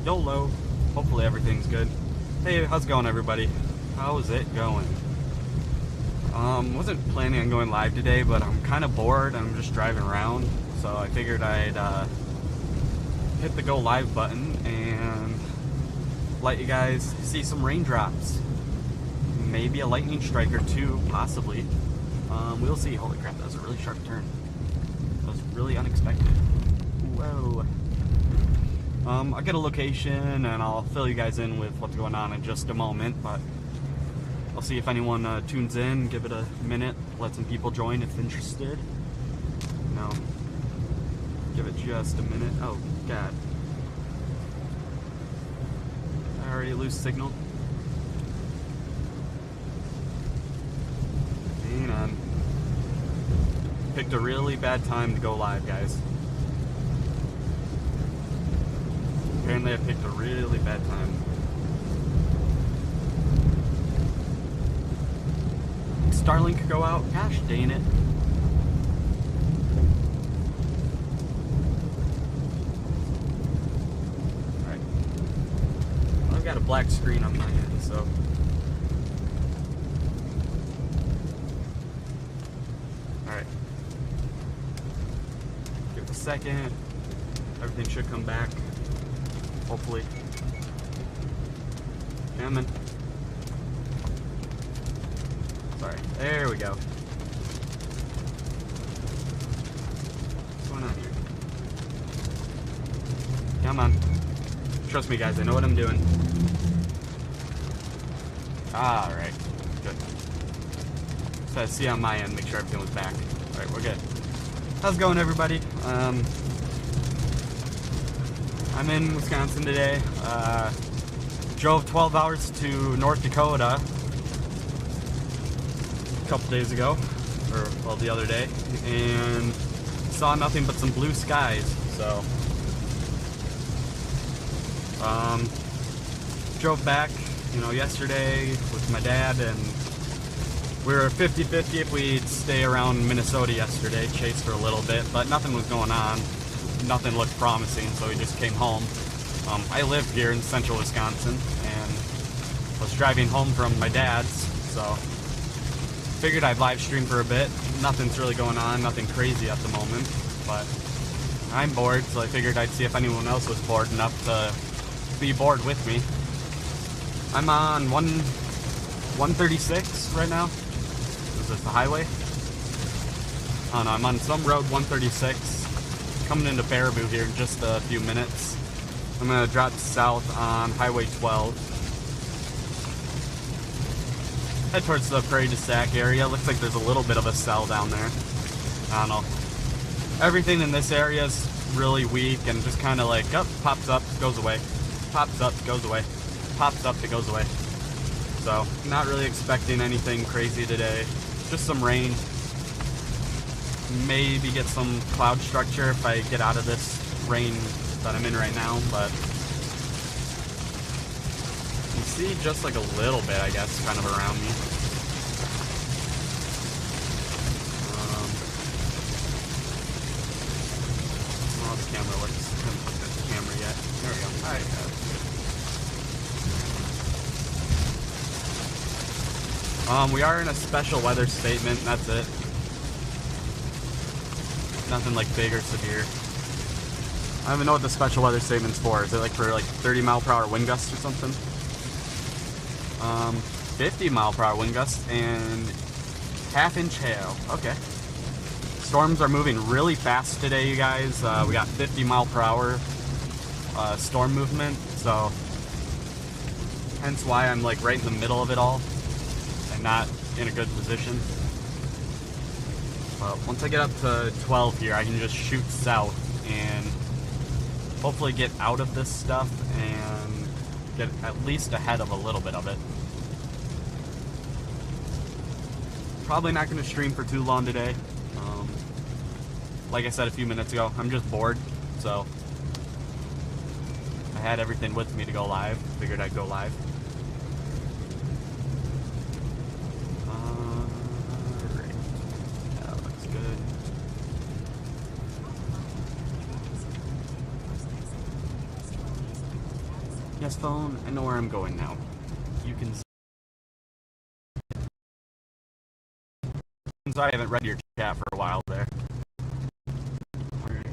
YOLO. Hopefully everything's good. Hey, how's it going, everybody? How's it going? Wasn't planning on going live today, but I'm kind of bored. I'm just driving around, so I figured I'd hit the go live button and let you guys see some raindrops. Maybe a lightning strike or two, possibly. We'll see. Holy crap, that was a really sharp turn. That was really unexpected. Whoa. I'll get a location and I'll fill you guys in with what's going on in just a moment, but I'll see if anyone tunes in, give it a minute, let some people join if interested. No. Give it just a minute. Oh, God. I already lose signal. Hang on. Picked a really bad time to go live, guys. Apparently I picked a really bad time. Starlink could go out? Gosh dang it. Alright. Well, I've got a black screen on my end, so. Alright. Give it a second. Everything should come back. Hopefully. Coming. Sorry. There we go. What's going on here? Come on. Trust me, guys. I know what I'm doing. Alright. Good. Just had to see on my end, make sure everything was back. Alright, we're good. How's it going, everybody? I'm in Wisconsin today. Drove 12 hours to North Dakota a couple days ago, or well, the other day, and saw nothing but some blue skies. So, drove back, yesterday with my dad, and we were 50-50 if we'd stay around Minnesota yesterday, chase for a little bit, but nothing was going on. Nothing looked promising, so we just came home. I live here in central Wisconsin, and was driving home from my dad's, so figured I'd live stream for a bit. Nothing's really going on, nothing crazy at the moment, but I'm bored, so I figured I'd see if anyone else was bored enough to be bored with me. I'm on 136 right now. Is this the highway? I don't know, I'm on some road 136. Coming into Baraboo here in just a few minutes. I'm going to drop south on Highway 12. Head towards the Prairie du Sac area. Looks like there's a little bit of a cell down there. I don't know. Everything in this area is really weak and just kind of like, pops up, goes away. Pops up, goes away. Pops up, it goes away. So, not really expecting anything crazy today. Just some rain. Maybe get some cloud structure if I get out of this rain that I'm in right now, but you can see just like a little bit, I guess, kind of around me. Oh, the camera looks, I haven't looked at the camera yet. There we go. Alright, we are in a special weather statement, that's it. Nothing like big or severe. I don't even know what the special weather statement's for. Is it like for like 30 mile per hour wind gusts or something? 50 mile per hour wind gusts and half-inch hail. Okay. Storms are moving really fast today, you guys. We got 50 mile per hour storm movement, so hence why I'm like right in the middle of it all and not in a good position. But once I get up to 12 here, I can just shoot south and hopefully get out of this stuff and get at least ahead of a little bit of it. Probably not going to stream for too long today. Like I said a few minutes ago, I'm just bored, so I had everything with me to go live. Figured I'd go live. Good. GPS phone. I know where I'm going now. You can see. I haven't read your chat for a while there. Alright.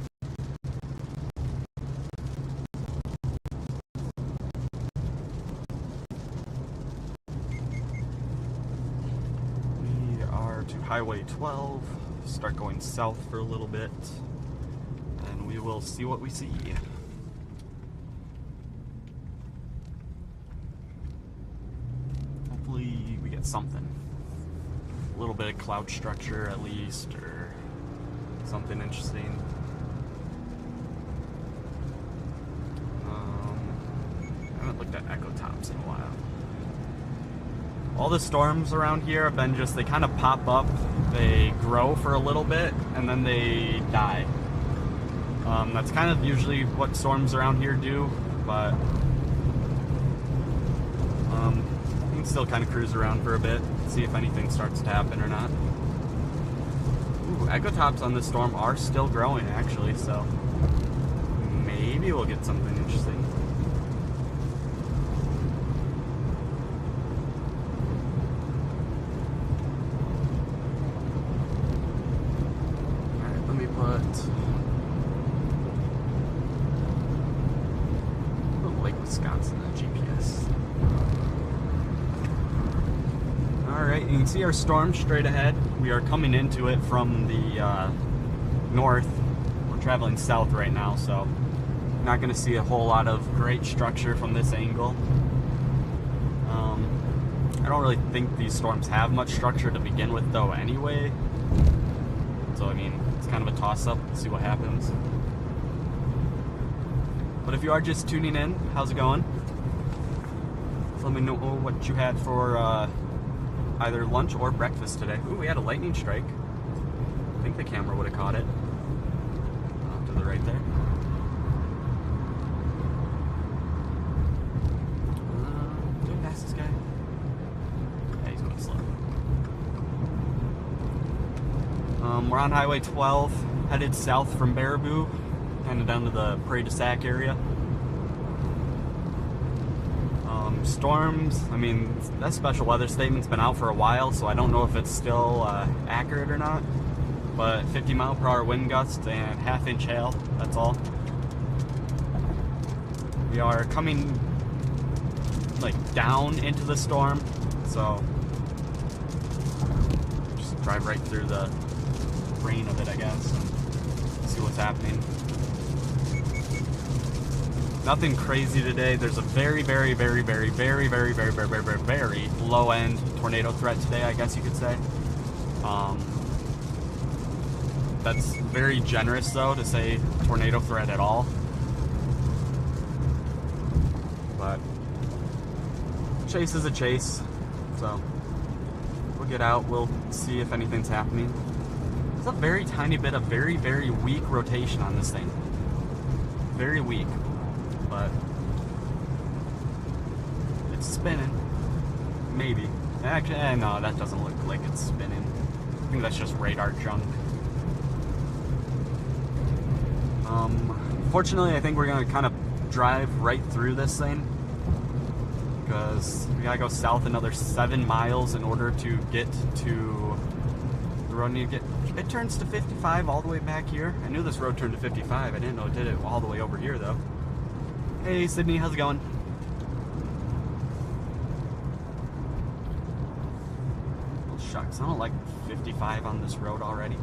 We are to Highway 12. Start going south for a little bit. And we will see what we see. Hopefully we get something. A little bit of cloud structure at least, or something interesting. I haven't looked at Echo Tops in a while. All the storms around here have been just, they kind of pop up, they grow for a little bit, and then they die. That's kind of usually what storms around here do, but you can still kind of cruise around for a bit, see if anything starts to happen or not. Ooh, Echo Tops on this storm are still growing actually, so maybe we'll get something interesting. Alright, let me put Lake Wisconsin on GPS. Alright, you can see our storm straight ahead. We are coming into it from the north. We're traveling south right now, so not going to see a whole lot of great structure from this angle. I don't really think these storms have much structure to begin with though anyway. So I mean, it's kind of a toss-up, see what happens. But if you are just tuning in, how's it going? So let me know what you had for either lunch or breakfast today. Ooh, we had a lightning strike. I think the camera would have caught it. Off to the right there. Did I pass this guy? Yeah, he's going slow. We're on Highway 12, headed south from Baraboo, kind of down to the Prairie du Sac area. Storms, I mean, that special weather statement's been out for a while, so I don't know if it's still accurate or not. But 50-mile-per-hour wind gusts and half-inch hail, that's all. We are coming, like, down into the storm, so just drive right through the rain of it, I guess, and see what's happening. Nothing crazy today. There's a very low-end tornado threat today, I guess you could say. That's very generous, though, to say tornado threat at all. But chase is a chase, so we'll get out. We'll see if anything's happening. There's a very tiny bit of very weak rotation on this thing. Very weak. But it's spinning. Maybe. Actually, no, that doesn't look like it's spinning. I think that's just radar junk. Fortunately, I think we're going to kind of drive right through this thing, because we got to go south another 7 miles in order to get to the road. It turns to 55 all the way back here. I knew this road turned to 55. I didn't know it did it all the way over here, though. Hey, Sydney, how's it going? Oh, shucks, I don't like 55 on this road already.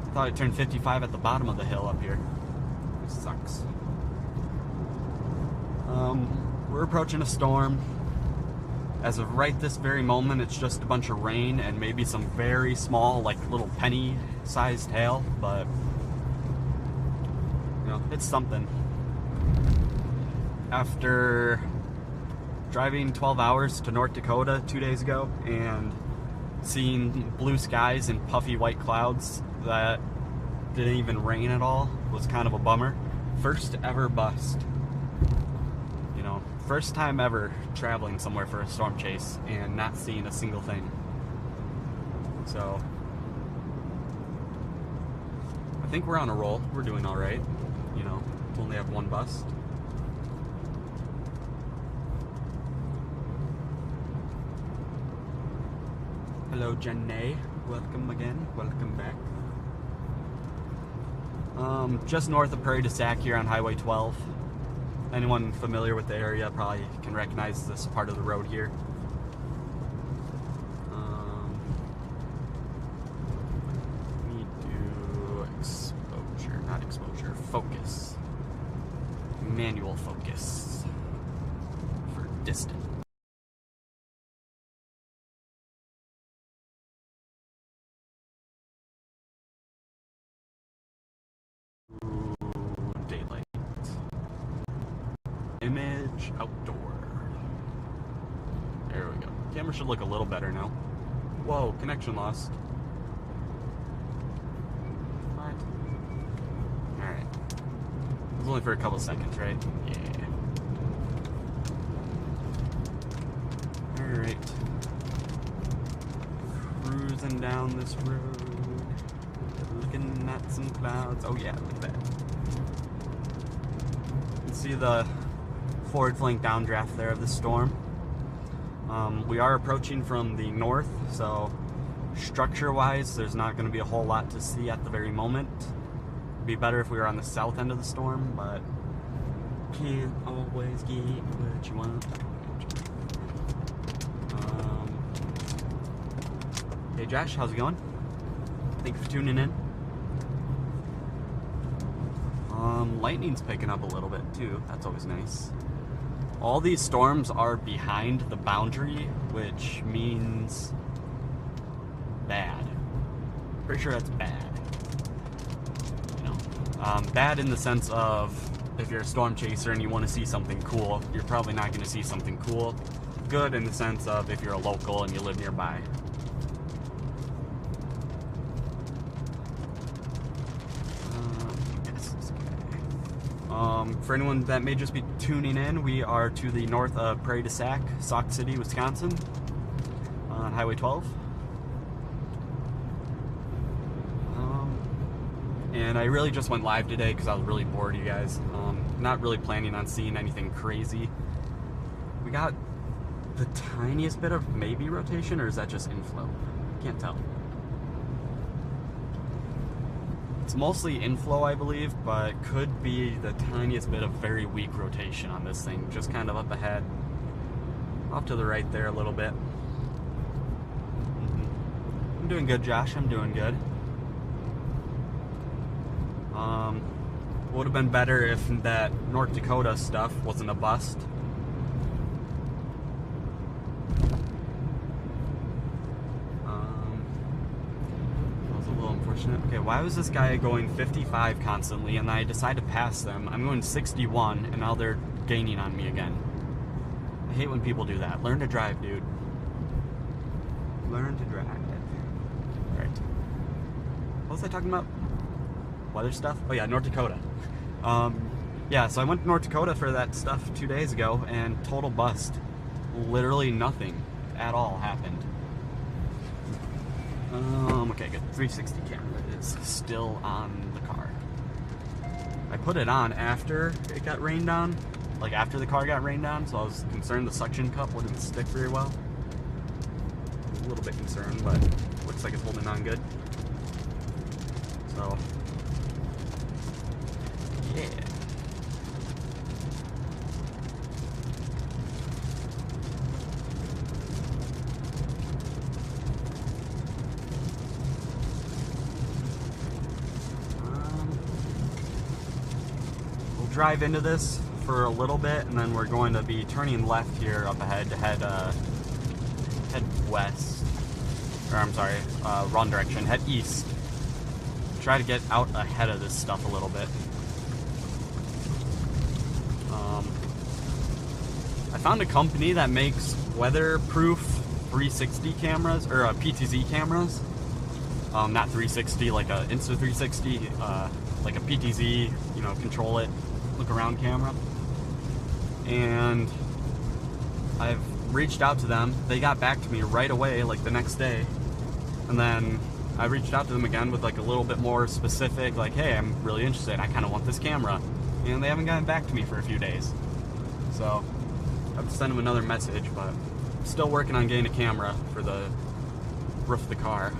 I thought it turned 55 at the bottom of the hill up here. This sucks. We're approaching a storm. As of right this very moment, it's just a bunch of rain and maybe some very small, like little penny-sized hail, but you know, it's something. After driving 12 hours to North Dakota 2 days ago and seeing blue skies and puffy white clouds that didn't even rain at all, was kind of a bummer. First ever bust. You know, first time ever traveling somewhere for a storm chase and not seeing a single thing. So I think we're on a roll. We're doing all right. You know, to only have one bust. Hello, Janae. Welcome again. Welcome back. Just north of Prairie du Sac here on Highway 12. Anyone familiar with the area probably can recognize this part of the road here. We do exposure, not exposure, focus. Manual focus for distant. Daylight. Image outdoor. There we go. Camera should look a little better now. Whoa, connection lost. What? Alright. It was only for a couple seconds, right? Yeah. Alright. Cruising down this road. Looking at some clouds. Oh yeah, look at that. You can see the forward flank downdraft there of the storm. We are approaching from the north, so structure-wise, there's not going to be a whole lot to see at the very moment. It'd be better if we were on the south end of the storm, but can't always get what you want. Hey Josh, how's it going? Thank you for tuning in. Lightning's picking up a little bit too. That's always nice. All these storms are behind the boundary, which means bad. Pretty sure that's bad. You know, bad in the sense of if you're a storm chaser and you want to see something cool, you're probably not going to see something cool. Good in the sense of if you're a local and you live nearby. For anyone that may just be tuning in, we are to the north of Prairie du Sac, Sauk City, Wisconsin, on Highway 12. And I really just went live today because I was really bored, you guys. Not really planning on seeing anything crazy. We got the tiniest bit of maybe rotation, or is that just inflow? Can't tell. It's mostly inflow, I believe, but could be the tiniest bit of very weak rotation on this thing. Just kind of up ahead. Off to the right there a little bit. I'm doing good, Josh. I'm doing good. Would have been better if that North Dakota stuff wasn't a bust. Okay, why was this guy going 55 constantly and I decide to pass them? I'm going 61 and now they're gaining on me again. I hate when people do that. Learn to drive, dude. Learn to drive. Alright. What was I talking about? Weather stuff? Oh yeah, North Dakota. Yeah, so I went to North Dakota for that stuff 2 days ago and total bust. Literally nothing at all happened. Okay, good. 360 camera is still on the car. I put it on after it got rained on, like after the car got rained on, so I was concerned the suction cup wouldn't stick very well. A little bit concerned, but looks like it's holding on good. So, yeah. Drive into this for a little bit, and then we're going to be turning left here up ahead to head west, or I'm sorry, wrong direction, head east. Try to get out ahead of this stuff a little bit. I found a company that makes weatherproof 360 cameras, or PTZ cameras. Not 360 like a Insta360, like a PTZ, you know, control it, look around camera. And I've reached out to them. They got back to me right away, like the next day. And then I reached out to them again with like a little bit more specific, like, hey, I'm really interested. I kind of want this camera. And they haven't gotten back to me for a few days. So I have to send them another message, but I'm still working on getting a camera for the roof the car.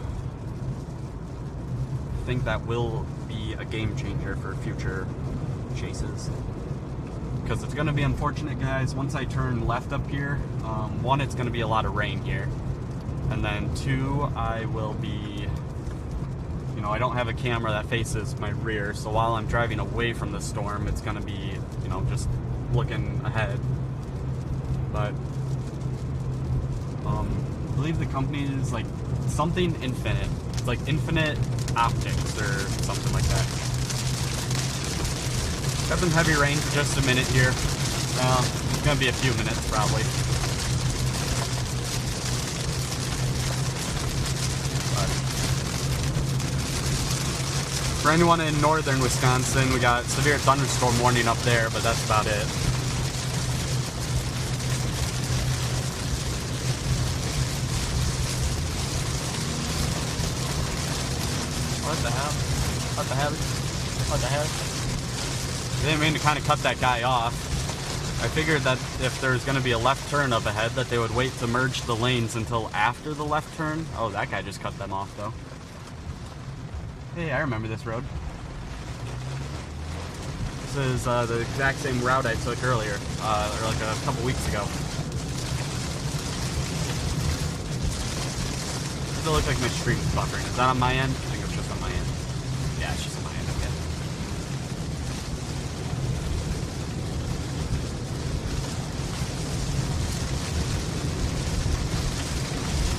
I think that will be a game changer for future chases. Because it's going to be unfortunate, guys, once I turn left up here, one, it's going to be a lot of rain here. And then two, I will be, you know, I don't have a camera that faces my rear, so while I'm driving away from the storm, it's going to be, you know, just looking ahead. But I believe the company is like something Infinite. It's like Infinite Optics or something like that. Got some heavy rain for just a minute here. It's gonna be a few minutes probably. But for anyone in northern Wisconsin, we got severe thunderstorm warning up there, but that's about it. What the hell? What the hell? What the hell? I didn't mean to kind of cut that guy off. I figured that if there's going to be a left turn up ahead, that they would wait to merge the lanes until after the left turn. Oh, that guy just cut them off, though. Hey, I remember this road. This is the exact same route I took earlier, or like a couple weeks ago. Does it look like my stream's buffering? Is that on my end? I think it's just on my end. Yeah, it's just on my end, okay.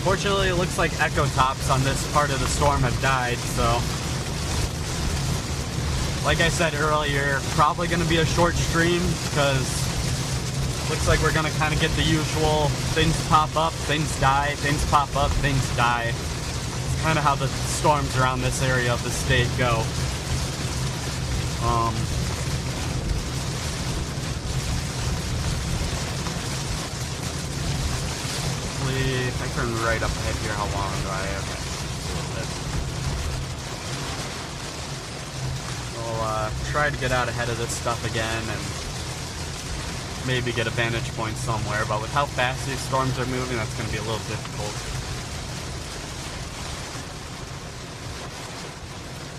Fortunately, it looks like echo tops on this part of the storm have died, so like I said earlier, probably going to be a short stream because looks like we're going to kind of get the usual things pop up, things die, things pop up, things die. It's kind of how the storms around this area of the state go. Hopefully, if I turn right up ahead here, how long do I have? A little bit. We'll try to get out ahead of this stuff again and maybe get a vantage point somewhere, but with how fast these storms are moving, that's going to be a little difficult.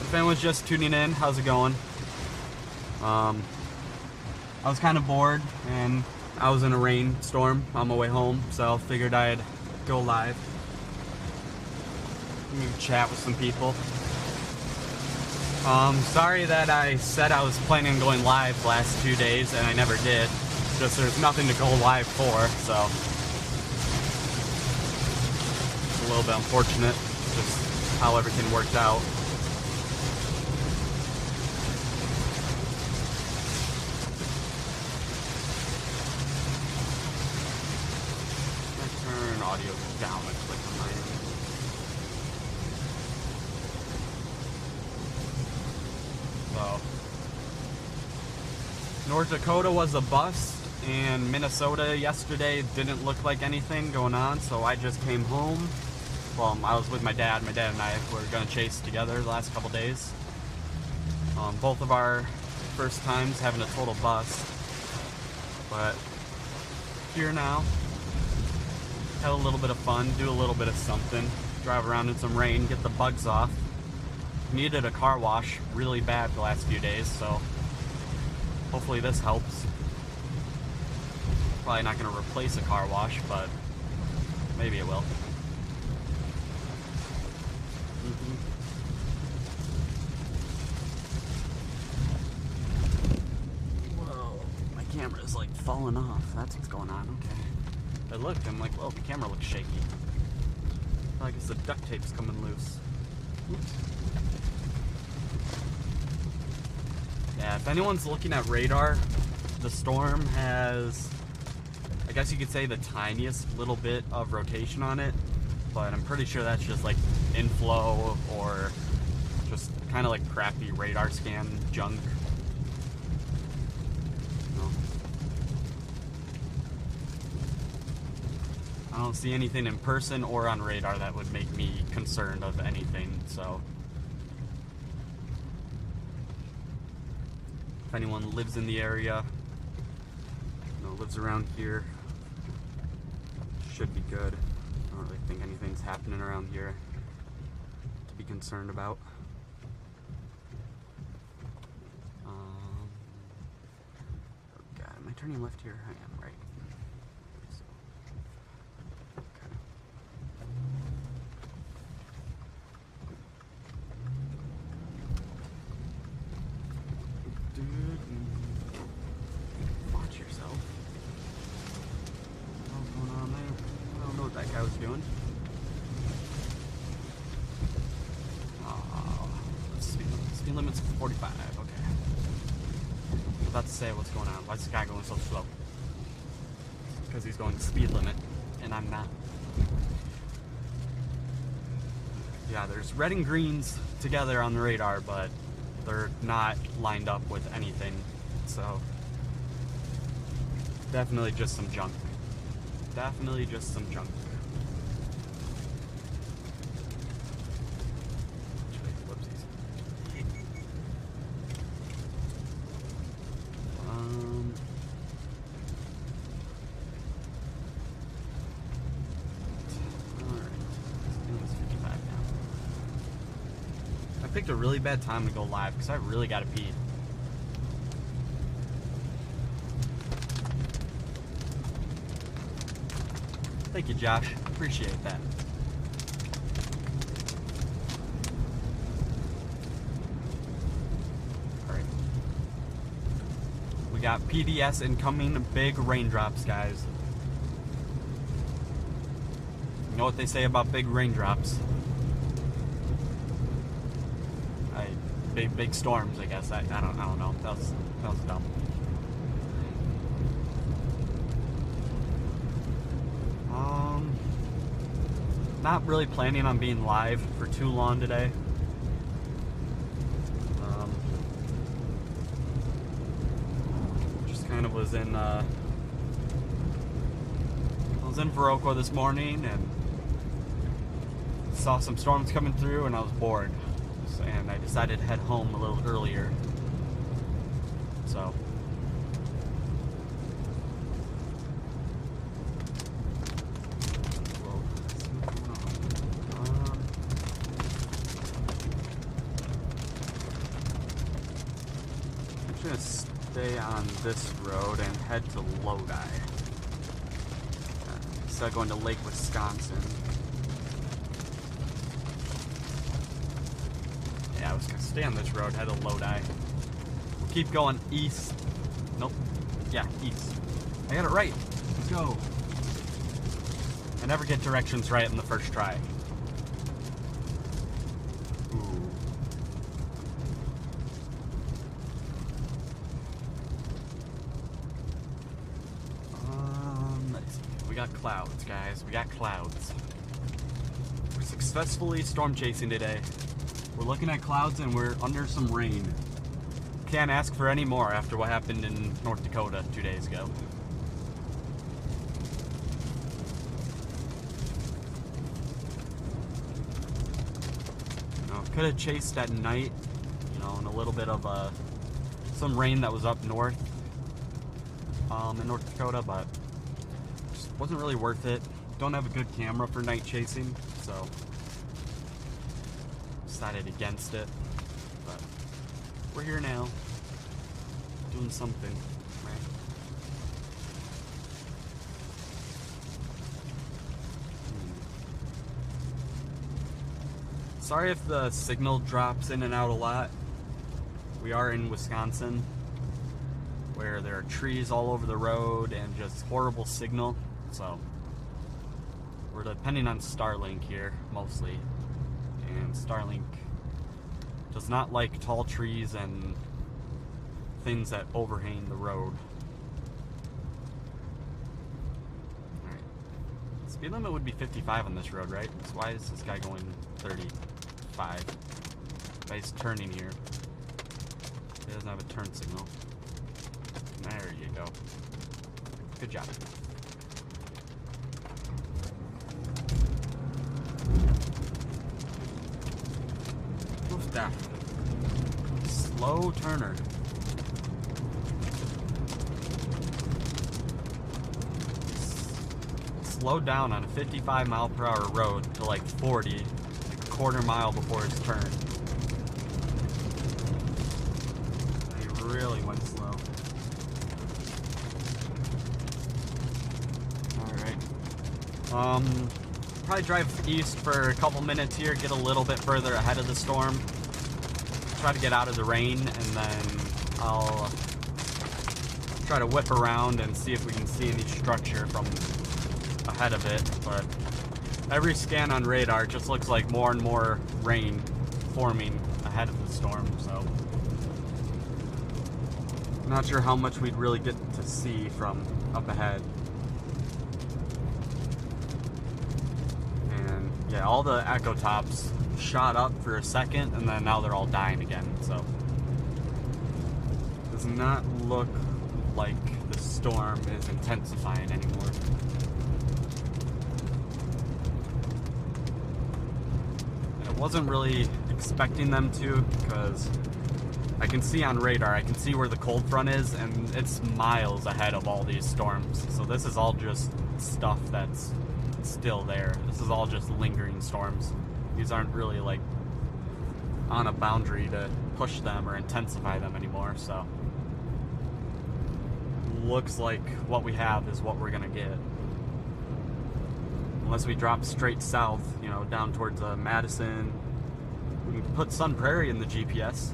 If anyone's just tuning in, how's it going? I was kind of bored, and I was in a rainstorm on my way home, so figured I'd go live. Maybe chat with some people. Sorry that I said I was planning on going live the last 2 days, and I never did. Just there's nothing to go live for, so it's a little bit unfortunate, just how everything worked out. Let's turn audio down a click on my end. So, North Dakota was a bust. And Minnesota yesterday didn't look like anything going on, so I just came home. Well, I was with my dad. My dad and I were going to chase together the last couple days. Both of our first times having a total bust. But here now, have a little bit of fun, do a little bit of something, drive around in some rain, get the bugs off. Needed a car wash really bad the last few days, so hopefully this helps. Probably not going to replace a car wash, but maybe it will. Whoa, my camera is like falling off. That's what's going on. Okay. I looked, I'm like, well, the camera looks shaky. I guess the duct tape's coming loose. Oops. Yeah, if anyone's looking at radar, the storm has, I guess you could say, the tiniest little bit of rotation on it, but I'm pretty sure that's just like inflow or just kind of like crappy radar scan junk. No. I don't see anything in person or on radar that would make me concerned of anything, so if anyone lives in the area, lives around here, should be good. Alright. really think anything's happening around here to be concerned about. Oh God, am I turning left here? I am, right. So, okay. Dude, watch yourself. What's going on there? I don't know what that guy was doing. Speed limit's 45, okay. I'm about to say what's going on. Why is this guy going so slow? Because he's going speed limit, and I'm not. Yeah, there's red and greens together on the radar, but they're not lined up with anything. So, definitely just some junk. Definitely just some junk. I picked a really bad time to go live because I really got to pee. Thank you, Josh. Appreciate that. Alright. We got PDS incoming, big raindrops, guys. You know what they say about big raindrops? Big storms, I guess. I don't know. That was dumb. Not really planning on being live for too long today. Just kind of was in Viroqua this morning and saw some storms coming through, and I was bored. And I decided to head home a little earlier. So, I'm just gonna stay on this road and head to Lodi instead of going to Lake Wisconsin. Yeah, I was gonna stay on this road, head to Lodi. We'll keep going east. Nope. Yeah, east. I got it right. Let's go. I never get directions right on the first try. Ooh. Let's see. We got clouds, guys. We got clouds. We're successfully storm chasing today. We're looking at clouds and we're under some rain. Can't ask for any more after what happened in North Dakota 2 days ago. Could have chased at night, and a little bit of some rain that was up north in North Dakota, but just wasn't really worth it. Don't have a good camera for night chasing, so decided against it. But we're here now, doing something, right? Sorry if the signal drops in and out a lot. We are in Wisconsin, where there are trees all over the road and just horrible signal. So we're depending on Starlink here mostly, and Starlink does not like tall trees and things that overhang the road. Alright. Speed limit would be 55 on this road, right? So why is this guy going 35? He's turning here. He doesn't have a turn signal. There you go. Good job. What's that? Slow turner. slowed down on a 55-mile-per-hour road to like 40, like a quarter mile before his turn. He really went slow. Alright. Probably drive east for a couple minutes here, get a little bit further ahead of the storm. Try to get out of the rain, and then I'll try to whip around and see if we can see any structure from ahead of it. But every scan on radar just looks like more and more rain forming ahead of the storm, so I'm not sure how much we'd really get to see from up ahead. And yeah, all the echo tops shot up for a second, and then now they're all dying again, so does not look like the storm is intensifying anymore. And I wasn't really expecting them to, because I can see on radar, I can see where the cold front is, and it's miles ahead of all these storms. So this is all just stuff that's still there. This is all just lingering storms. These aren't really like on a boundary to push them or intensify them anymore, so looks like what we have is what we're gonna get. Unless we drop straight south, you know, down towards Madison. We can put Sun Prairie in the GPS.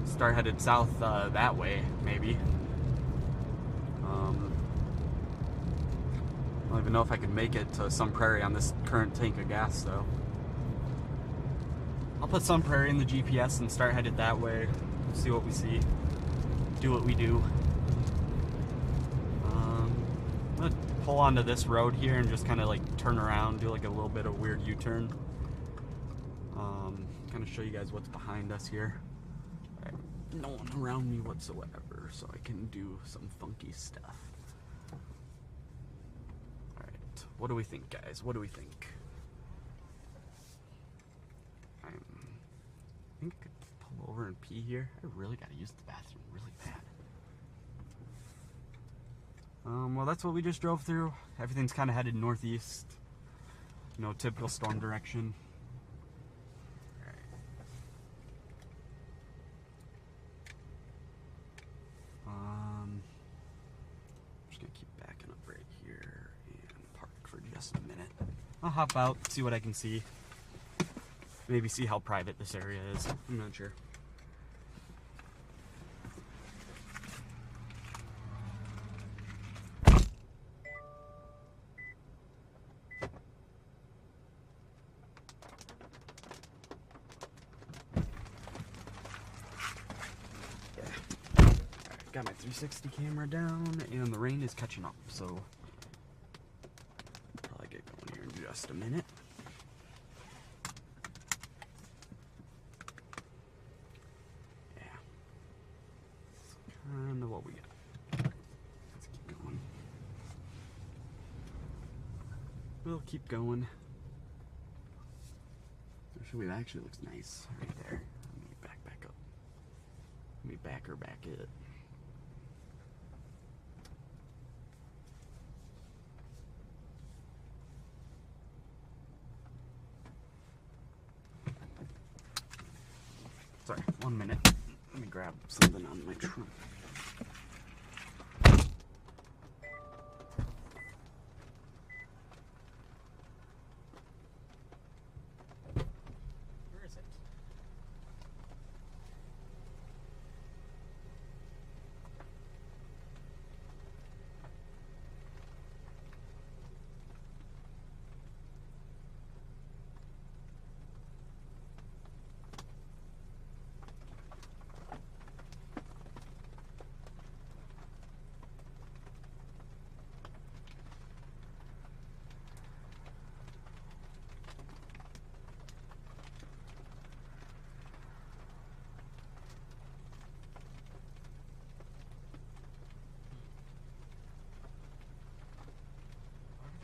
Start headed south that way, maybe. I don't even know if I can make it to Sun Prairie on this current tank of gas, though. I'll put Sun Prairie in the GPS and start headed that way. See what we see. Do what we do. I'm gonna pull onto this road here and just kind of like turn around, do like a little bit of weird U-turn. Kind of show you guys what's behind us here. Right. No one around me whatsoever, so I can do some funky stuff. Alright, what do we think, guys? What do we think? I think I could pull over and pee here. I really gotta use the bathroom really bad. Well, that's what we just drove through. Everything's kind of headed northeast. You know, typical storm direction. I'm just gonna keep backing up right here and park for just a minute. I'll hop out, see what I can see. Maybe see how private this area is. I'm not sure. Got my 360 camera down, and the rain is catching up, so probably get going here in just a minute. Yeah, that's kind of what we got. Let's keep going. We'll keep going. Actually, that actually looks nice right there. Let me back up. Let me back it. Sorry, 1 minute. Let me grab something on my trunk. Where is it?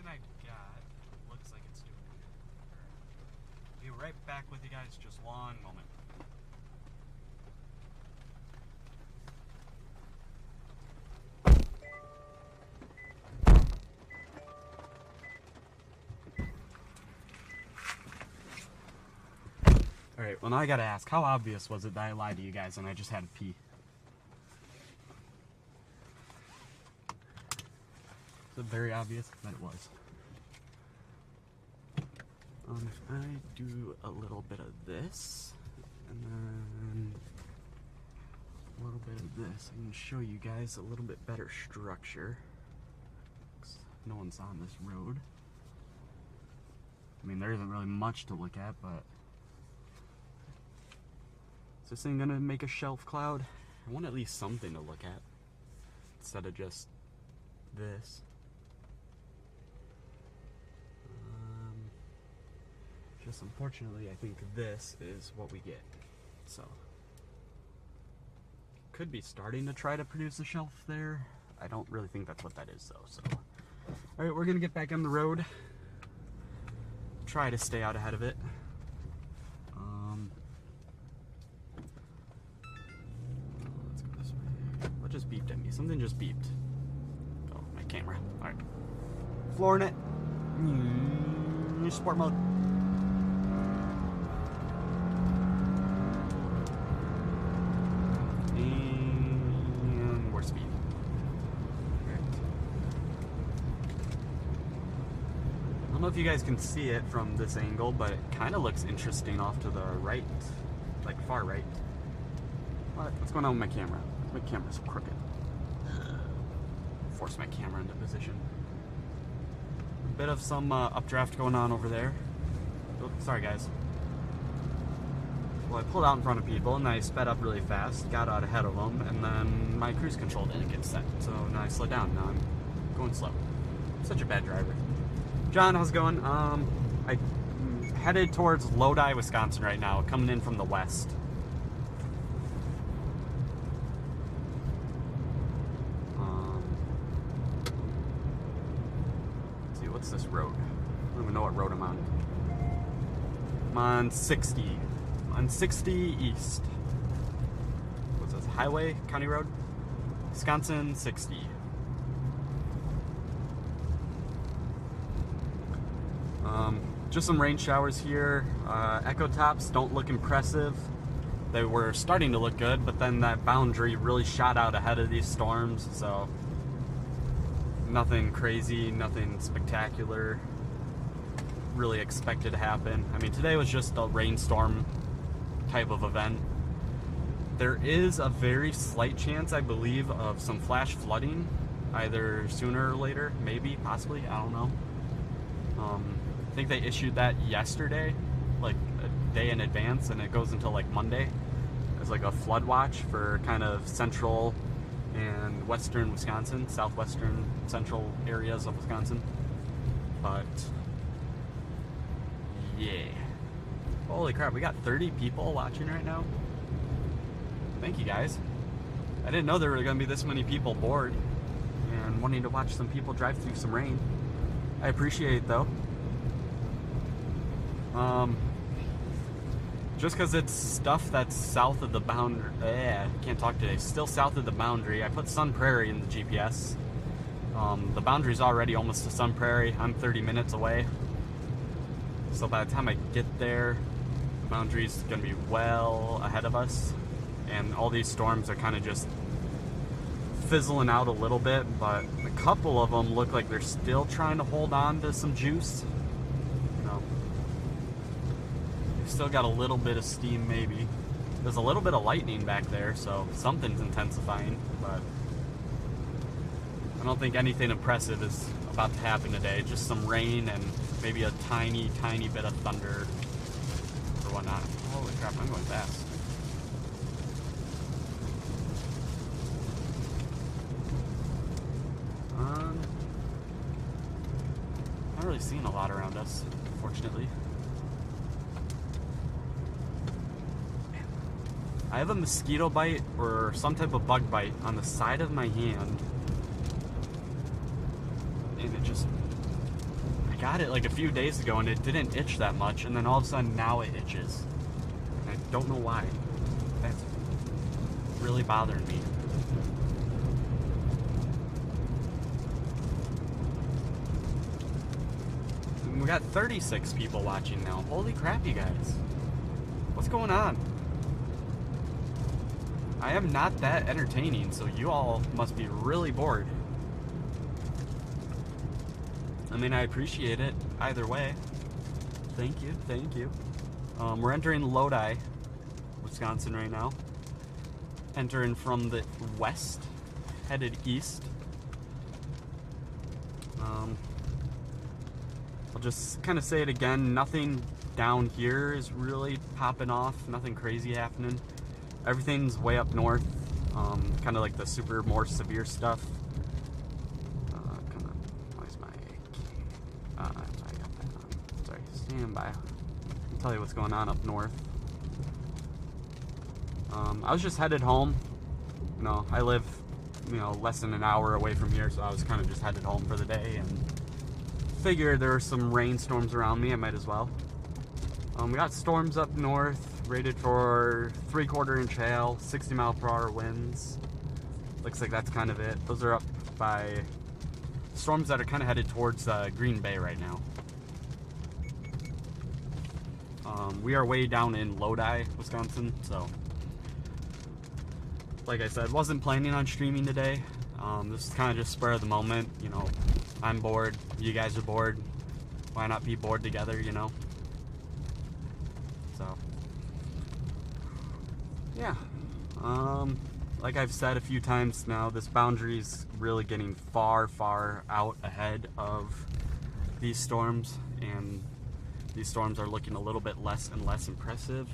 I got looks like it's doing it. Be right back with you guys, just one moment. Well, now I gotta ask, how obvious was it that I lied to you guys and I just had to pee? Is it very obvious? That it was. If I do a little bit of this, and then a little bit of this, I can show you guys a little bit better structure. No one's on this road. I mean, there isn't really much to look at, but is this thing gonna make a shelf cloud? I want at least something to look at instead of just this. Just unfortunately, I think this is what we get. So, could be starting to try to produce a shelf there. I don't really think that's what that is though. So, all right, we're gonna get back on the road. Try to stay out ahead of it. Let's go this way. What just beeped at me? Something just beeped. Oh, my camera. All right. Flooring it. Sport mode. And we're speed. Right. I don't know if you guys can see it from this angle, but it kind of looks interesting off to the right, like far right. What's going on with my camera? My camera's crooked. Force my camera into position. A bit of some updraft going on over there. Oh, sorry guys. Well, I pulled out in front of people and I sped up really fast, got out ahead of them, and then my cruise control didn't get set. So now I slowed down. Now I'm going slow. I'm such a bad driver. John, how's it going? I'm headed towards Lodi, Wisconsin right now, coming in from the west. Let's see, what's this road? I don't even know what road I'm on. I'm on 60. On 60 East. What's this? Highway? County Road? Wisconsin 60. Just some rain showers here. Echo tops don't look impressive. They were starting to look good, but then that boundary really shot out ahead of these storms, so nothing crazy, nothing spectacular really expected to happen. I mean, today was just a rainstorm type of event. There is a very slight chance, I believe, of some flash flooding, either sooner or later, maybe, possibly, I don't know. I think they issued that yesterday, like a day in advance, and it goes until like Monday as like a flood watch for kind of central and western Wisconsin, southwestern central areas of Wisconsin. But yeah, holy crap, we got 30 people watching right now. Thank you guys. I didn't know there were gonna be this many people bored and wanting to watch some people drive through some rain. I appreciate it though. Just because it's stuff that's south of the boundary, can't talk today, still south of the boundary. I put Sun Prairie in the GPS. The boundary's already almost to Sun Prairie. I'm 30 minutes away. So by the time I get there, the boundary's gonna be well ahead of us. And all these storms are kind of just fizzling out a little bit, but a couple of them look like they're still trying to hold on to some juice. You know, they've still got a little bit of steam maybe. There's a little bit of lightning back there, so something's intensifying, but I don't think anything impressive is about to happen today. Just some rain and maybe a tiny, tiny bit of thunder or whatnot. Holy crap, I'm going fast. Not really seeing a lot around us, unfortunately. I have a mosquito bite or some type of bug bite on the side of my hand. And it just, I got it like a few days ago and it didn't itch that much, and then all of a sudden now it itches. And I don't know why. That's really bothering me. We got 36 people watching now. Holy crap, you guys. What's going on? I am not that entertaining, so you all must be really bored. I mean, I appreciate it either way. Thank you, thank you. We're entering Lodi, Wisconsin right now. Entering from the west, headed east. I'll just kind of say it again, nothing down here is really popping off, nothing crazy happening. Everything's way up north, kind of like the super more severe stuff. Where's my, I got that on. Sorry, stand by. I'll tell you what's going on up north. I was just headed home. You know, I live, less than an hour away from here, so I was kind of just headed home for the day and figured there were some rainstorms around me, I might as well. We got storms up north, rated for 3/4 inch hail, 60 mile per hour winds. Looks like that's kind of it. Those are up by storms that are kind of headed towards Green Bay right now. We are way down in Lodi, Wisconsin, so like I said, wasn't planning on streaming today. This is kind of just spur of the moment, I'm bored, you guys are bored, why not be bored together, So, yeah, like I've said a few times now, this boundary's really getting far out ahead of these storms, and these storms are looking a little bit less and less impressive,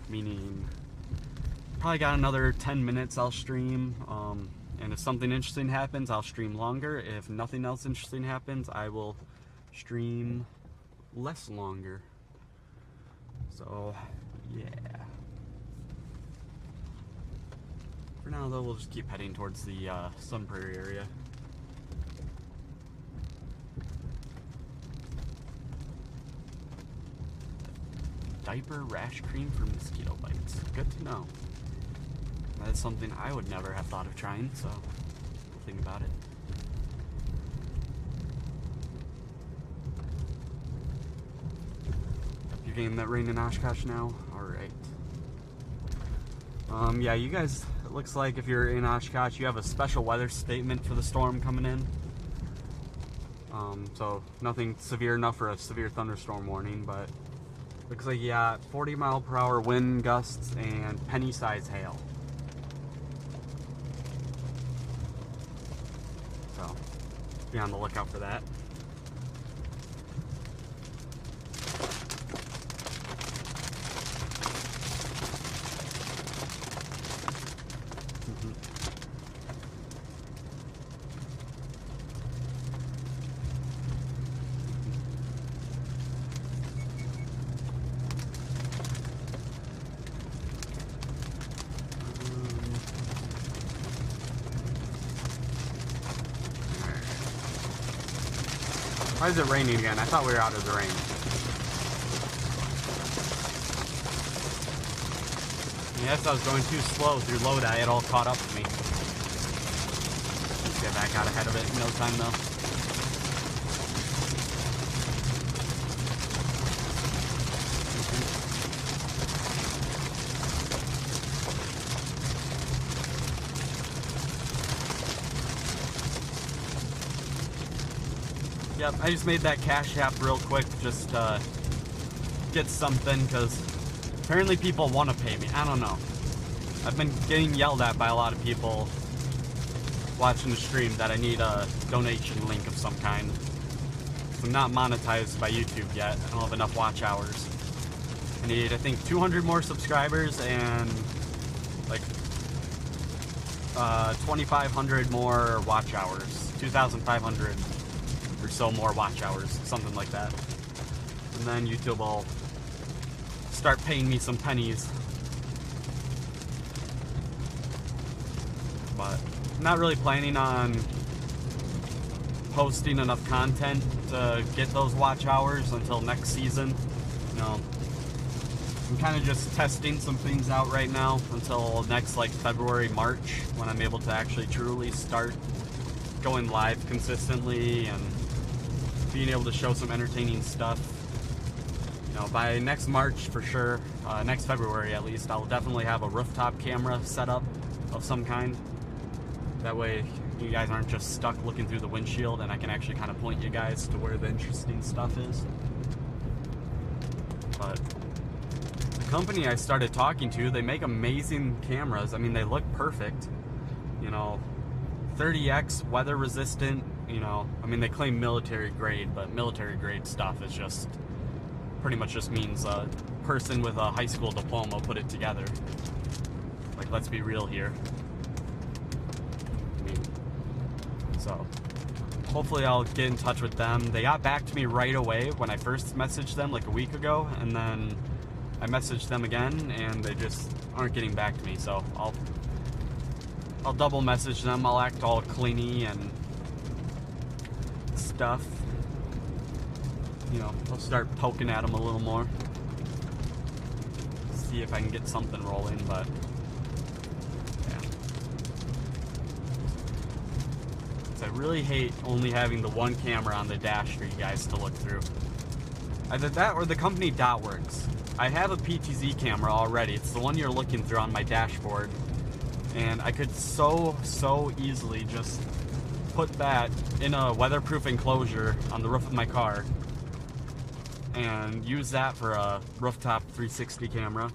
meaning probably got another 10 minutes I'll stream, and if something interesting happens, I'll stream longer. If nothing else interesting happens, I will stream less longer. So, yeah. For now, though, we'll just keep heading towards the Sun Prairie area. Diaper rash cream for mosquito bites. Good to know. That's something I would never have thought of trying, so we'll think about it. You're getting that rain in Oshkosh now? Alright. Yeah, you guys, it looks like if you're in Oshkosh, you have a special weather statement for the storm coming in. So nothing severe enough for a severe thunderstorm warning, but looks like you got 40 mile per hour wind gusts and penny-sized hail. So, be on the lookout for that. Why is it raining again? I thought we were out of the rain. Yes, I was going too slow through Lodi. It all caught up to me. Let's get back out ahead of it in no time, though. Yep, I just made that Cash App real quick, just get something, because apparently people want to pay me. I don't know. I've been getting yelled at by a lot of people watching the stream that I need a donation link of some kind. I'm not monetized by YouTube yet. I don't have enough watch hours. I need, I think, 200 more subscribers and like 2,500 more watch hours. 2,500 or so more watch hours, something like that. And then YouTube will start paying me some pennies. But I'm not really planning on posting enough content to get those watch hours until next season. You know, I'm kind of just testing some things out right now until next, like, February, March, when I'm able to actually truly start going live consistently and being able to show some entertaining stuff. You by next March for sure, next February at least, I'll definitely have a rooftop camera set up of some kind. That way you guys aren't just stuck looking through the windshield, and I can actually kind of point you guys to where the interesting stuff is. But the company I started talking to, they make amazing cameras. I mean, they look perfect. 30x weather resistant, I mean, they claim military grade, but military grade stuff is just pretty much just means a person with a high school diploma put it together. Like, let's be real here. So hopefully I'll get in touch with them. They got back to me right away when I first messaged them like a week ago, and then I messaged them again and they just aren't getting back to me. So I'll double message them. I'll act all cleany and stuff. I'll start poking at them a little more. See if I can get something rolling, but yeah. So I really hate only having the one camera on the dash for you guys to look through. Either that or the company Dotworks. I have a PTZ camera already. It's the one you're looking through on my dashboard. And I could so easily just put that in a weatherproof enclosure on the roof of my car and use that for a rooftop 360 camera.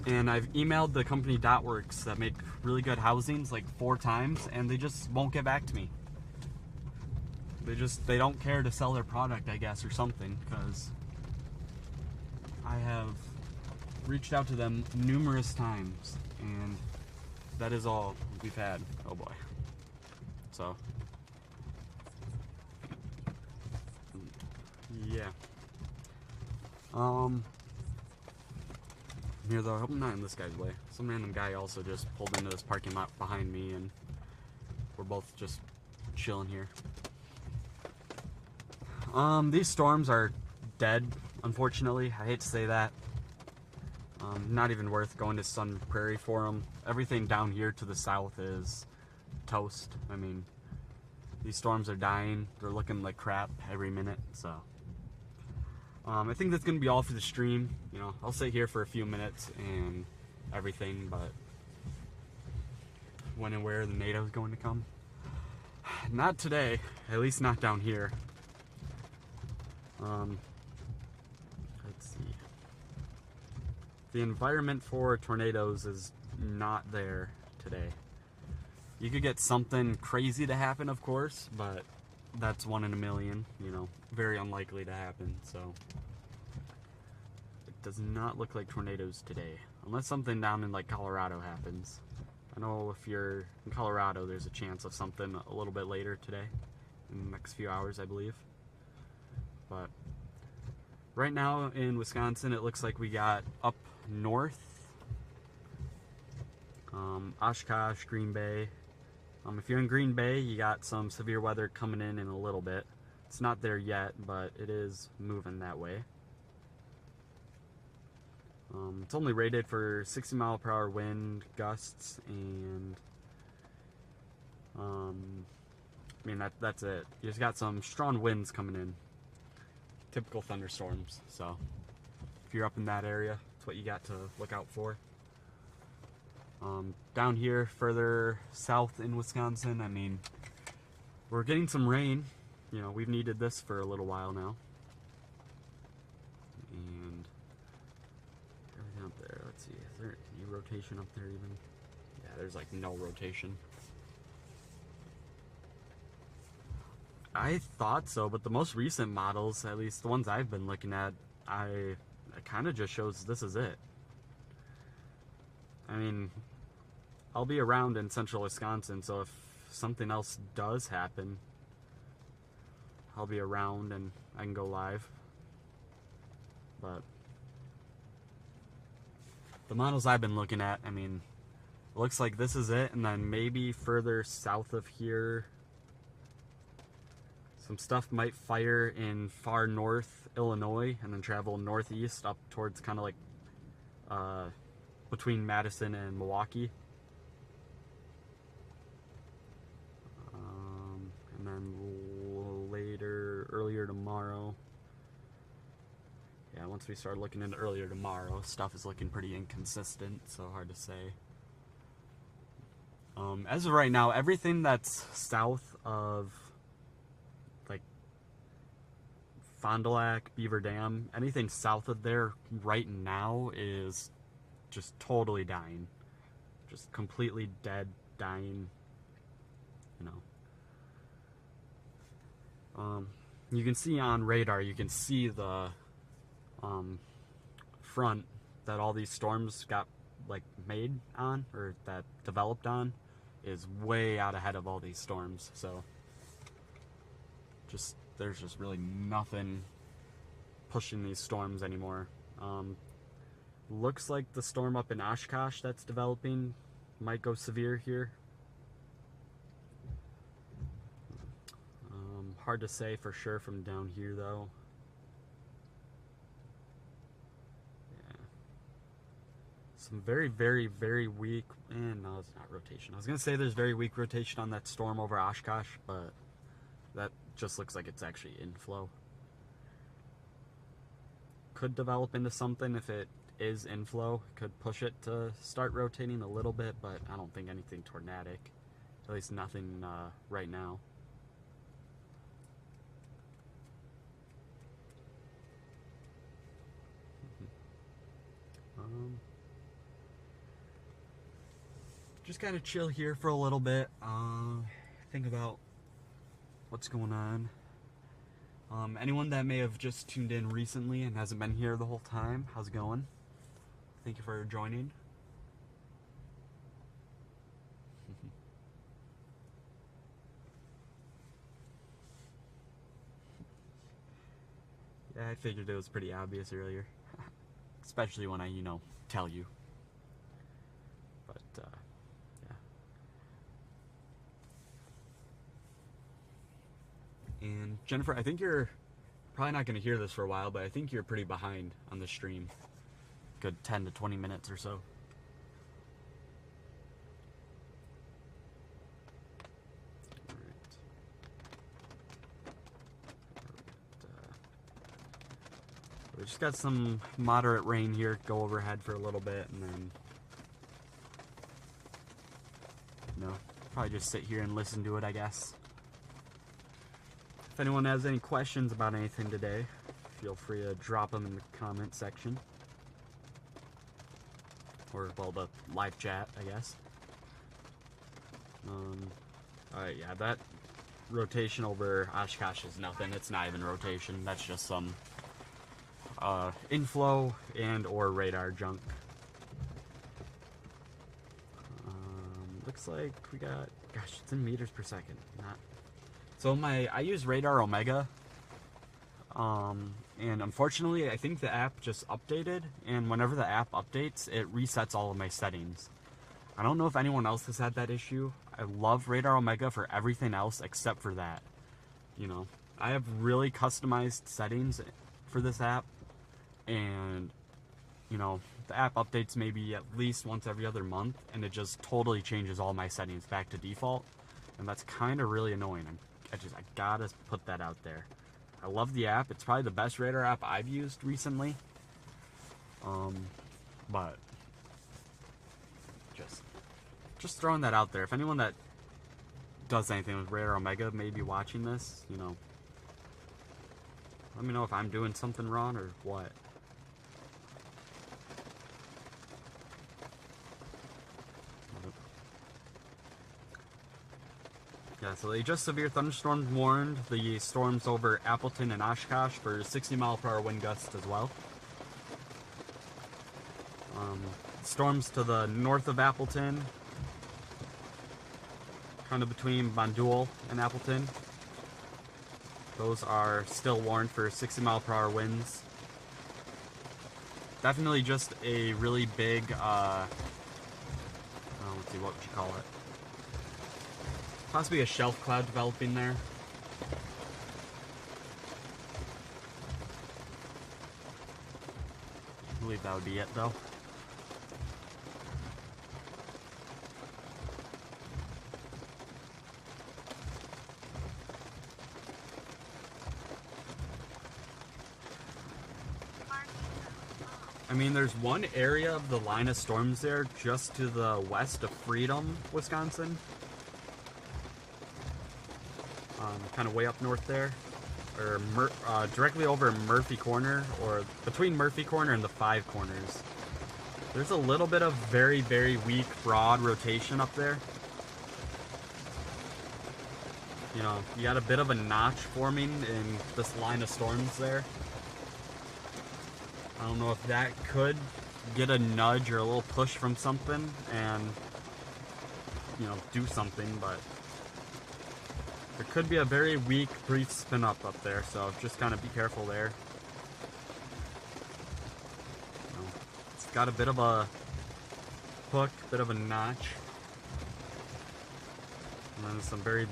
And I've emailed the company Dotworks that make really good housings like 4 times, and they just won't get back to me. They don't care to sell their product, I guess, or something, because I have reached out to them numerous times, and that is all we've had. Oh boy. So yeah. Here though, I hope I'm not in this guy's way. Some random guy also just pulled into this parking lot behind me, and we're both just chilling here. These storms are dead, unfortunately. I hate to say that. Not even worth going to Sun Prairie for them. Everything down here to the south is toast. I mean, these storms are dying. They're looking like crap every minute, so I think that's going to be all for the stream. I'll sit here for a few minutes and everything, but when and where the NATO is going to come? Not today, at least not down here. Let's see. The environment for tornadoes is not there today. You could get something crazy to happen, of course, but that's 1 in a million, very unlikely to happen. So it does not look like tornadoes today, unless something down in like Colorado happens. I know if you're in Colorado, there's a chance of something a little bit later today, in the next few hours, I believe. But right now in Wisconsin, it looks like we got up north, Oshkosh, Green Bay. If you're in Green Bay, you got some severe weather coming in a little bit. It's not there yet, but it is moving that way. It's only rated for 60 mile per hour wind gusts, and I mean that's it. You just got some strong winds coming in, typical thunderstorms. So if you're up in that area, that's what you got to look out for. Down here further south in Wisconsin, I mean, we're getting some rain. We've needed this for a little while now. And everything up there, let's see, is there any rotation up there even? Yeah, there's like no rotation. I thought so, but the most recent models, at least the ones I've been looking at, it kind of just shows this is it. I mean, I'll be around in central Wisconsin, so if something else does happen, I'll be around and I can go live. But the models I've been looking at, I mean, it looks like this is it, and then maybe further south of here, some stuff might fire in far north Illinois and then travel northeast up towards kind of like between Madison and Milwaukee. And then earlier tomorrow, yeah, once we start looking into earlier tomorrow, stuff is looking pretty inconsistent, so hard to say. As of right now, everything that's south of, like, Fond du Lac, Beaver Dam, anything south of there right now is just totally dying. Just completely dead, dying, you know. You can see on radar, you can see the front that all these storms got like made on, or that developed on, is way out ahead of all these storms. So there's just really nothing pushing these storms anymore. Looks like the storm up in Oshkosh that's developing might go severe here. Hard to say for sure from down here though. Yeah. Some very, very, very weak, and no, it's not rotation. I was gonna say there's very weak rotation on that storm over Oshkosh, but that just looks like it's actually inflow. Could develop into something if it is inflow. Could push it to start rotating a little bit, but I don't think anything tornadic. At least nothing right now. Just kind of chill here for a little bit. Think about what's going on. Anyone that may have just tuned in recently and hasn't been here the whole time, how's it going? Thank you for joining. Yeah, I figured it was pretty obvious earlier. Especially when I, tell you. But, yeah. And Jennifer, I think you're probably not going to hear this for a while, but I think you're pretty behind on the stream. Good 10 to 20 minutes or so. We just got some moderate rain here, go overhead for a little bit, and then, probably just sit here and listen to it, I guess. If anyone has any questions about anything today, feel free to drop them in the comment section. Or, well, the live chat, I guess. Alright, yeah, that rotation over Oshkosh is nothing. It's not even rotation. That's just some inflow and or radar junk. Looks like we got, gosh, it's in meters per second. So I use Radar Omega, and unfortunately I think the app just updated, and whenever the app updates, it resets all of my settings. I don't know if anyone else has had that issue. I love Radar Omega for everything else except for that. I have really customized settings for this app, and the app updates maybe at least once every other month, and it just totally changes all my settings back to default, and that's kind of really annoying. I gotta put that out there. I love the app. It's probably the best radar app I've used recently. But just throwing that out there. If anyone that does anything with Radar Omega may be watching this, let me know if I'm doing something wrong or what. Yeah, so they just severe thunderstorms warned. The storms over Appleton and Oshkosh for 60-mile-per-hour wind gusts as well. Storms to the north of Appleton, kind of between Bandul and Appleton. Those are still warned for 60-mile-per-hour winds. Definitely just a really big, let's see, what would you call it? Possibly a shelf cloud developing there. I believe that would be it, though. I mean, there's one area of the line of storms there just to the west of Freedom, Wisconsin. Kind of way up north there. Or directly over Murphy Corner, or between Murphy Corner and the Five Corners. There's a little bit of very, very weak broad rotation up there. You know, you got a bit of a notch forming in this line of storms there. I don't know if that could get a nudge or a little push from something and, you know, do something, but there could be a very weak brief spin up there, so just kind of be careful there. You know, it's got a bit of a hook, bit of a notch, and then some very,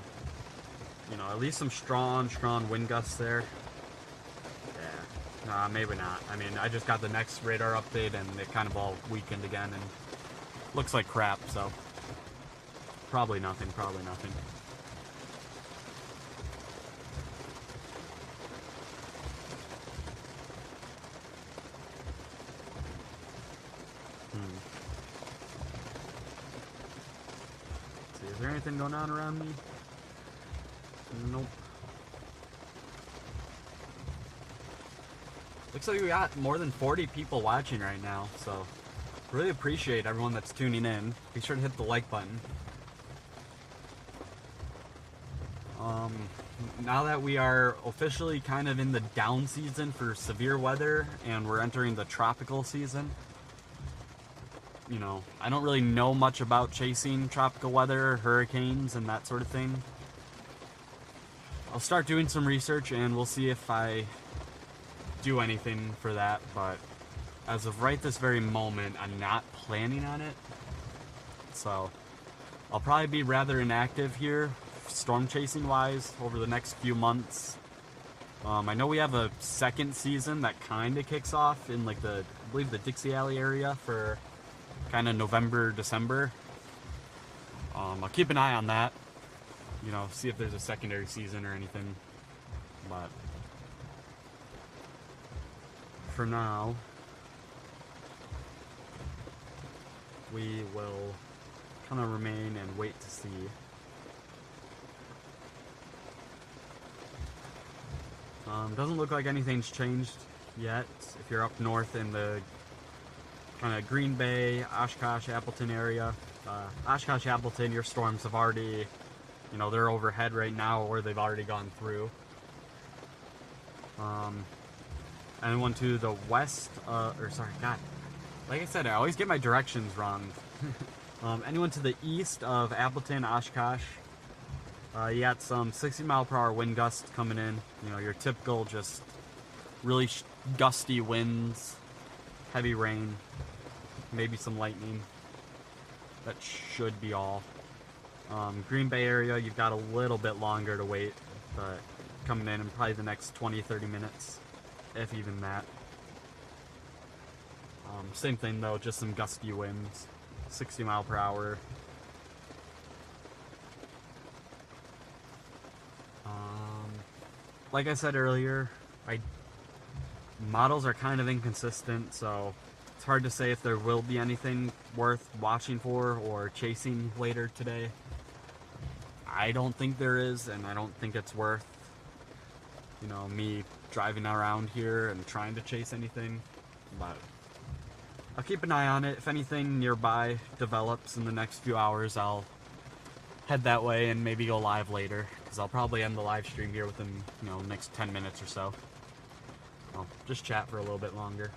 you know, at least some strong wind gusts there. Yeah, nah, maybe not. I mean, I just got the next radar update and it kind of all weakened again and looks like crap, so probably nothing. See, is there anything going on around me? Nope. Looks like we got more than 40 people watching right now, so really appreciate everyone that's tuning in. Be sure to hit the like button. Now that we are officially kind of in the down season for severe weather and we're entering the tropical season, you know, I don't really know much about chasing tropical weather, hurricanes, and that sort of thing. I'll start doing some research and we'll see if I do anything for that, but as of right this very moment, I'm not planning on it. So I'll probably be rather inactive here, storm chasing wise, over the next few months. I know we have a second season that kind of kicks off in like I believe the Dixie Alley area for kind of November, December. I'll keep an eye on that. You know, see if there's a secondary season or anything. But for now, we will kind of remain and wait to see. Doesn't look like anything's changed yet. If you're up north in the kind of Green Bay, Oshkosh, Appleton area, Oshkosh, Appleton, your storms have already, you know, they're overhead right now, or they've already gone through. Anyone to the west, like I said, I always get my directions wrong. Anyone to the east of Appleton, Oshkosh, you got some 60-mile-per-hour wind gusts coming in. You know, your typical just really gusty winds, heavy rain, maybe some lightning. That should be all. Green Bay area, you've got a little bit longer to wait, but coming in probably the next 20-30 minutes, if even that. Same thing though, just some gusty winds, 60 mile per hour. Like I said earlier, models are kind of inconsistent, so it's hard to say if there will be anything worth watching for or chasing later today. I don't think there is, and I don't think it's worth, you know, me driving around here and trying to chase anything, but I'll keep an eye on it. If anything nearby develops in the next few hours, I'll head that way and maybe go live later, because I'll probably end the live stream here within, you know, next 10 minutes or so. I'll just chat for a little bit longer.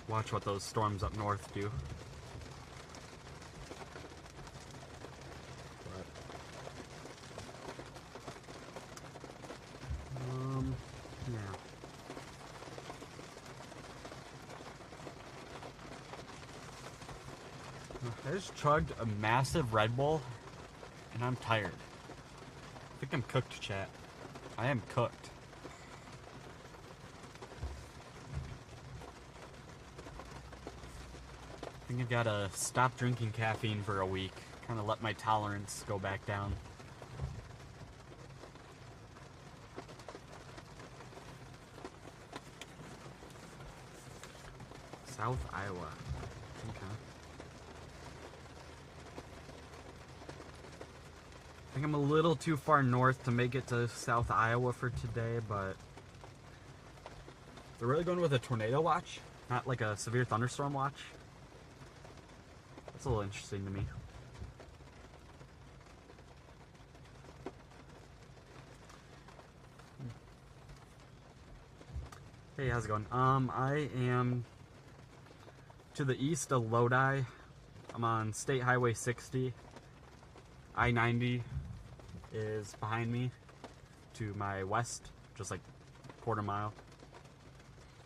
Watch what those storms up north do. Yeah. I just chugged a massive Red Bull, and I'm tired. I think I'm cooked, chat. I am cooked. I think I've got to stop drinking caffeine for a week. Kind of let my tolerance go back down. South Iowa. Okay. I think I'm a little too far north to make it to South Iowa for today, but they're really going with a tornado watch, not like a severe thunderstorm watch. That's a little interesting to me. Hey, how's it going? I am to the east of Lodi. I'm on State Highway 60. I-90 is behind me to my west, just like a quarter mile.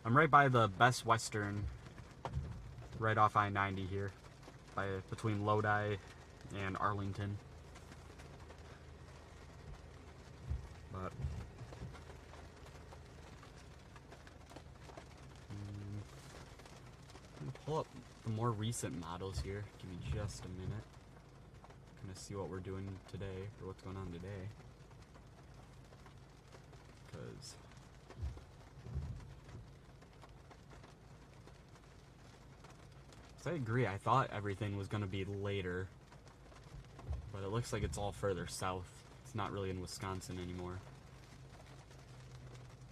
I'm right by the Best Western, right off I-90 here, between Lodi and Arlington. But I'm gonna pull up the more recent models here. Give me just a minute. Kind of see what we're doing today, or what's going on today. Because I agree, I thought everything was going to be later, but it looks like it's all further south. It's not really in Wisconsin anymore.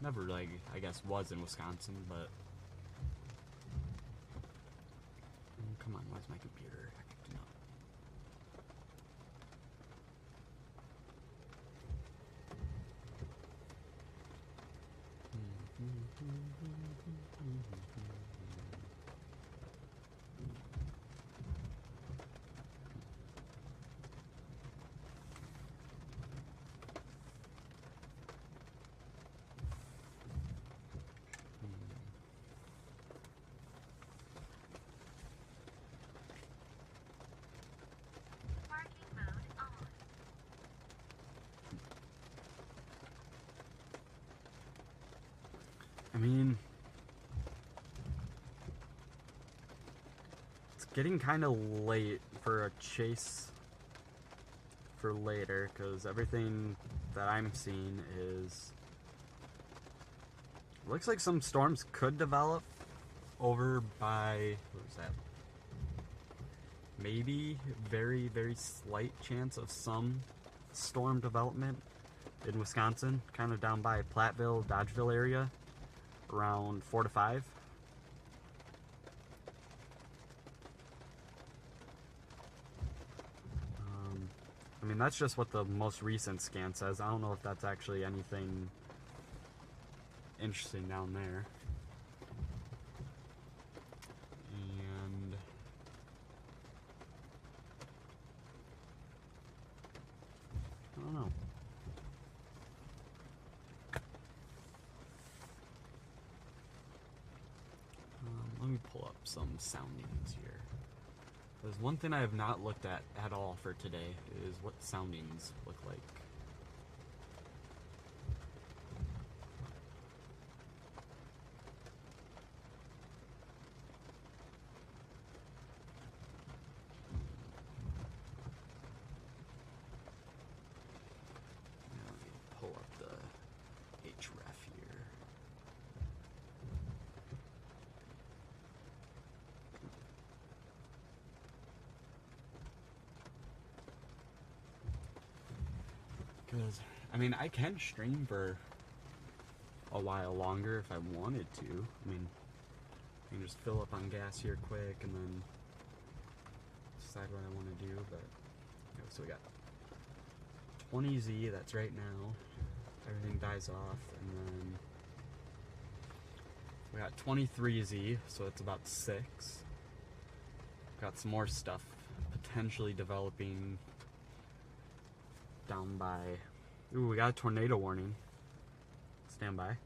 Never really, I guess, was in Wisconsin, but come on, why's my computer acting up? I mean, it's getting kind of late for a chase for later, because everything that I'm seeing is, looks like some storms could develop over by, what was that? Maybe very, very slight chance of some storm development in Wisconsin, kind of down by Platteville, Dodgeville area, around 4 to 5. I mean, that's just what the most recent scan says. I don't know if that's actually anything interesting down there. And I don't know. Let me pull up some soundings here. There's one thing I have not looked at all for today is what soundings look like. Now let me pull up the HREF here. Because, I mean, I can stream for a while longer if I wanted to. I mean, I can just fill up on gas here quick and then decide what I want to do. But, okay, so we got 20Z, that's right now. Everything dies off. And then we got 23Z, so it's about 6. Got some more stuff potentially developing down by, ooh, we got a tornado warning. Stand by. Let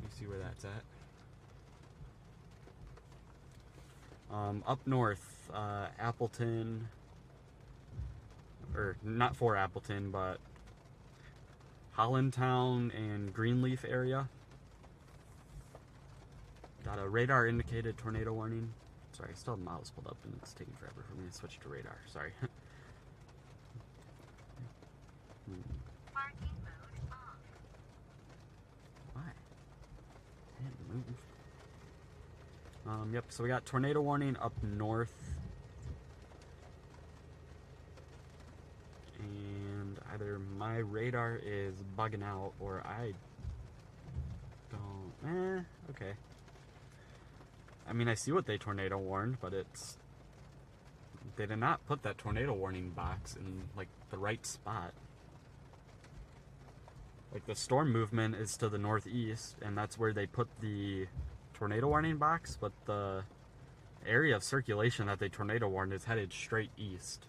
me see where that's at. Up north, Appleton, or not for Appleton, but Hollandtown and Greenleaf area. Got a radar indicated tornado warning. Sorry, I still have models pulled up and it's taking forever for me to switch to radar. Sorry. Parking mode off. Why? Can't move. Yep, so we got tornado warning up north. And either my radar is bugging out or I don't... okay. I mean, I see what they tornado warned, but it's... They did not put that tornado warning box in, like, the right spot. Like, the storm movement is to the northeast, and that's where they put the tornado warning box, but the area of circulation that they tornado warned is headed straight east.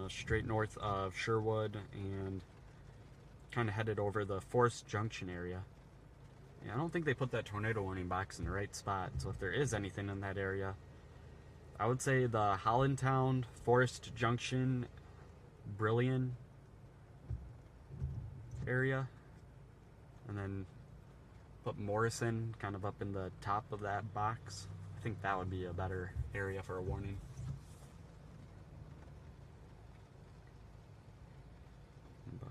Straight north of Sherwood and kind of headed over the Forest Junction area. Yeah, I don't think they put that tornado warning box in the right spot, so if there is anything in that area, I would say the Hollandtown, Forest Junction, Brillion area, and then put Morrison kind of up in the top of that box. I think that would be a better area for a warning. But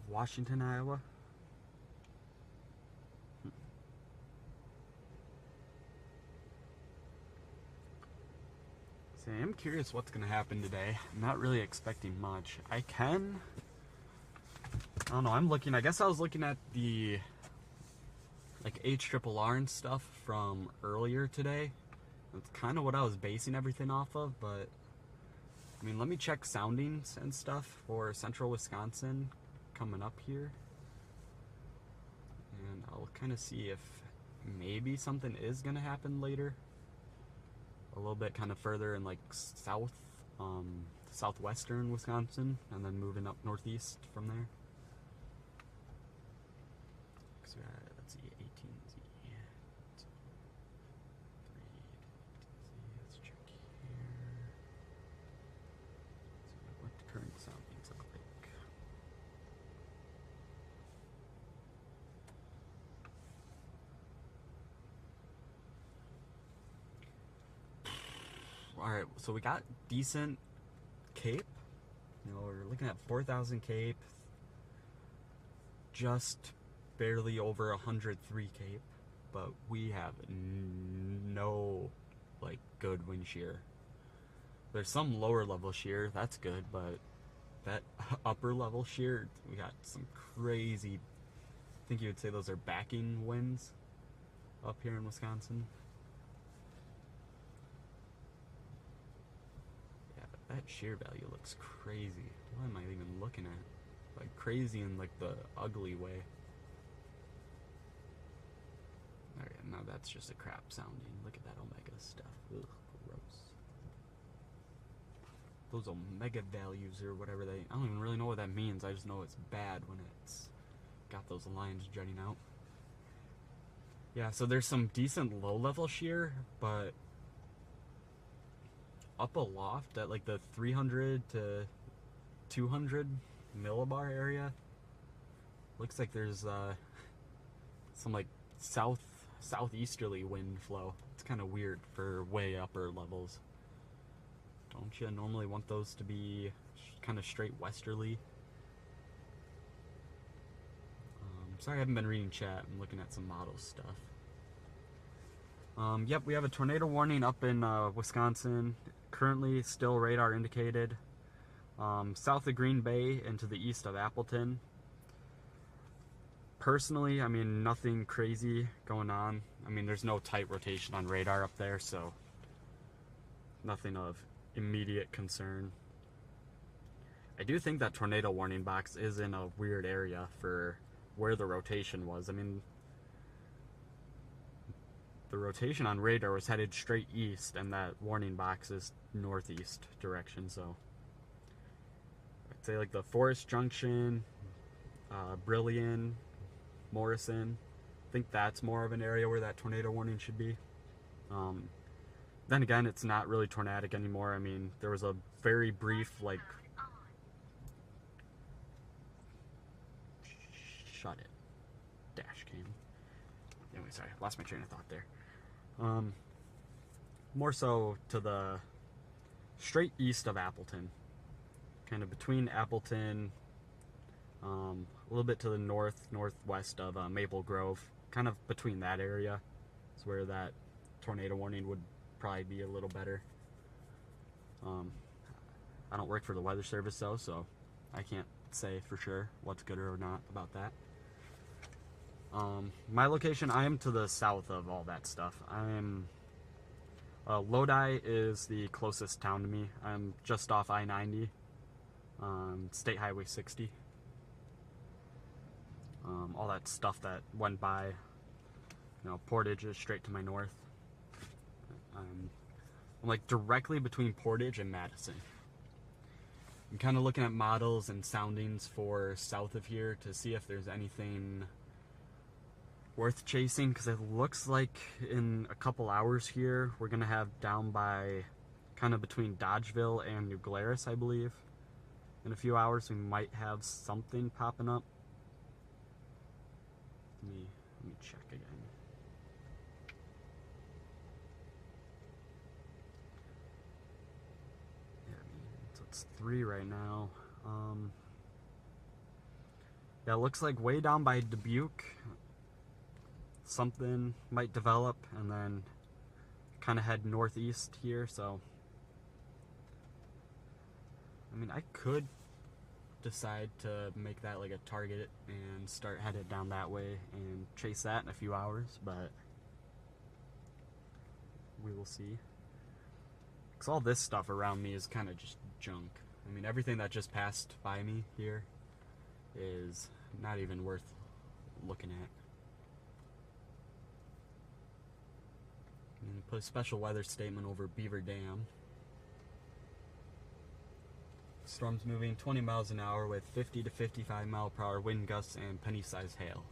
Washington, Iowa. So I'm curious what's going to happen today. I'm not really expecting much. I don't know, I guess I was looking at the like HRRR and stuff from earlier today. That's kind of what I was basing everything off of, but I mean, let me check soundings and stuff for central Wisconsin coming up here, and I'll kind of see if maybe something is going to happen later. A little bit kind of further in like southwestern Wisconsin, and then moving up northeast from there. So, let's see, 18Z. Let's check here. Let's see what the current soundings look like. Alright, so we got decent CAPE. You know, we're looking at 4,000 CAPE. Just barely over 103 CAPE. But we have no, like, good wind shear. There's some lower level shear, that's good, but that upper level shear, we got some crazy, I think you would say those are backing winds up here in Wisconsin. That shear value looks crazy. What am I even looking at? Like crazy in like the ugly way. Alright, now that's just a crap sounding. Look at that Omega stuff. Ugh, gross. Those Omega values or whatever I don't even really know what that means. I just know it's bad when it's got those lines jutting out. Yeah, so there's some decent low level shear, but up aloft at like the 300 to 200 millibar area, looks like there's some like southeasterly wind flow. It's kind of weird for way upper levels. Don't you normally want those to be kind of straight westerly? Sorry, I haven't been reading chat. I'm looking at some model stuff. Yep, we have a tornado warning up in Wisconsin. Currently still radar indicated. South of Green Bay and to the east of Appleton. Personally, I mean, nothing crazy going on. I mean, there's no tight rotation on radar up there, so nothing of immediate concern. I do think that tornado warning box is in a weird area for where the rotation was. I mean, the rotation on radar was headed straight east, and that warning box is northeast direction, so I'd say like the Forest Junction, Brillion, Morrison, I think that's more of an area where that tornado warning should be. Then again, it's not really tornadic anymore. I mean, there was a very brief, like, shut it, dash cam. sorry, lost my train of thought there. More so to the straight east of Appleton, kind of between Appleton, a little bit to the northwest of Maple Grove, kind of between that area is where that tornado warning would probably be a little better. I don't work for the Weather Service though, so I can't say for sure what's good or not about that. My location, I am to the south of all that stuff. Lodi is the closest town to me. I'm just off I-90, State Highway 60. All that stuff that went by, Portage is straight to my north. I'm like directly between Portage and Madison. I'm kind of looking at models and soundings for south of here to see if there's anything worth chasing, because it looks like in a couple hours here we're gonna have down by kind of between Dodgeville and New Glarus, I believe. In a few hours we might have something popping up. Let me check again. Yeah, so it's 3 right now. Yeah, it looks like way down by Dubuque something might develop, and then kind of head northeast here. So I mean, I could decide to make that like a target and start headed down that way and chase that in a few hours, but we will see. Because all this stuff around me is kind of just junk. I mean, everything that just passed by me here is not even worth looking at. And put a special weather statement over Beaver Dam. Storm's moving 20 miles an hour with 50 to 55 mile per hour wind gusts and penny-sized hail.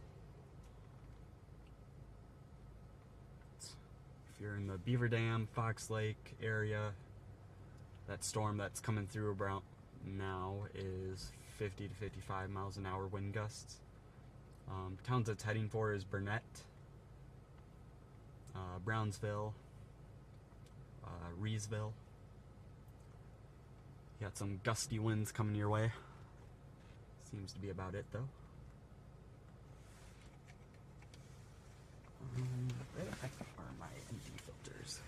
If you're in the Beaver Dam, Fox Lake area, that storm that's coming through about now is 50 to 55 miles an hour wind gusts. Towns it's heading for is Burnett, Brownsville, Reesville. You got some gusty winds coming your way. Seems to be about it though. Where the heck are my ND filters?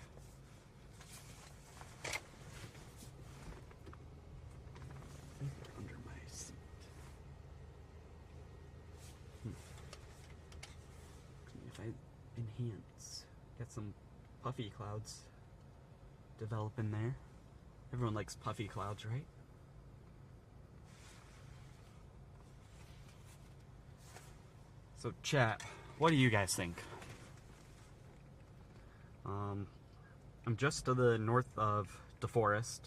I think they're under my seat. If I enhance, get some puffy clouds developing there. Everyone likes puffy clouds, right? So chat, what do you guys think? I'm just to the north of DeForest,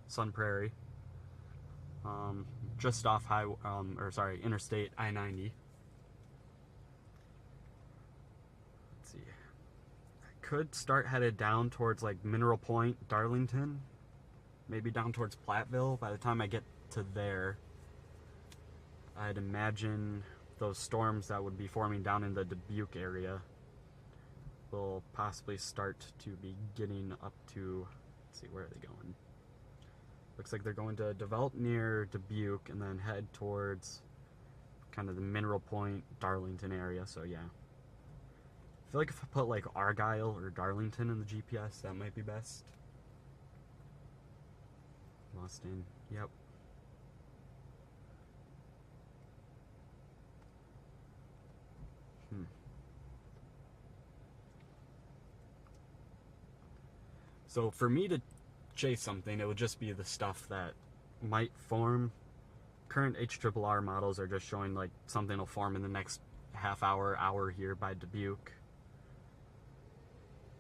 Sun Prairie. Just off Interstate I-90. Let's see. I could start headed down towards like Mineral Point, Darlington. Maybe down towards Platteville. By the time I get to there, I'd imagine those storms that would be forming down in the Dubuque area will possibly start to be getting up to, let's see, where are they going? Looks like they're going to develop near Dubuque and then head towards kind of the Mineral Point, Darlington area. So yeah, I feel like if I put like Argyle or Darlington in the GPS, that might be best. Boston, yep. So for me to chase something, it would just be the stuff that might form. Current HRRR models are just showing like something will form in the next hour here by Dubuque,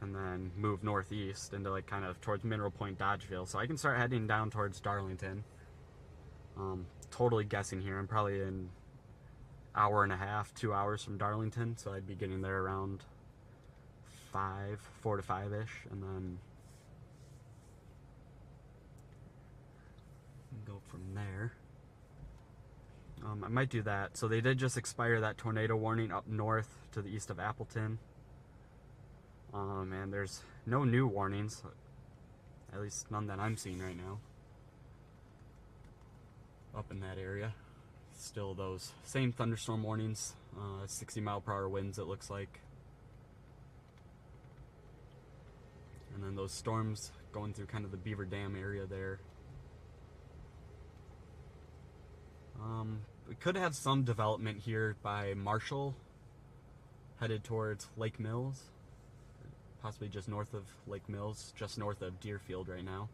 and then move northeast into like kind of towards Mineral Point, Dodgeville. So I can start heading down towards Darlington. Totally guessing here. I'm probably an hour and a half, 2 hours from Darlington, so I'd be getting there around 4 to 5-ish, and then go from there. I might do that. So they did just expire that tornado warning up north to the east of Appleton. And there's no new warnings, at least none that I'm seeing right now, up in that area. Still those same thunderstorm warnings, 60-mile-per-hour winds it looks like. And then those storms going through kind of the Beaver Dam area there. We could have some development here by Marshall, headed towards Lake Mills, possibly just north of Lake Mills, just north of Deerfield right now.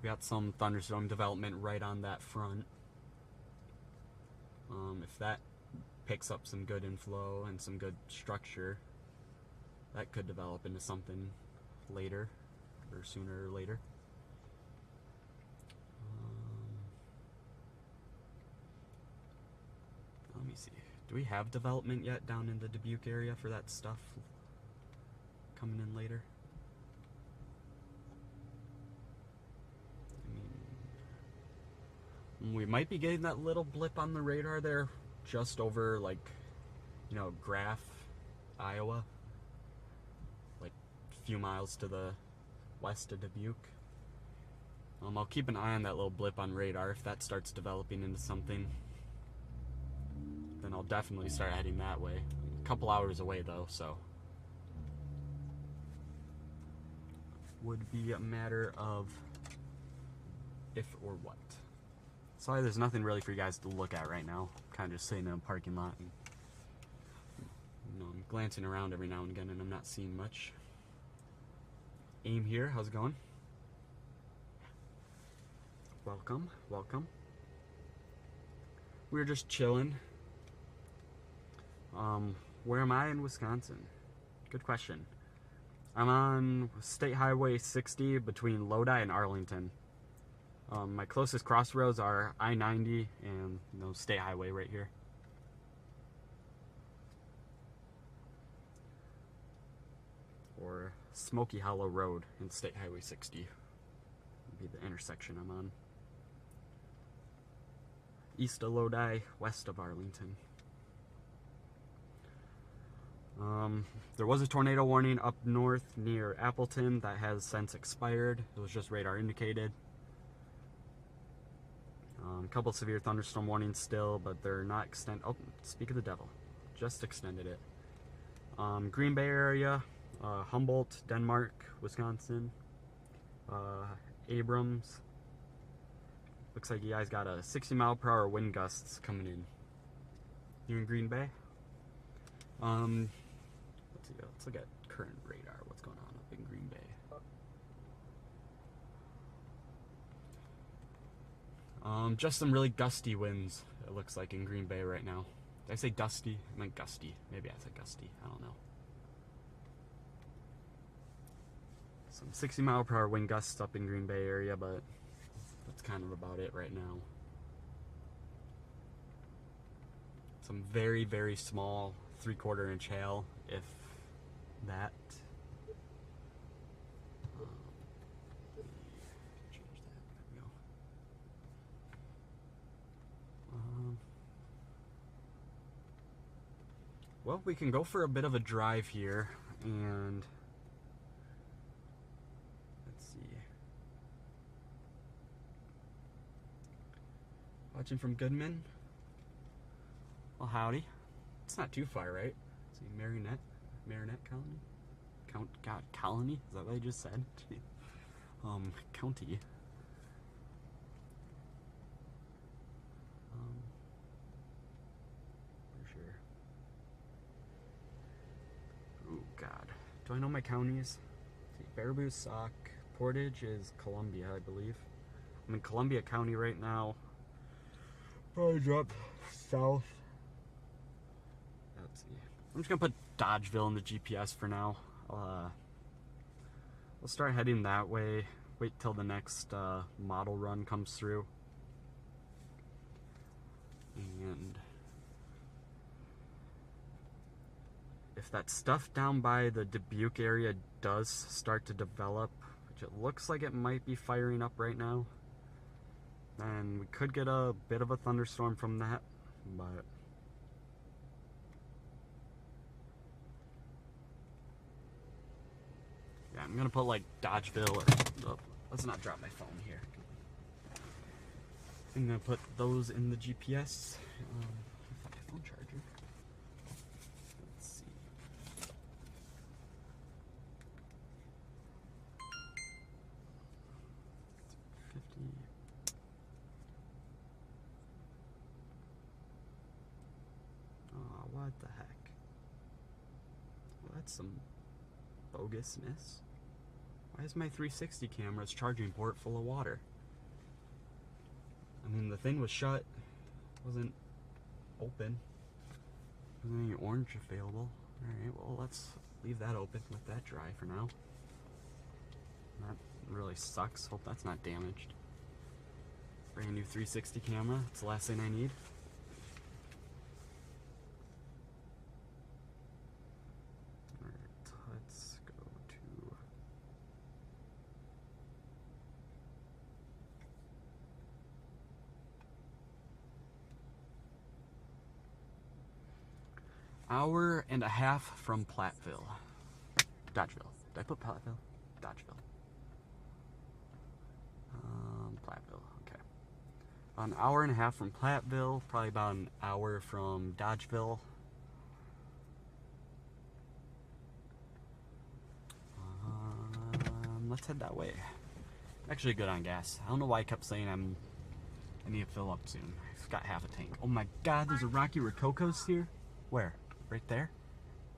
We got some thunderstorm development right on that front. If that picks up some good inflow and some good structure, that could develop into something later, or sooner or later. Let me see. Do we have development yet down in the Dubuque area for that stuff coming in later? I mean, we might be getting that little blip on the radar there just over, like, you know, Graff, Iowa, like a few miles to the west of Dubuque. I'll keep an eye on that little blip on radar. If that starts developing into something, then I'll definitely start heading that way. A couple hours away though, so would be a matter of if or what. Sorry, there's nothing really for you guys to look at right now. I'm kind of just sitting in a parking lot and, you know, I'm glancing around every now and again and I'm not seeing much. AIM here, how's it going? Welcome, welcome. We're just chilling. Where am I in Wisconsin? Good question. I'm on State Highway 60 between Lodi and Arlington. My closest crossroads are I-90 and, you know, State Highway right here. Or Smoky Hollow Road and State Highway 60 would be the intersection I'm on. East of Lodi, west of Arlington. There was a tornado warning up north near Appleton that has since expired. It was just radar indicated. A couple severe thunderstorm warnings still, but they're not extended. Oh, speak of the devil. Just extended it. Green Bay area, Humboldt, Denmark, Wisconsin, Abrams. Looks like you guys got a 60-mile-per-hour wind gusts coming in. You in Green Bay? Let's see. Let's look at current radar. What's going on up in Green Bay? Just some really gusty winds, it looks like, in Green Bay right now. Did I say dusty? I meant gusty. Maybe I said gusty. I don't know. Some 60-mile-per-hour wind gusts up in Green Bay area, but that's kind of about it right now. Some very, very small 3/4 inch hail, if that. Change that. There we go. Well, we can go for a bit of a drive here, and let's see. Watching from Goodman. Well, howdy. It's not too far, right? See, Marinette Colony? Colony? Is that what I just said? County. For sure. Oh, God. Do I know my counties? See, Baraboo, Sauk. Portage is Columbia, I believe. I'm in Columbia County right now. Probably drop south. Let's see. I'm just gonna put Dodgeville in the GPS for now. We'll start heading that way. Wait till the next model run comes through. And if that stuff down by the Dubuque area does start to develop, which it looks like it might be firing up right now, And we could get a bit of a thunderstorm from that, but yeah, I'm gonna put like Dodgeville or let's not drop my phone here. I'm gonna put those in the GPS. My phone charger. Let's see. It's 50. Oh, what the heck? Well, that's some bogusness. Why is my 360 camera's charging port full of water? I mean, the thing was shut, wasn't open. Wasn't any orange available. Alright, well, let's leave that open, let that dry for now. That really sucks. Hope that's not damaged. Brand new 360 camera, it's the last thing I need. Alright, let's go to hour and a half from Platteville. Dodgeville. Did I put Platteville? Dodgeville. Platteville, okay. About an hour and a half from Platteville, probably about an hour from Dodgeville. Let's head that way. Actually good on gas. I don't know why I kept saying I need to fill up soon. I've got half a tank. Oh my god, there's a Rocky Rococo's here? Where? Right there?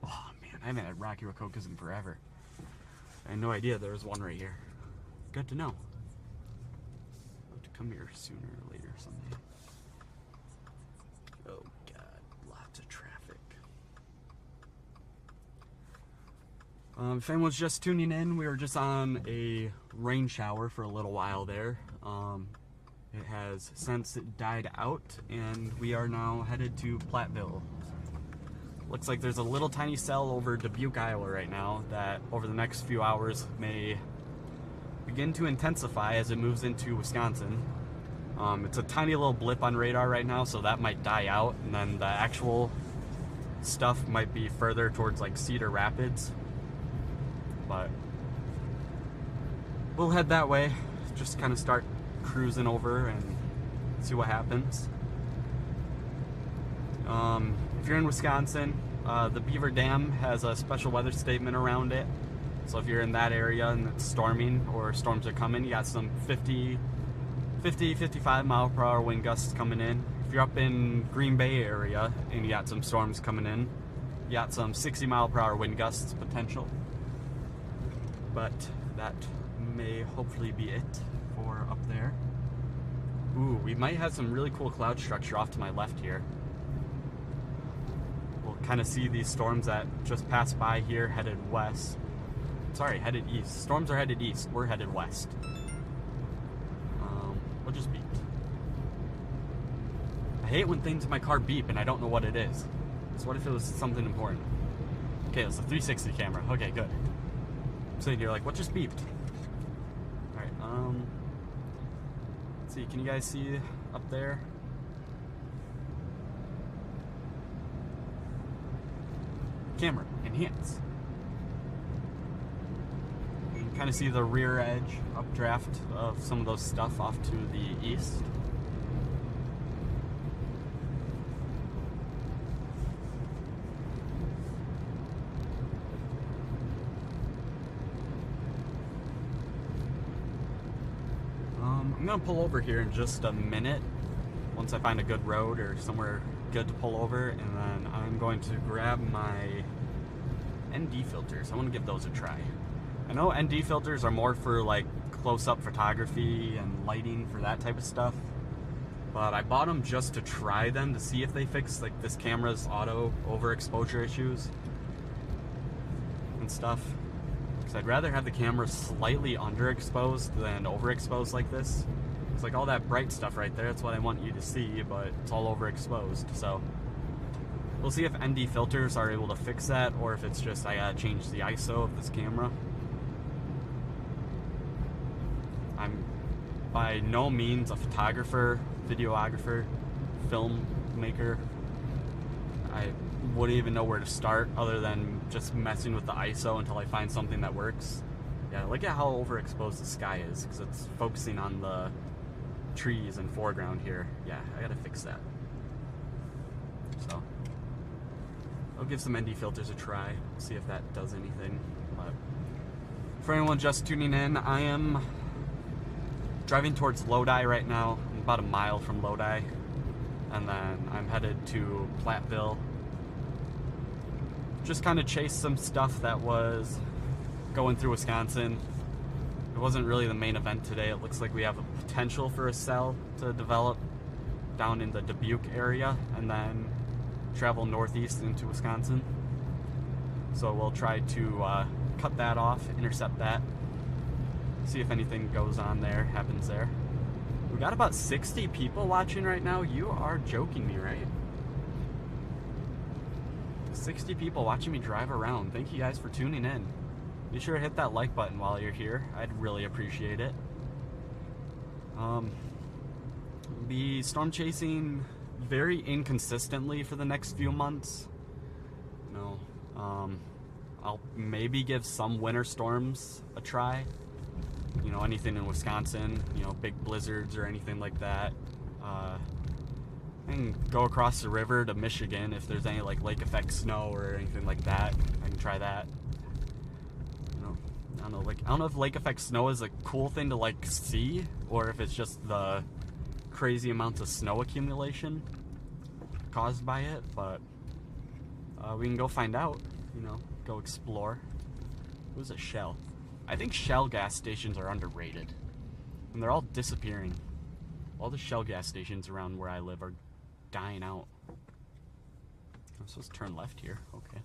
Oh man, I haven't had Rocky Rococo's in forever. I had no idea there was one right here. Good to know. I'll have to come here sooner or later someday. Oh god, lots of traffic. If anyone's just tuning in, we were just on a rain shower for a little while there. It has since died out, and we are now headed to Platteville. Looks like there's a little tiny cell over Dubuque, Iowa right now that over the next few hours may begin to intensify as it moves into Wisconsin. It's a tiny little blip on radar right now, so that might die out, and then the actual stuff might be further towards like Cedar Rapids. But we'll head that way, just kind of start cruising over and see what happens. If you're in Wisconsin, the Beaver Dam has a special weather statement around it. So if you're in that area and it's storming or storms are coming, you got some 55 mile per hour wind gusts coming in. If you're up in Green Bay area and you got some storms coming in, you got some 60 mile per hour wind gusts potential. But that may hopefully be it for up there. Ooh, we might have some really cool cloud structure off to my left here. We'll kind of see these storms that just passed by here headed west. Sorry, headed east. Storms are headed east. We're headed west. We'll just beep. I hate when things in my car beep and I don't know what it is. So what if it was something important? Okay, it's a 360 camera. Okay, good. I'm sitting here like, what just beeped? Alright, let's see, can you guys see up there? Camera, enhance. You can kind of see the rear edge updraft of some of those stuff off to the east. I'm gonna pull over here in just a minute once I find a good road or somewhere good to pull over, and then I'm going to grab my ND filters. I want to give those a try. I know ND filters are more for like close-up photography and lighting for that type of stuff, but I bought them just to try them to see if they fix like this camera's auto overexposure issues and stuff. Because I'd rather have the camera slightly underexposed than overexposed like this. It's like all that bright stuff right there, that's what I want you to see, but it's all overexposed. So we'll see if ND filters are able to fix that, or if it's just I gotta change the ISO of this camera. I'm by no means a photographer, videographer, filmmaker. I wouldn't even know where to start other than just messing with the ISO until I find something that works. Yeah, look at how overexposed the sky is because it's focusing on the trees and foreground here. Yeah, I gotta fix that. So I'll give some ND filters a try, see if that does anything. But for anyone just tuning in, I am driving towards Lodi right now. I'm about a mile from Lodi, and then I'm headed to Platteville. Just kind of chase some stuff that was going through Wisconsin. It wasn't really the main event today. It looks like we have a potential for a cell to develop down in the Dubuque area and then travel northeast into Wisconsin. So we'll try to cut that off, intercept that, see if anything goes on there, happens there. We got about 60 people watching right now. You are joking me, right? 60 people watching me drive around. Thank you guys for tuning in. Be sure to hit that like button while you're here. I'd really appreciate it. Be storm chasing very inconsistently for the next few months. I'll maybe give some winter storms a try. You know, anything in Wisconsin, you know, big blizzards or anything like that. I can go across the river to Michigan if there's any like lake effect snow or anything like that. I can try that. You know, I don't know if lake effect snow is a cool thing to like see or if it's just the crazy amounts of snow accumulation caused by it, but we can go find out, you know, go explore. It was a Shell. I think Shell gas stations are underrated, and they're all disappearing. All the Shell gas stations around where I live are dying out. I'm supposed to turn left here. Okay.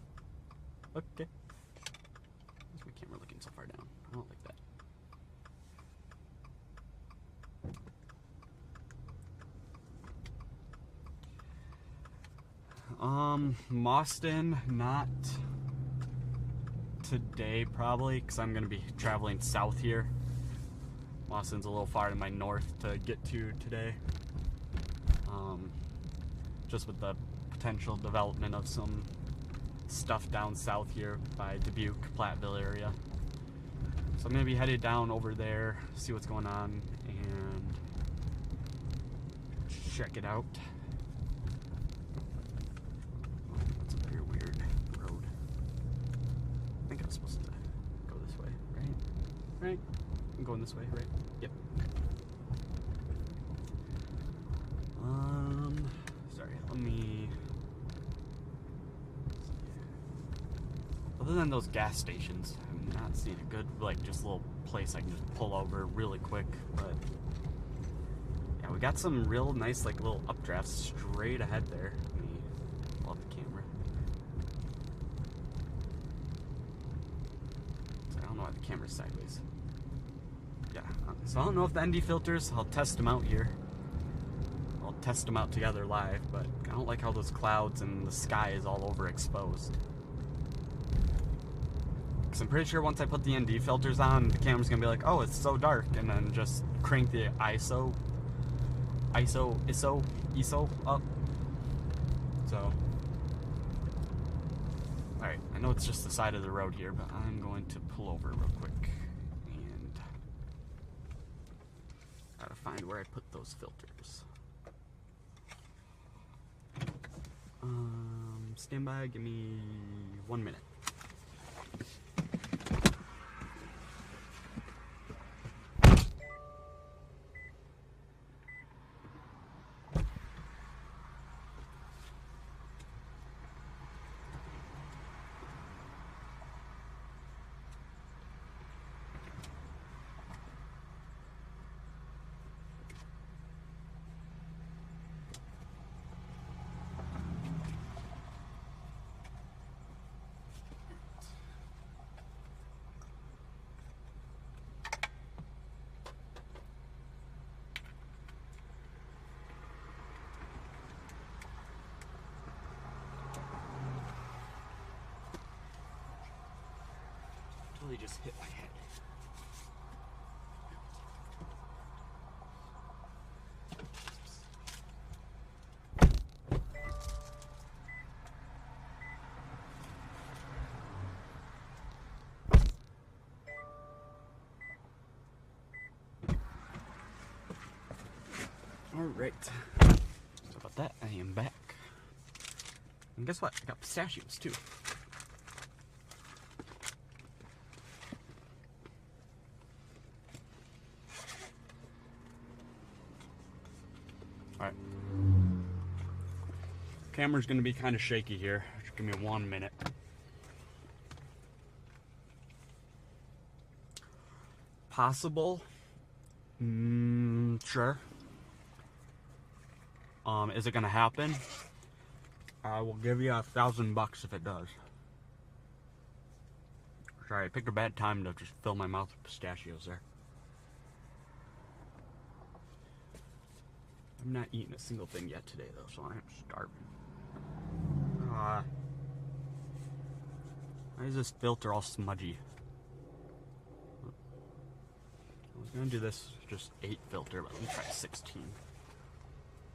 Okay. Why's my camera looking so far down? I don't like that. Mauston, not today probably, because I'm going to be traveling south here. Mauston's a little far to my north to get to today. Just with the potential development of some stuff down south here by Dubuque, Platteville area. So I'm going to be headed down over there, see what's going on, and check it out. That's a very weird road. I think I'm supposed to go this way, right? Right? I'm going this way, right? Yep. Sorry, let me... Other than those gas stations, I'm not seeing a good, like, just little place I can just pull over really quick, but... Yeah, we got some real nice, like, little updrafts straight ahead there. Let me pull up the camera. So I don't know why the camera's sideways. Yeah, so I don't know if the ND filters, I'll test them out here. I'll test them out together live, but I don't like how those clouds and the sky is all overexposed. Because I'm pretty sure once I put the ND filters on, the camera's going to be like, oh, it's so dark, and then just crank the ISO up. So, alright, I know it's just the side of the road here, but I'm going to pull over real quick. And gotta find where I put those filters. Stand by, give me 1 minute. Totally just hit my head. Alright. Sorry about that. I am back. And guess what? I got pistachios too. Alright. Camera's gonna be kind of shaky here. Just give me 1 minute. Possible? Sure. Is it gonna happen? I will give you $1,000 if it does. Sorry, I picked a bad time to just fill my mouth with pistachios there. I'm not eating a single thing yet today though, so I'm starving. Why is this filter all smudgy? I was gonna do this just 8 filter, but let me try 16.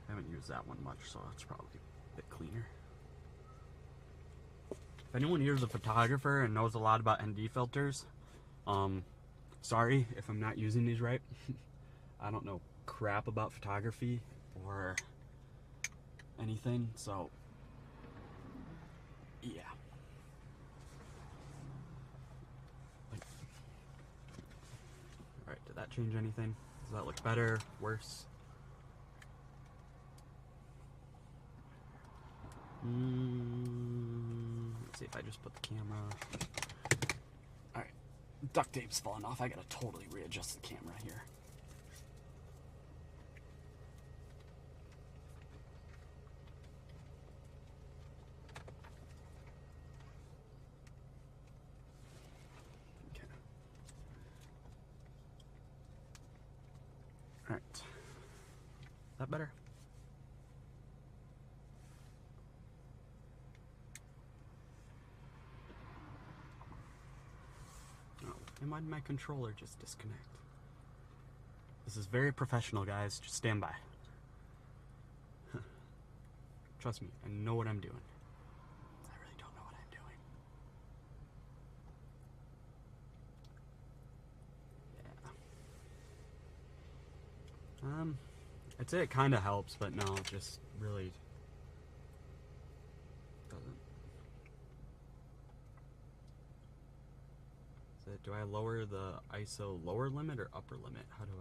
I haven't used that one much, so that's probably a bit cleaner. If anyone here is a photographer and knows a lot about ND filters, sorry if I'm not using these right. I don't know crap about photography or anything, so yeah. Alright, did that change anything? Does that look better? Worse? Let's see if I just put the camera. Alright, duct tape's falling off. I gotta totally readjust the camera here. Okay. Alright. Is that better? And why did my controller just disconnect? This is very professional, guys. Just stand by. Trust me, I know what I'm doing. I really don't know what I'm doing. Yeah. I'd say it kind of helps, but no, it just really doesn't. Do I lower the ISO lower limit or upper limit? How do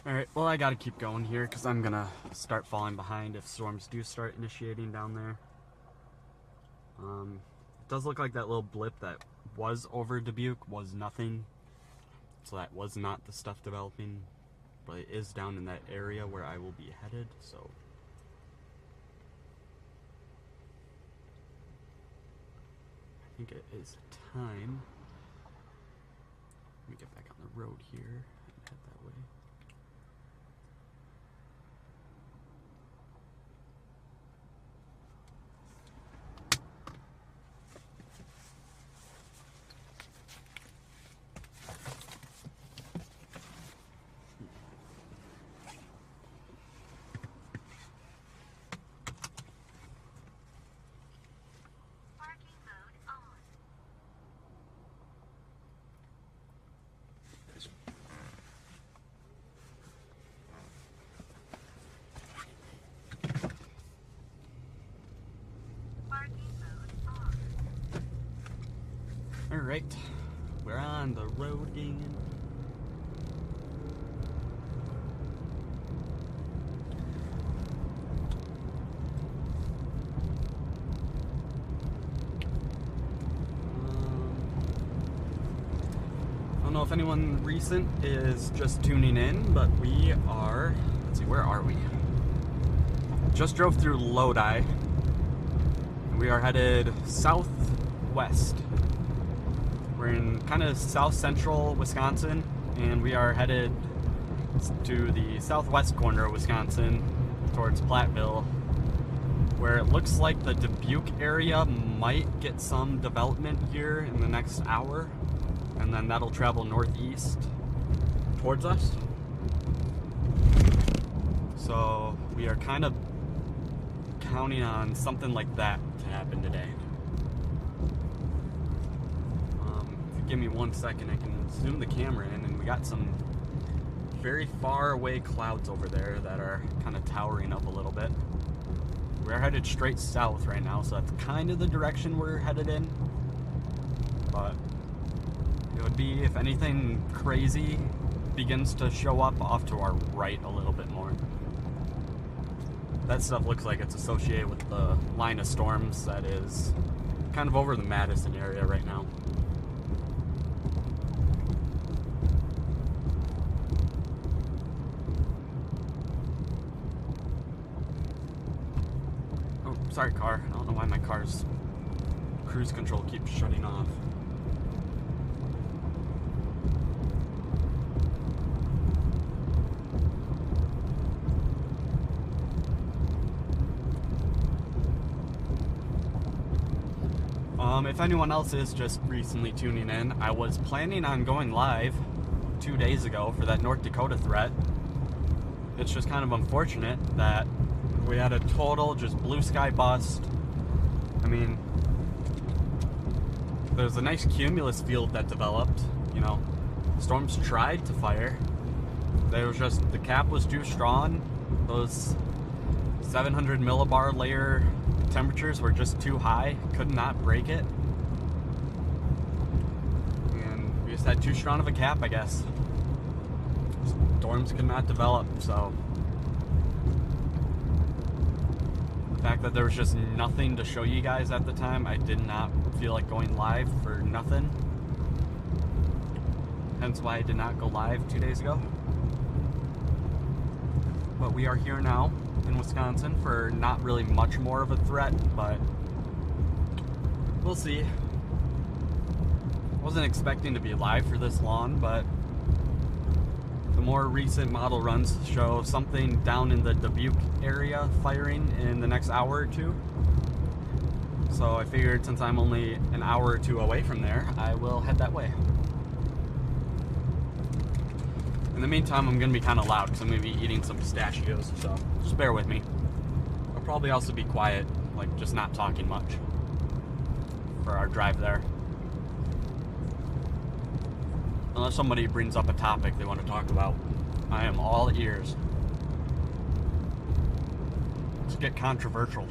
I... Alright, well I gotta keep going here because I'm gonna start falling behind if storms do start initiating down there. It does look like that little blip that was over Dubuque was nothing. So that was not the stuff developing. But it is down in that area where I will be headed, so I think it is time. Let me get back on the road here and head that way. Alright, we're on the road again. I don't know if anyone recent is just tuning in, but we are, let's see, where are we? Just drove through Lodi. We are headed southwest. We're in kind of south central Wisconsin, and we are headed to the southwest corner of Wisconsin towards Platteville, where it looks like the Dubuque area might get some development here in the next hour, and then that'll travel northeast towards us. So we are kind of counting on something like that to happen today. If you give me 1 second, I can zoom the camera in, and we got some very far away clouds over there that are kind of towering up a little bit. We're headed straight south right now, so that's kind of the direction we're headed in. But it would be, if anything crazy begins to show up, off to our right a little bit more. That stuff looks like it's associated with the line of storms that is kind of over the Madison area right now. Oh, sorry car. I don't know why my car's cruise control keeps shutting off. If anyone else is just recently tuning in, I was planning on going live 2 days ago for that North Dakota threat. It's just kind of unfortunate that we had a total just blue sky bust. I mean, there's a nice cumulus field that developed, you know. Storms tried to fire. There was just, the cap was too strong. Those 700 millibar layer temperatures were just too high, could not break it. And we just had too strong of a cap, I guess. Storms could not develop, so the fact that there was just nothing to show you guys at the time, I did not feel like going live for nothing. Hence why I did not go live 2 days ago. But we are here now in Wisconsin for not really much more of a threat, but we'll see. Wasn't expecting to be live for this long, but the more recent model runs show something down in the Dubuque area firing in the next hour or two. So I figured since I'm only an hour or two away from there, I will head that way. In the meantime, I'm going to be kind of loud because I'm going to be eating some pistachios, so just bear with me. I'll probably also be quiet, like just not talking much for our drive there. Unless somebody brings up a topic they want to talk about, I am all ears. Let's get controversial.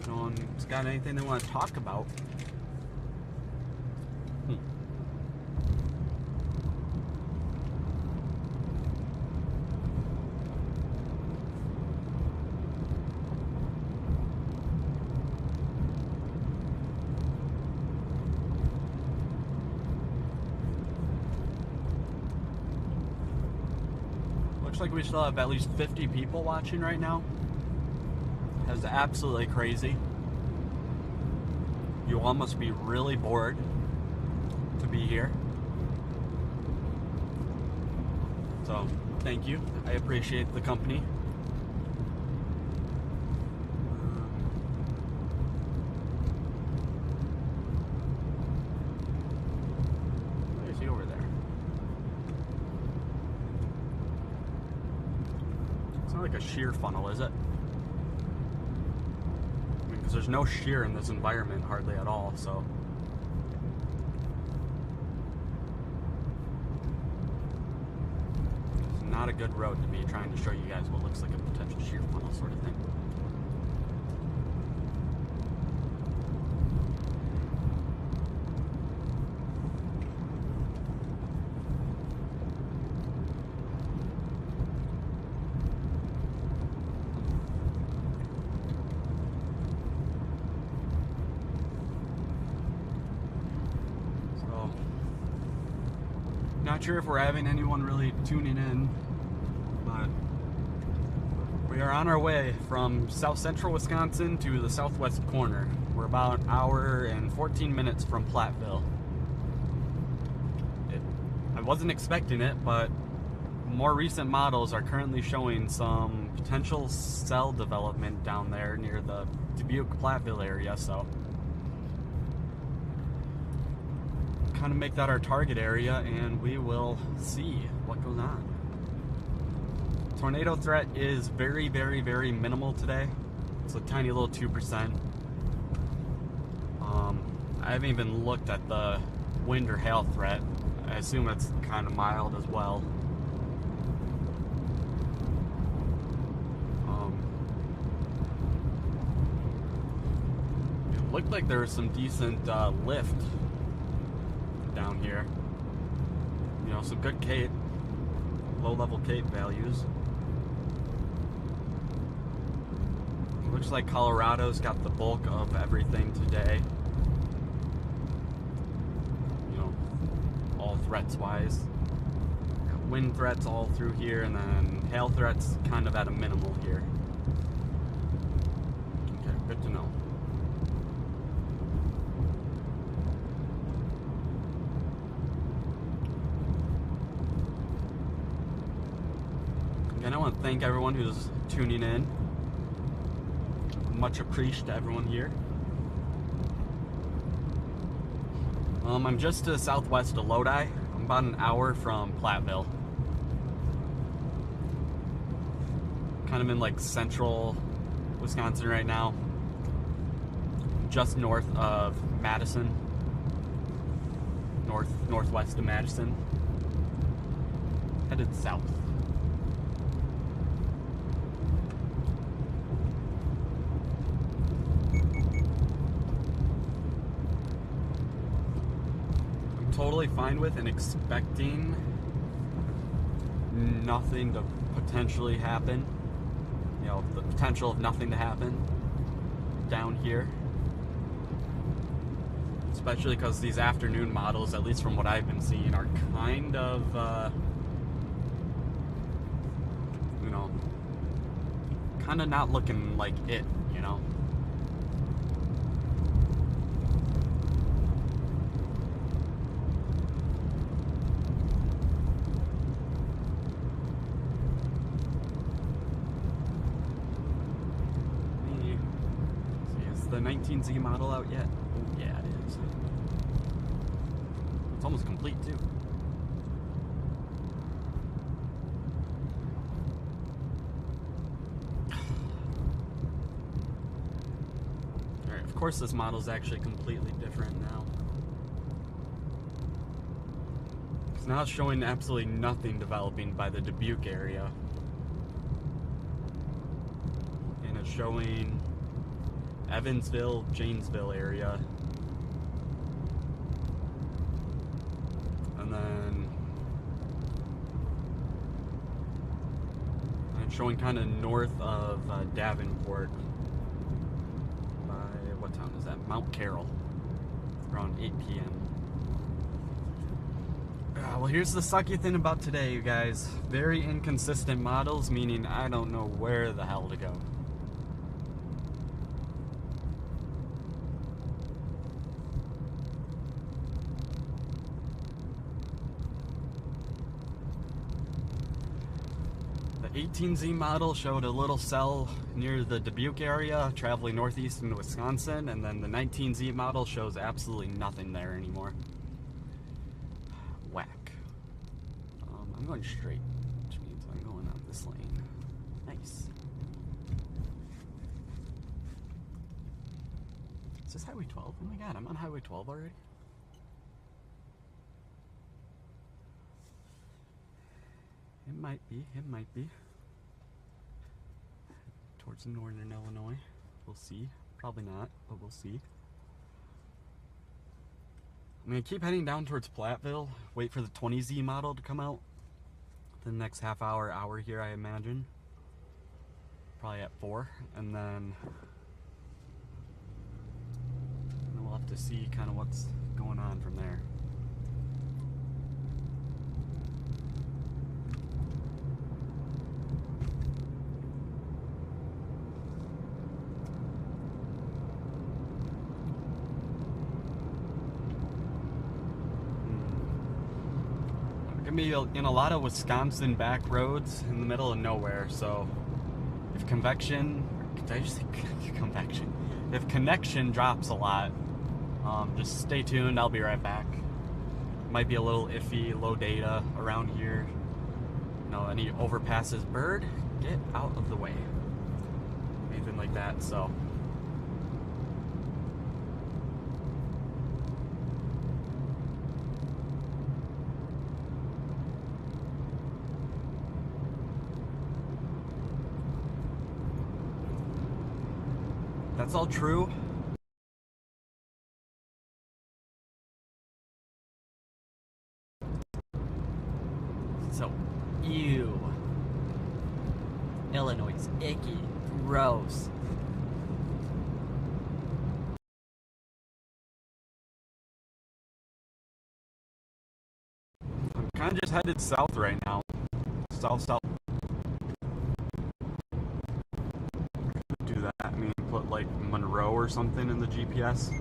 No one's got anything they want to talk about. Looks like we still have at least 50 people watching right now. That's absolutely crazy. You all must be really bored to be here. So, thank you. I appreciate the company. What is he over there? It's not like a shear funnel, is it? Because there's no shear in this environment hardly at all, so it's not a good road to be trying to show you guys what looks like a potential shear funnel sort of thing. Not sure if we're having anyone really tuning in, but we are on our way from south central Wisconsin to the southwest corner. We're about an hour and 14 minutes from Platteville. I wasn't expecting it, but more recent models are currently showing some potential cell development down there near the Dubuque-Platteville area, so kind of make that our target area and we will see what goes on. Tornado threat is very, very, very minimal today. It's a tiny little 2%. I haven't even looked at the wind or hail threat. I assume it's kind of mild as well. It looked like there was some decent lift down here. You know, some good Cape, low-level Cape values. Looks like Colorado's got the bulk of everything today. You know, all threats-wise. Got wind threats all through here, and then hail threats kind of at a minimal here. Okay, good to know. Again, I want to thank everyone who's tuning in. Much appreciated to everyone here. I'm just to the southwest of Lodi. I'm about an hour from Platteville. Kind of in like central Wisconsin right now. Just north of Madison. Northwest of Madison. Headed south. Totally fine with and expecting nothing to potentially happen. You know, the potential of nothing to happen down here. Especially because these afternoon models, at least from what I've been seeing, are kind of, you know, kind of not looking like it, you know. The 19Z model out yet? Oh, yeah, it is. It's almost complete, too. Alright, of course this model is actually completely different now. It's now showing absolutely nothing developing by the Dubuque area. And it's showing Evansville, Janesville area. And then it's showing kind of north of Davenport. By, what town is that? Mount Carroll. Around 8 p.m. Well, here's the sucky thing about today, you guys. Very inconsistent models, meaning I don't know where the hell to go. The 18Z model showed a little cell near the Dubuque area, traveling northeast into Wisconsin, and then the 19Z model shows absolutely nothing there anymore. Whack. I'm going straight, which means I'm going on this lane. Nice. Is this Highway 12? Oh my god, I'm on Highway 12 already? It might be, it might be. Towards northern Illinois. We'll see. Probably not, but we'll see. I'm going to keep heading down towards Platteville. Wait for the 20Z model to come out. The next half hour, hour here, I imagine. Probably at 4. And then we'll have to see kind of what's going on from there. gonna be in a lot of Wisconsin back roads in the middle of nowhere. So if convection, did I just say convection? If connection drops a lot, just stay tuned. I'll be right back. Might be a little iffy, low data around here. Any overpasses. Bird, get out of the way. Anything like that. So. That's all true. So, ew. Illinois is icky. Gross. I'm kind of just headed south right now. South. Do that. I mean, put like Monroe or something in the GPS.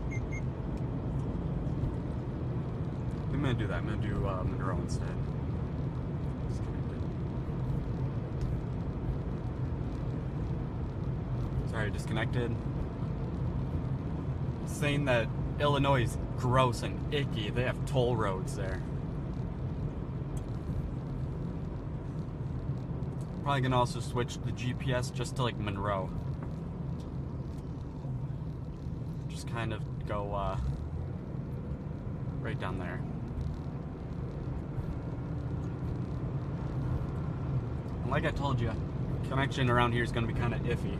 I'm gonna do that. I'm gonna do Monroe instead. Sorry, disconnected. Saying that Illinois is gross and icky. They have toll roads there. Probably gonna also switch the GPS just to like Monroe. Just kind of go right down there. And like I told you, connection around here is gonna be kind of iffy.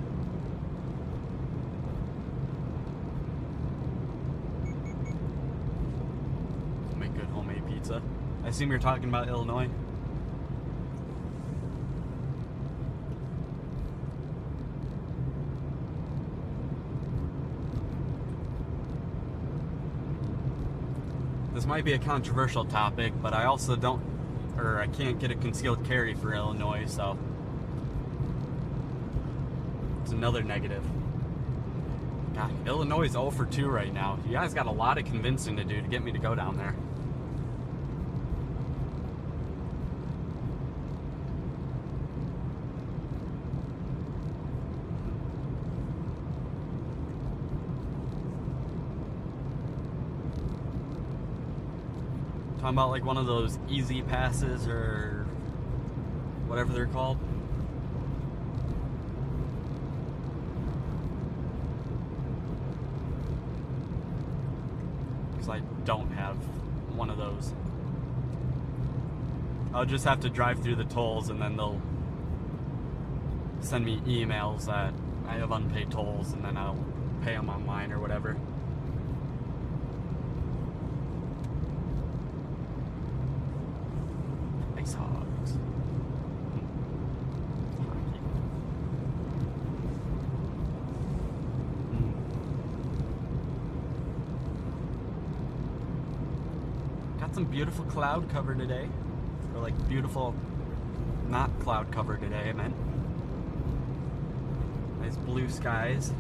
Make good homemade pizza. I assume you're talking about Illinois. This might be a controversial topic, but I also I can't get a concealed carry for Illinois, so it's another negative. God, Illinois is 0 for 2 right now. You guys got a lot of convincing to do to get me to go down there. Talking about like one of those easy passes or whatever they're called. Because I don't have one of those. I'll just have to drive through the tolls and then they'll send me emails that I have unpaid tolls and then I'll pay them online or whatever. Hogs. Got some beautiful cloud cover today. Or like beautiful, not cloud cover today, I meant. Nice blue skies.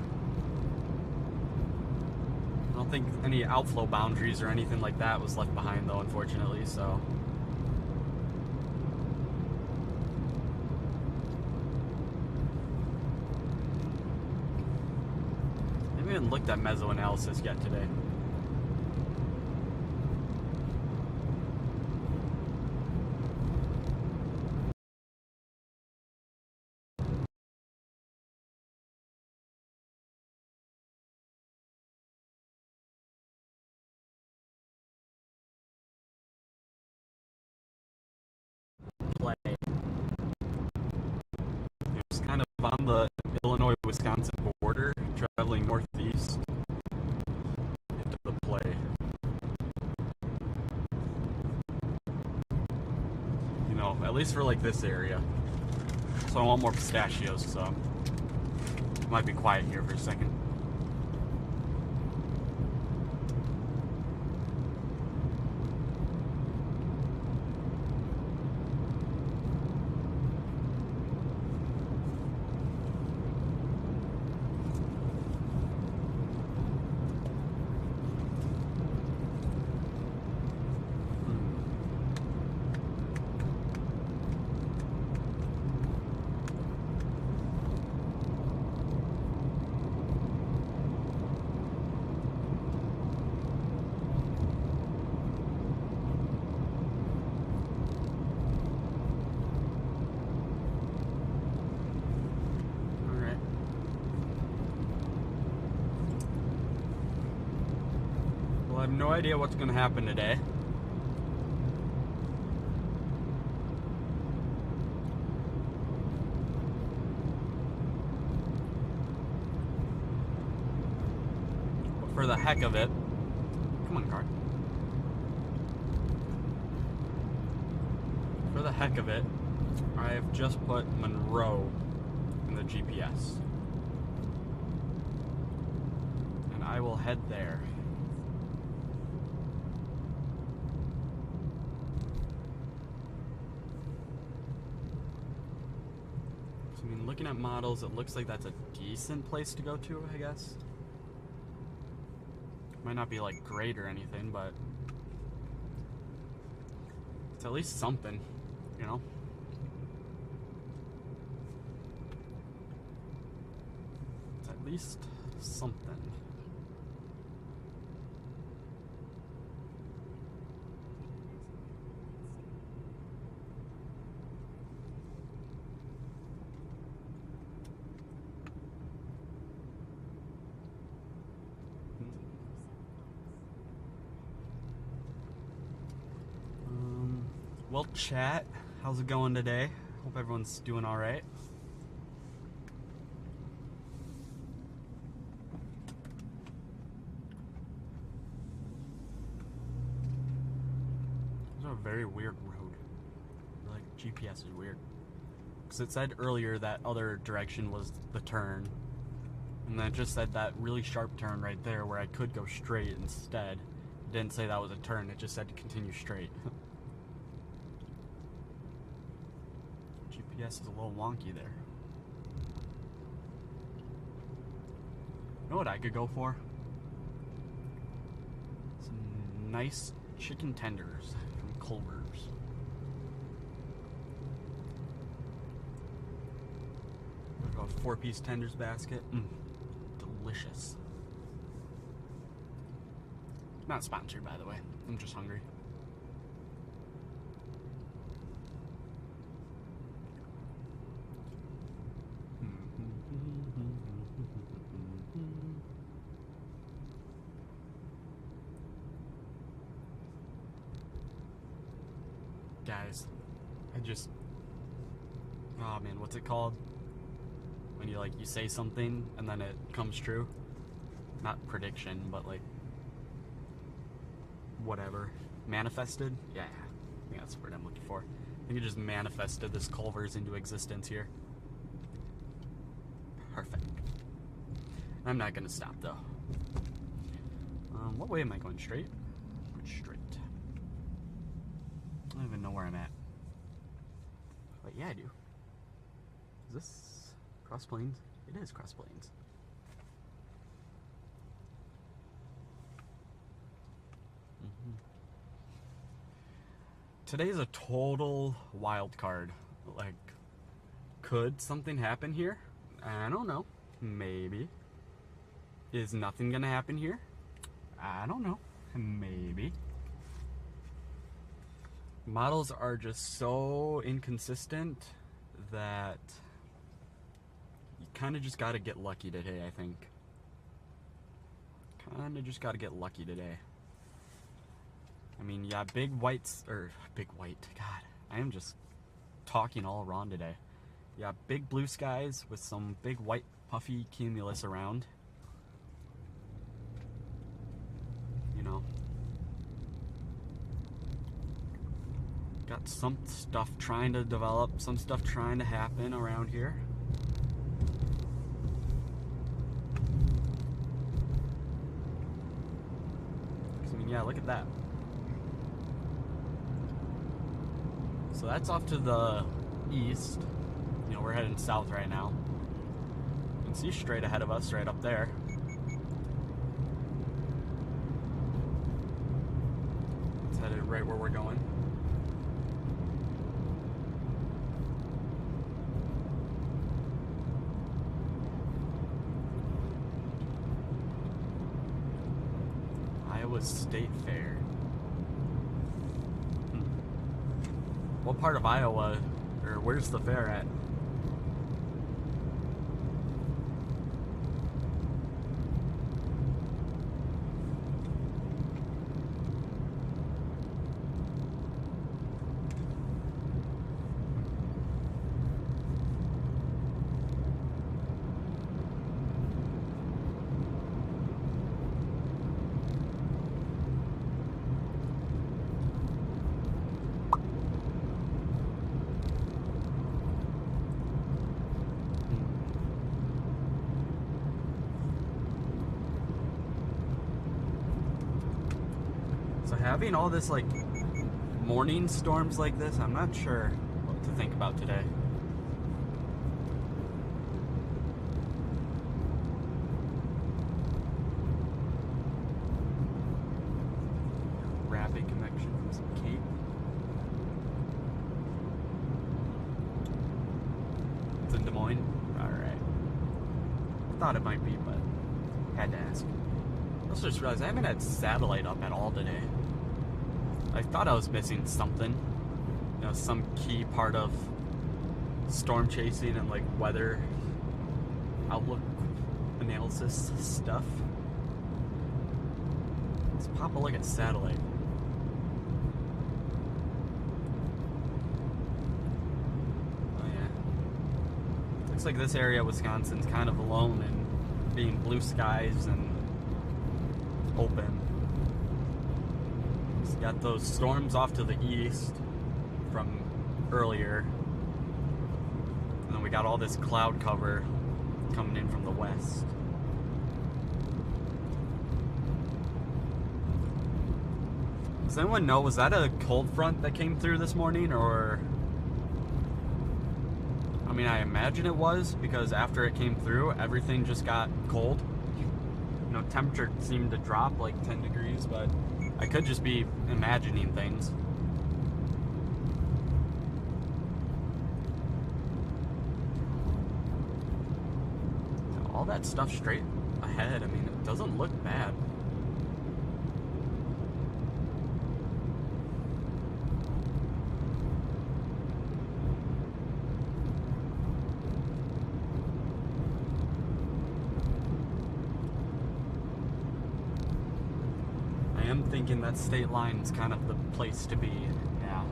I don't think any outflow boundaries or anything like that was left behind though, unfortunately, so. I haven't looked at mesoanalysis yet today. Play. It's kind of on the Illinois-Wisconsin border, traveling northeast into the play. At least for like this area. So I want more pistachios, so it might be quiet here for a second. have no idea what's going to happen today. But for the heck of it, come on, car. For the heck of it, I have just put Monroe in the GPS. And I will head there. So, I mean, looking at models, it looks like that's a decent place to go to, I guess. Might not be like great or anything, but it's at least something, you know? It's at least something. Well, chat, how's it going today? Hope everyone's doing all right. This is a very weird road. Like, GPS is weird. Because it said earlier that other direction was the turn. And then it just said that really sharp turn right there where I could go straight instead. It didn't say that was a turn, it just said to continue straight. GPS is a little wonky there. You know what I could go for? Some nice chicken tenders from Culver's. About a 4-piece tenders basket. Delicious. Not sponsored, by the way. I'm just hungry. Guys, oh man, what's it called? When you you say something and then it comes true? Not prediction, but like, whatever. Manifested? Yeah, I think that's the word I'm looking for. I think you just manifested this Culver's into existence here. Perfect. I'm not gonna stop though. What way am I going? Straight? Straight. I don't even know where I'm at. But yeah, I do. Is this Cross Plains? It is Cross Plains. Today's a total wild card. Like, could something happen here? I don't know. Maybe. Is nothing gonna happen here? I don't know. Maybe. Models are just so inconsistent that you kind of just got to get lucky today, I think. Kind of just got to get lucky today. I mean, yeah, big white, God, I am just talking all wrong today. Yeah, big blue skies with some big white puffy cumulus around. You know. Got some stuff trying to develop, some stuff trying to happen around here. I mean, yeah, look at that. So that's off to the east. You know, we're heading south right now. You can see straight ahead of us, right up there. It's headed right where we're going. Iowa State Fair. What part of Iowa, or where's the fair at? having all this like morning storms like this, I'm not sure what to think about today. Rapid connection from some Cape. It's in Des Moines? Alright. I thought it might be, but had to ask. I also just realized I haven't had satellite up at all today. I thought I was missing something. You know, some key part of storm chasing and like weather outlook analysis stuff. Let's pop a look at satellite. Oh yeah. Looks like this area of Wisconsin's kind of alone in being blue skies and open. It's got those storms off to the east from earlier. And then we got all this cloud cover coming in from the west. Does anyone know, was that a cold front that came through this morning, or... I mean, I imagine it was, because after it came through, everything just got cold. You know, temperature seemed to drop like 10 degrees, but I could just be imagining things. All that stuff straight ahead, I mean, it doesn't look bad. I am thinking that state line is kind of the place to be now.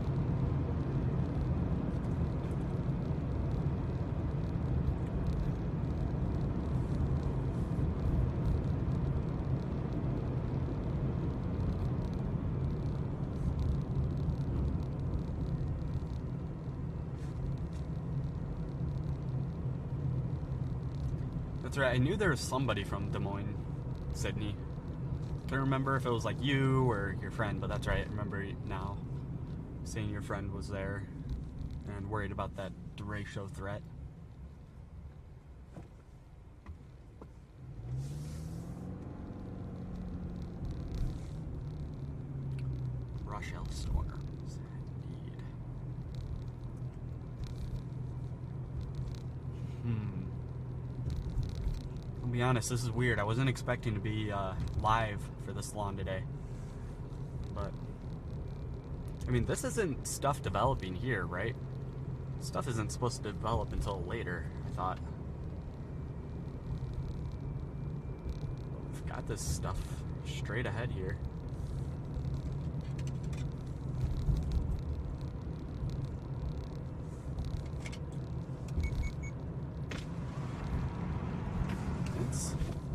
That's right, I knew there was somebody from Des Moines, Sydney. Couldn't remember if it was like you or your friend, but that's right, I remember now seeing your friend was there and worried about that derecho threat. Rochelle storms, indeed. I'll be honest, this is weird. I wasn't expecting to be live for this long today. But, I mean, this isn't stuff developing here, right? Stuff isn't supposed to develop until later, I thought. We've got this stuff straight ahead here.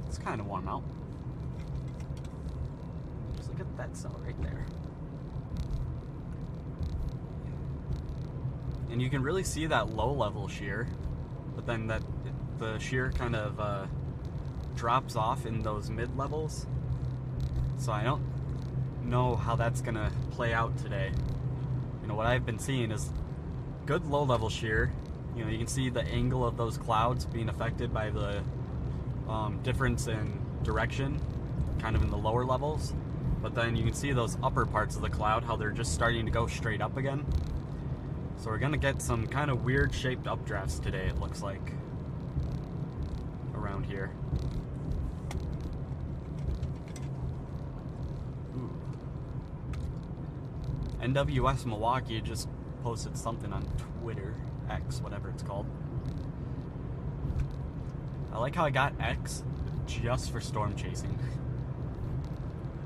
It's kind of warm out. Just look at that cell right there. And you can really see that low level shear, but then the shear kind of drops off in those mid levels. So I don't know how that's gonna play out today. You know, what I've been seeing is good low level shear. You know, you can see the angle of those clouds being affected by the difference in direction, kind of in the lower levels. But then you can see those upper parts of the cloud, how they're just starting to go straight up again. So we're gonna get some kind of weird shaped updrafts today, it looks like, around here. Ooh. NWS Milwaukee just posted something on Twitter, X, whatever it's called. I like how I got X just for storm chasing.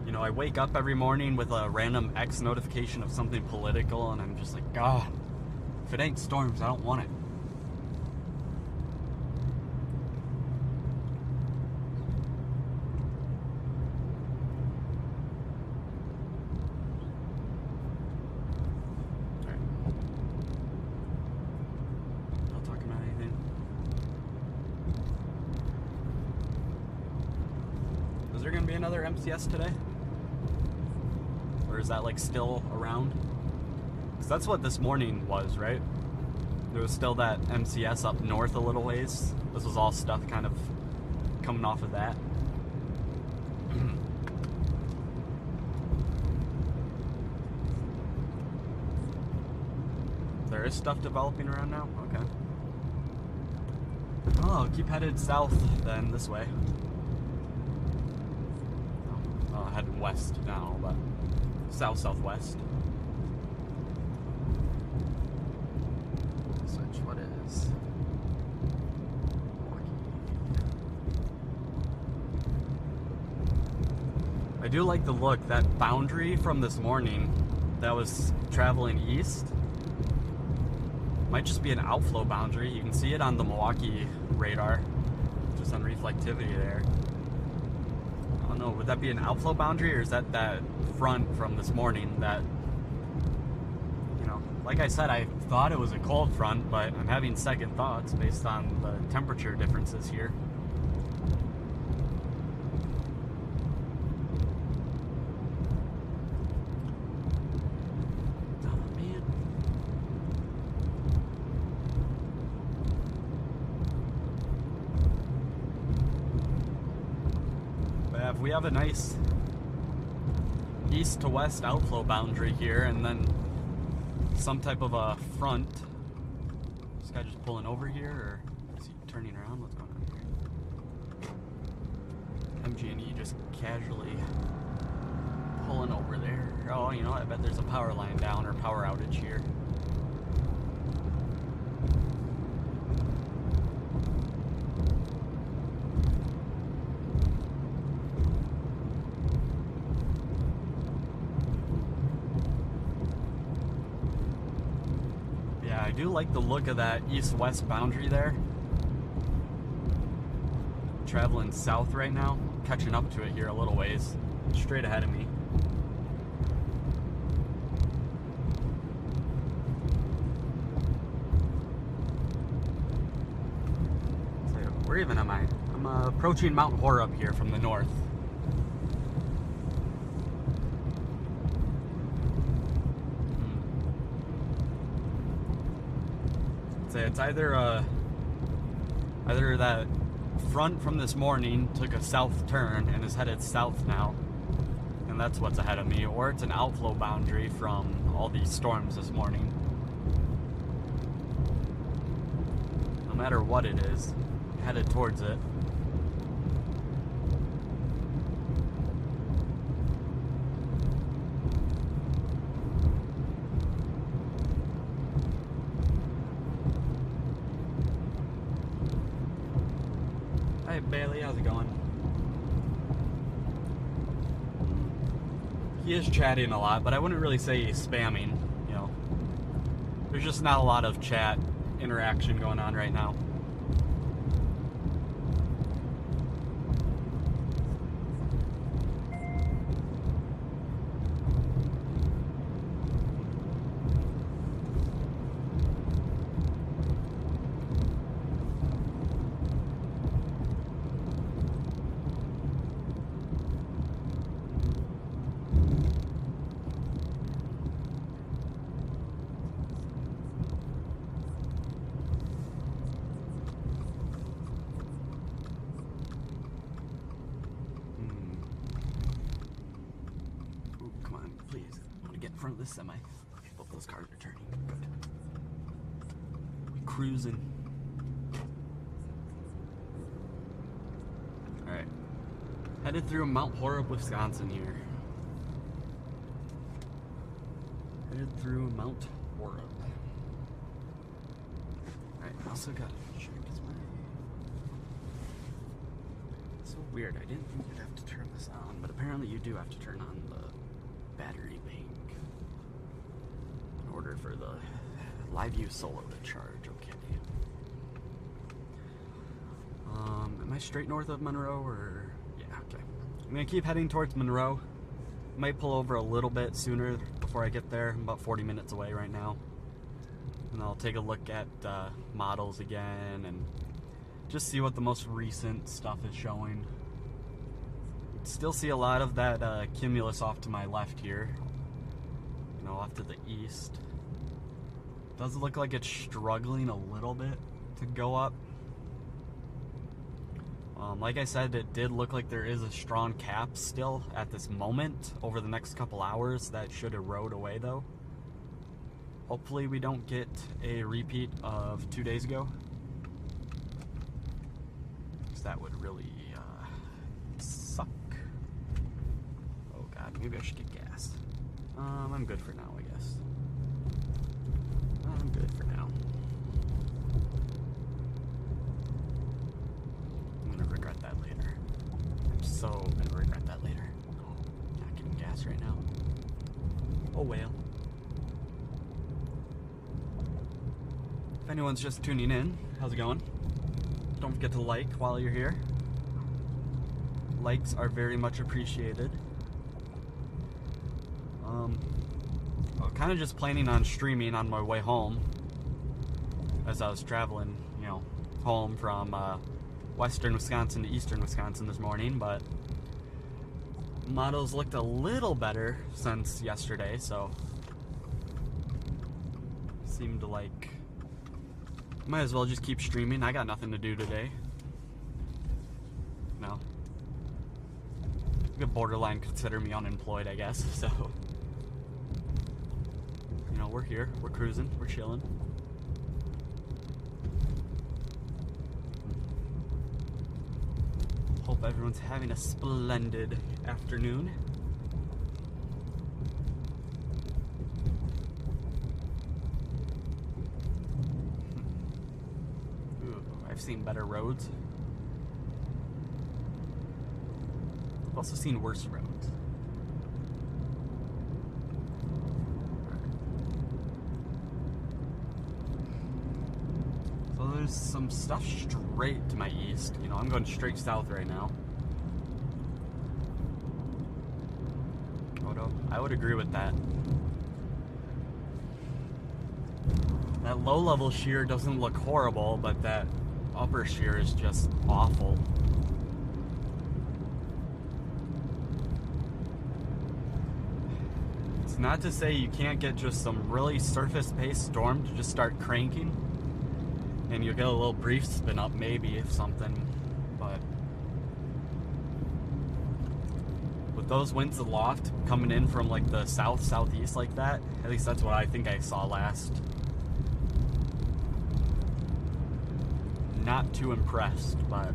You know, I wake up every morning with a random X notification of something political, and I'm just like, God, if it ain't storms, I don't want it. Is there going to be another MCS today? Or is that like still around? Because that's what this morning was, right? There was still that MCS up north a little ways. This was all stuff kind of coming off of that. There is stuff developing around now? Okay. Oh, keep headed south then, this way. Oh, heading west now, but south-southwest. Switch, what is... I do like the look. That boundary from this morning that was traveling east might just be an outflow boundary. You can see it on the Milwaukee radar, just on reflectivity there. I don't know, would that be an outflow boundary, or is that that front from this morning that, you know, like I said, I thought it was a cold front, but I'm having second thoughts based on the temperature differences here. We have a nice east to west outflow boundary here, and then some type of a front. This guy just pulling over here, or is he turning around? What's going on here? MG&E just casually pulling over there. Oh, you know, I bet there's a power line down or power outage here. I do like the look of that east-west boundary there. Traveling south right now, catching up to it here a little ways, straight ahead of me. So where even am I? I'm approaching Mount Horeb here from the north. It's either that front from this morning took a south turn and is headed south now, and that's what's ahead of me, or it's an outflow boundary from all these storms this morning. No matter what it is, headed towards it. Hey Bailey, how's it going? He is chatting a lot, but I wouldn't really say he's spamming, you know. There's just not a lot of chat interaction going on right now. In front of this semi. Both those cars are turning. Good. Cruising. Alright. Headed through Mount Horeb, Wisconsin here. Headed through Mount Horeb. Alright, also got to check so weird, I didn't think you'd have to turn this on, but apparently you do have to turn on the battery bank in order for the LiveU Solo to charge. Okay. Am I straight north of Monroe, or yeah? Okay. I'm gonna keep heading towards Monroe. Might pull over a little bit sooner before I get there. I'm about 40 minutes away right now, and I'll take a look at models again and just see what the most recent stuff is showing. Still see a lot of that cumulus off to my left here. you know, off to the east. Does look like it's struggling a little bit to go up. Like I said, it did look like there is a strong cap still at this moment. Over the next couple hours, that should erode away though. Hopefully we don't get a repeat of 2 days ago, because that would really suck. Oh god, maybe I should get gas. I'm good for now, I guess. I'm good for now. I'm gonna regret that later. I'm so gonna regret that later. Oh, not getting gas right now. Oh well. If anyone's just tuning in, how's it going? Don't forget to like while you're here. Likes are very much appreciated. I'm kind of just planning on streaming on my way home, as I was traveling, you know, home from western Wisconsin to eastern Wisconsin this morning, but models looked a little better since yesterday, so seemed like might as well just keep streaming. I got nothing to do today. No. You could borderline consider me unemployed, I guess, so you know, we're here, we're cruising, we're chilling. Hope everyone's having a splendid afternoon. Ooh, I've seen better roads. I've also seen worse roads. So there's some stuff straight to my east. You know, I'm going straight south right now. Oh no, I would agree with that. That low-level shear doesn't look horrible, but that upper shear is just awful. It's not to say you can't get just some really surface-paced storm to just start cranking, and you'll get a little brief spin up maybe if something, but with those winds aloft coming in from like the southeast like that, at least that's what I think I saw last. Not too impressed, but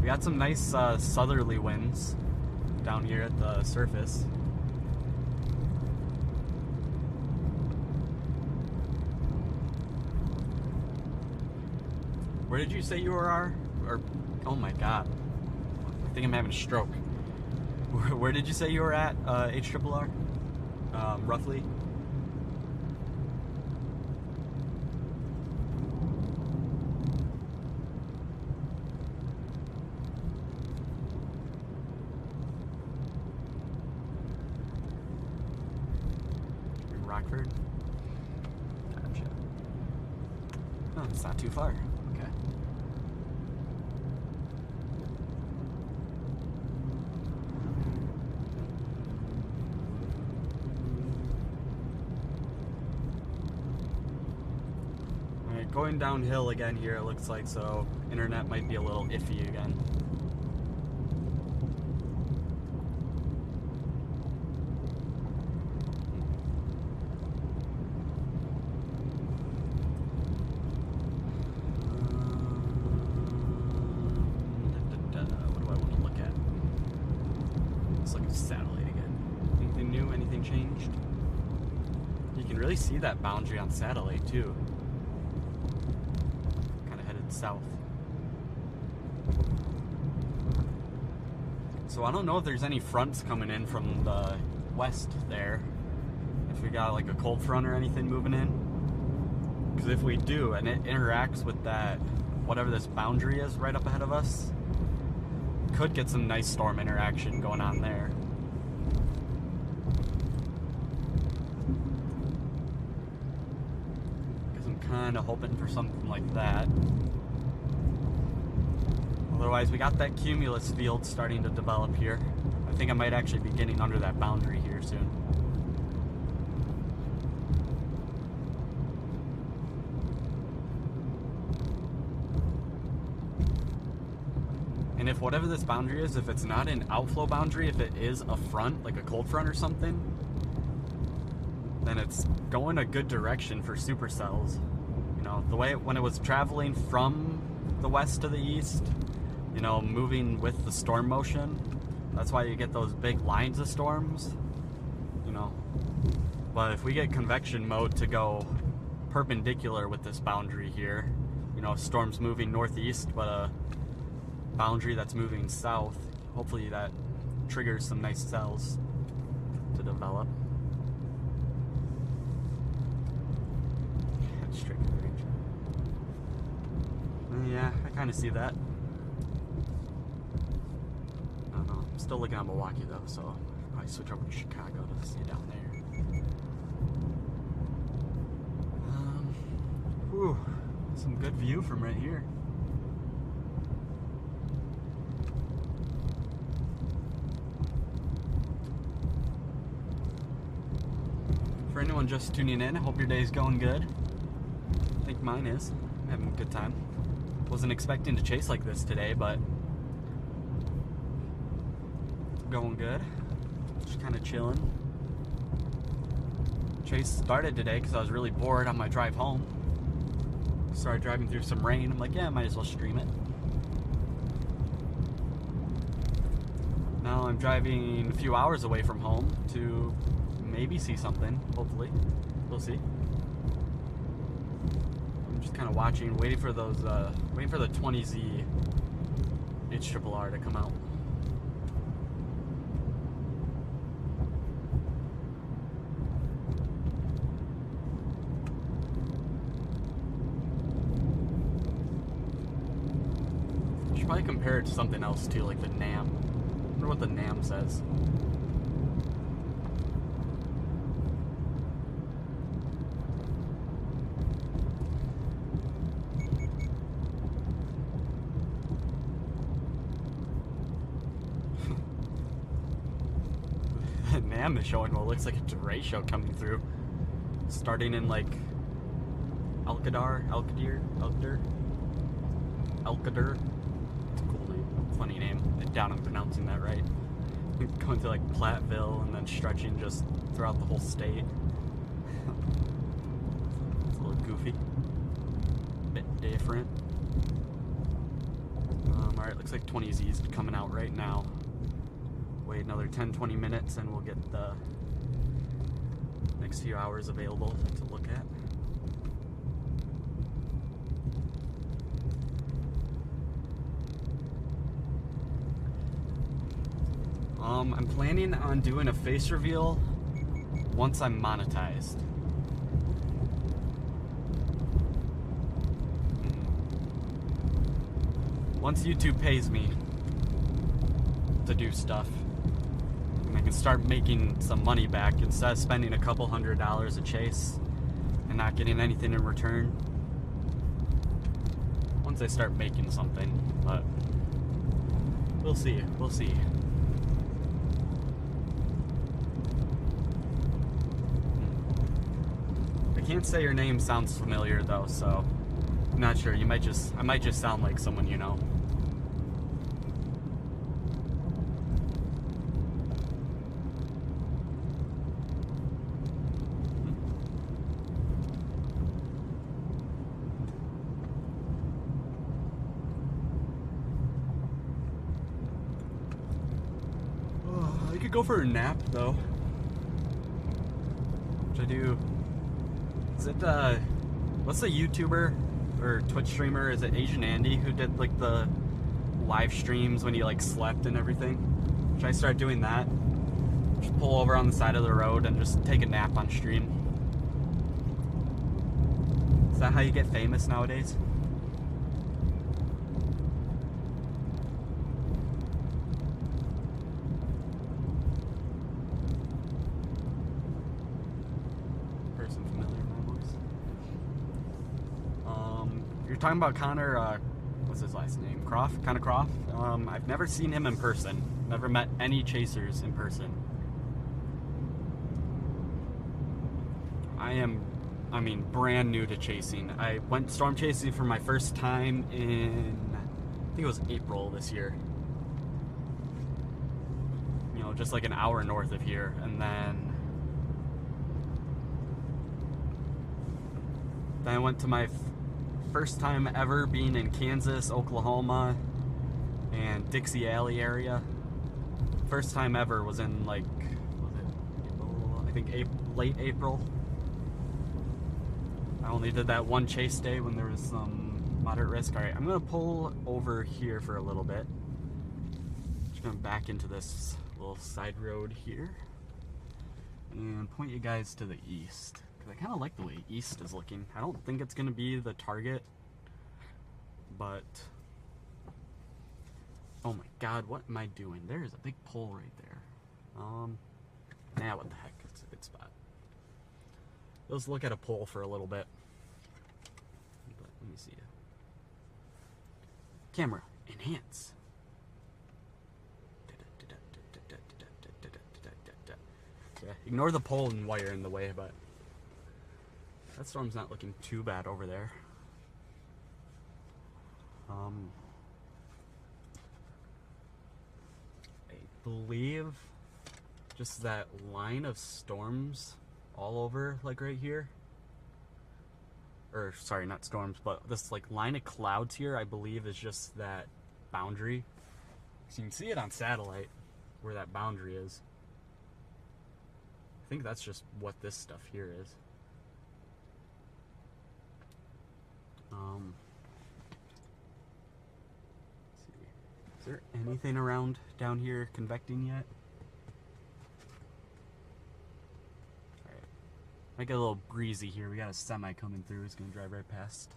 we got some nice southerly winds down here at the surface. Where did you say you were? Or oh my god, I think I'm having a stroke. Where did you say you were at, HRRR? Roughly? Rockford? Gotcha. Oh, it's not too far. Okay. Alright, going downhill again here, it looks like, so internet might be a little iffy again. Changed. You can really see that boundary on satellite too. Kind of headed south. So I don't know if there's any fronts coming in from the west there. If we got like a cold front or anything moving in. Because if we do, and it interacts with that, whatever this boundary is right up ahead of us, could get some nice storm interaction going on there. Kind of hoping for something like that. Otherwise, we got that cumulus field starting to develop here. I think I might actually be getting under that boundary here soon. And if whatever this boundary is, if it's not an outflow boundary, if it is a front, like a cold front or something, then it's going a good direction for supercells. You know, the way when it was traveling from the west to the east, you know, moving with the storm motion, that's why you get those big lines of storms, you know. But if we get convection mode to go perpendicular with this boundary here, you know, storms moving northeast, but a boundary that's moving south, hopefully that triggers some nice cells to develop. Straight range. Yeah, I kind of see that. I don't know. I'm still looking at Milwaukee though, so I'll probably switch over to Chicago to see down there. Whew, some good view from right here. For anyone just tuning in, I hope your day's going good. I think mine is. I'm having a good time. Wasn't expecting to chase like this today, but going good. Just kind of chilling. Chase started today because I was really bored on my drive home. Started driving through some rain. I'm like, yeah, I might as well stream it. Now I'm driving a few hours away from home to maybe see something, hopefully. We'll see. I'm just kind of watching, waiting for those, waiting for the 20Z HRRR to come out. Should probably compare it to something else too, like the NAM. I wonder what the NAM says. NAM is showing what looks like a derecho coming through, starting in like Alcadar. It's a cool name, funny name. I doubt I'm pronouncing that right. Going to like Platteville and then stretching just throughout the whole state. It's a little goofy, a bit different. Alright, looks like 20Z's coming out right now. Wait another 10-20 minutes and we'll get the next few hours available to look at. I'm planning on doing a face reveal once I'm monetized. Once YouTube pays me to do stuff, and I can start making some money back instead of spending a couple $100 a chase and not getting anything in return. Once I start making something, but we'll see. We'll see. I can't say your name sounds familiar though, so I'm not sure. I might just sound like someone you know. I could go for a nap though. Which I do. Is it what's the YouTuber or Twitch streamer? Is it Asian Andy who did like the live streams when he like slept and everything? Should I start doing that? Just pull over on the side of the road and just take a nap on stream. Is that how you get famous nowadays? Person familiar with my voice. You're talking about Connor, what's his last name? Croft? Connor Croft? I've never seen him in person. Never met any chasers in person. I mean, brand new to chasing. I went storm chasing for my first time in, I think it was April this year. know, just like an hour north of here. And then I went to my first time ever being in Kansas, Oklahoma, and Dixie Alley area. First time ever was in, like, was it April? I think late April. I only did that one chase day when there was some moderate risk. Alright, I'm gonna pull over here for a little bit. Just gonna back into this little side road here and point you guys to the east, because I kind of like the way east is looking. I don't think it's gonna be the target, but oh my god, what am I doing? There's a big pole right there. Nah, what the heck, it's a good spot. Let's look at a pole for a little bit. But let me see. Camera, enhance. Yeah, ignore the pole and wire in the way, but that storm's not looking too bad over there. I believe just that line of storms all over, like right here, or sorry, not storms, but this like line of clouds here, I believe is just that boundary. So you can see it on satellite where that boundary is. I think that's just what this stuff here is. Let's see. Is there anything around down here convecting yet? Alright. Might get a little breezy here. We got a semi coming through. It's gonna drive right past.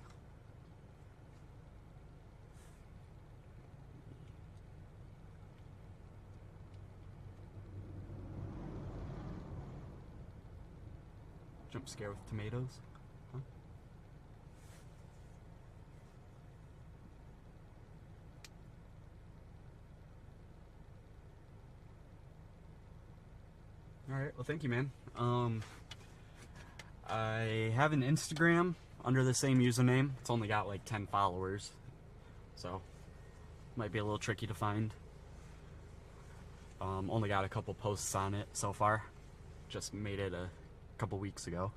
Jump scare with tomatoes? Huh? Alright, well thank you, man. I have an Instagram under the same username. It's only got like 10 followers, so might be a little tricky to find. Only got a couple posts on it so far. Just made it a couple weeks ago.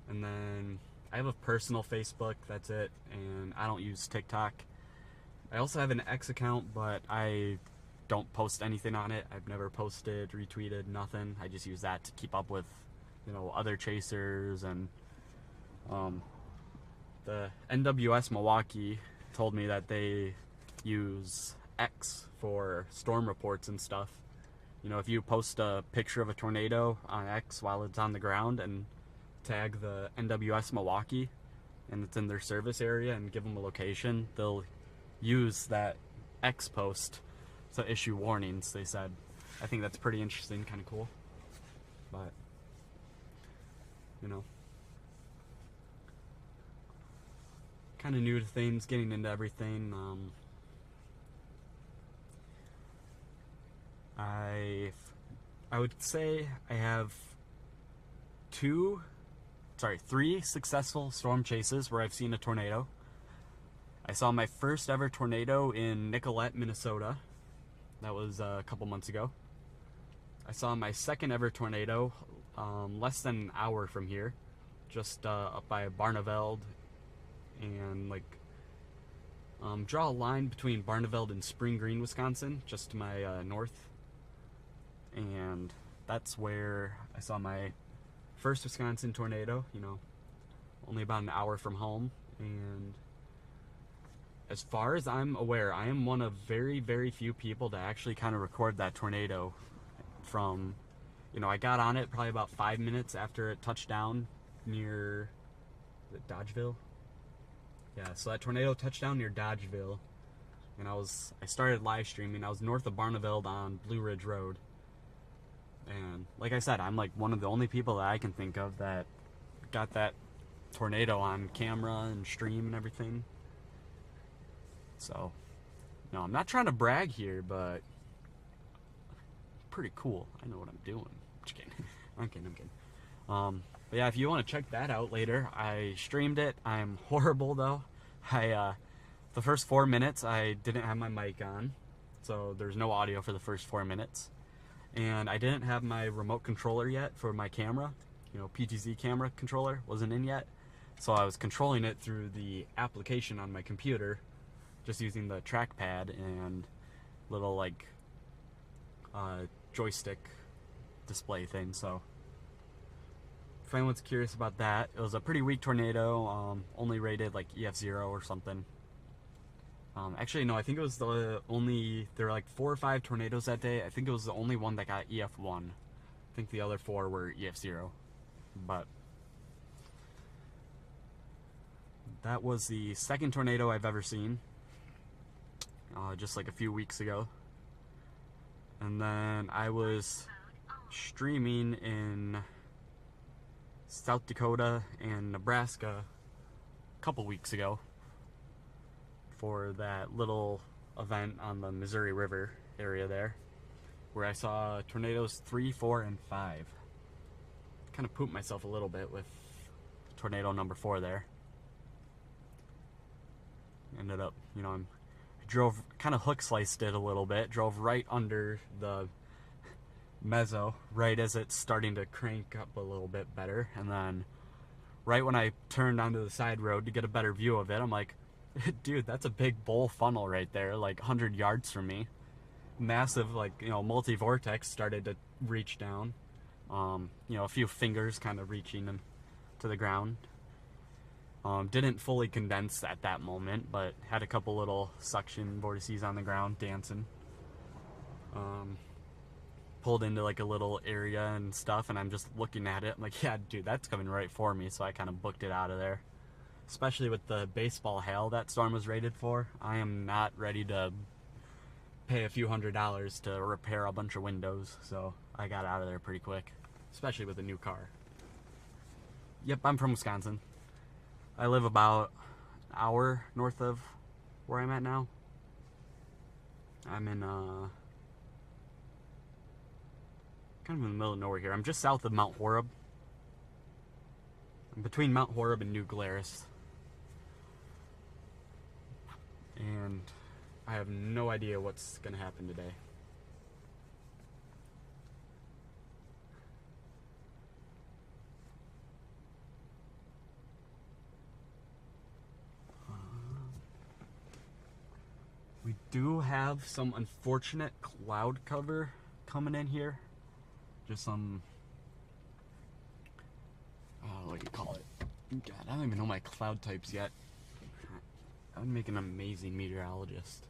And then I have a personal Facebook, that's it, and I don't use TikTok. I also have an X account, but I don't post anything on it. I've never posted, retweeted, nothing. I just use that to keep up with, you know, other chasers. And the NWS Milwaukee told me that they use X for storm reports and stuff. You know, if you post a picture of a tornado on X while it's on the ground and tag the NWS Milwaukee and it's in their service area and give them a location, they'll use that X post to issue warnings, they said. I think that's pretty interesting, kind of cool. But, you know, kind of new to things, getting into everything. I would say I have 3 successful storm chases where I've seen a tornado. I saw my first ever tornado in Nicollet, Minnesota. That was a couple months ago. I saw my second ever tornado less than an hour from here, just up by Barneveld, and like draw a line between Barneveld and Spring Green, Wisconsin, just to my north. And that's where I saw my first Wisconsin tornado, you know, only about an hour from home. And as far as I'm aware, I am one of very, very few people to actually kind of record that tornado from, you know, I got on it probably about 5 minutes after it touched down near, is it Dodgeville? Yeah, so that tornado touched down near Dodgeville, and I started live streaming. I was north of Barneveld on Blue Ridge Road. And like I said, I'm like one of the only people that I can think of that got that tornado on camera and stream and everything. So, no, I'm not trying to brag here, but pretty cool. I know what I'm doing. Just kidding. I'm kidding. But yeah, if you want to check that out later, I streamed it. I'm horrible though. The first 4 minutes I didn't have my mic on, so there's no audio for the first 4 minutes. and I didn't have my remote controller yet for my camera. You know, PTZ camera controller wasn't in yet, so I was controlling it through the application on my computer, just using the trackpad and little like joystick display thing. So if anyone's curious about that, it was a pretty weak tornado, only rated like EF0 or something. Actually, no, I think it was there were like 4 or 5 tornadoes that day. I think it was the only one that got EF1. I think the other 4 were EF0. But that was the second tornado I've ever seen, just like a few weeks ago. And then I was streaming in South Dakota and Nebraska a couple weeks ago for that little event on the Missouri River area there, where I saw tornadoes 3, 4, and 5. Kind of pooped myself a little bit with tornado number 4 there. Ended up, you know, I drove, kind of hook sliced it a little bit, drove right under the mezzo, right as it's starting to crank up a little bit better, and then right when I turned onto the side road to get a better view of it, I'm like, dude, that's a big bowl funnel right there, like 100 yards from me. Massive, like, you know, multi-vortex started to reach down. You know, a few fingers kind of reaching them to the ground. Didn't fully condense at that moment, but had a couple little suction vortices on the ground dancing. Pulled into like a little area and stuff, and I'm just looking at it. I'm like, yeah, dude, that's coming right for me. So I kind of booked it out of there. Especially with the baseball hail that storm was rated for. I am not ready to pay a few $100s to repair a bunch of windows, so I got out of there pretty quick, especially with a new car. Yep, I'm from Wisconsin. I live about an hour north of where I'm at now. I'm in kind of in the middle of nowhere here. I'm just south of Mount Horeb. I'm between Mount Horeb and New Glarus. And I have no idea what's gonna happen today. We do have some unfortunate cloud cover coming in here. Just some, what do you call it? God, I don't even know my cloud types yet. I would make an amazing meteorologist.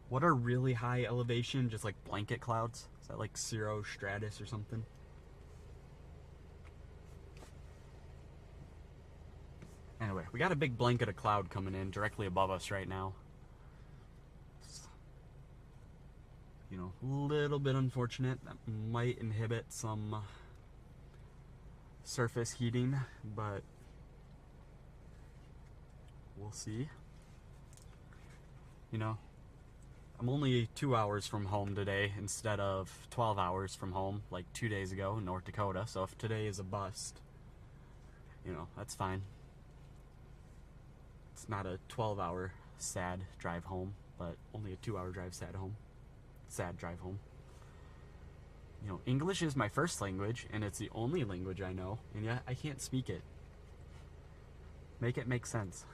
What are really high elevation, just like blanket clouds? Is that like cirro stratus or something? Anyway, we got a big blanket of cloud coming in directly above us right now. It's, you know, a little bit unfortunate. That might inhibit some surface heating, but we'll see. You know, I'm only 2 hours from home today instead of 12 hours from home like 2 days ago in North Dakota. So if today is a bust, you know, that's fine. It's not a 12-hour sad drive home, but only a 2-hour drive sad drive home. You know, English is my first language, and it's the only language I know, and yet I can't speak it. Make it make sense.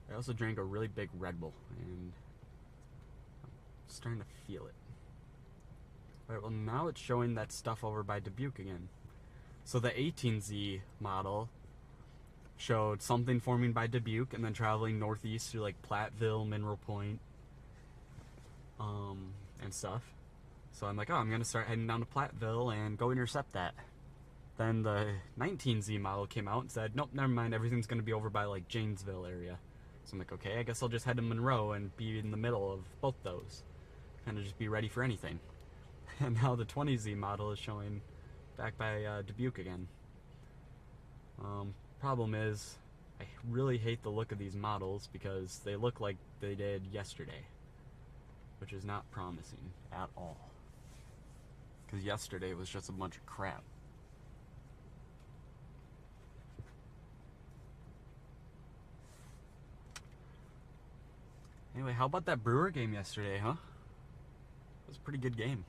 I also drank a really big Red Bull, and I'm starting to feel it. Alright, well now it's showing that stuff over by Dubuque again. So the 18Z model showed something forming by Dubuque and then traveling northeast through like Platteville, Mineral Point, and stuff. So I'm like, oh, I'm gonna start heading down to Platteville and go intercept that. Then the 19Z model came out and said, nope, never mind, everything's gonna be over by like Janesville area. So I'm like, okay, I guess I'll just head to Monroe and be in the middle of both those. Kind of just be ready for anything. And now the 20Z model is showing back by Dubuque again. Problem is, I really hate the look of these models because they look like they did yesterday, which is not promising at all. Because yesterday was just a bunch of crap. how about that Brewer game yesterday, huh? It was a pretty good game.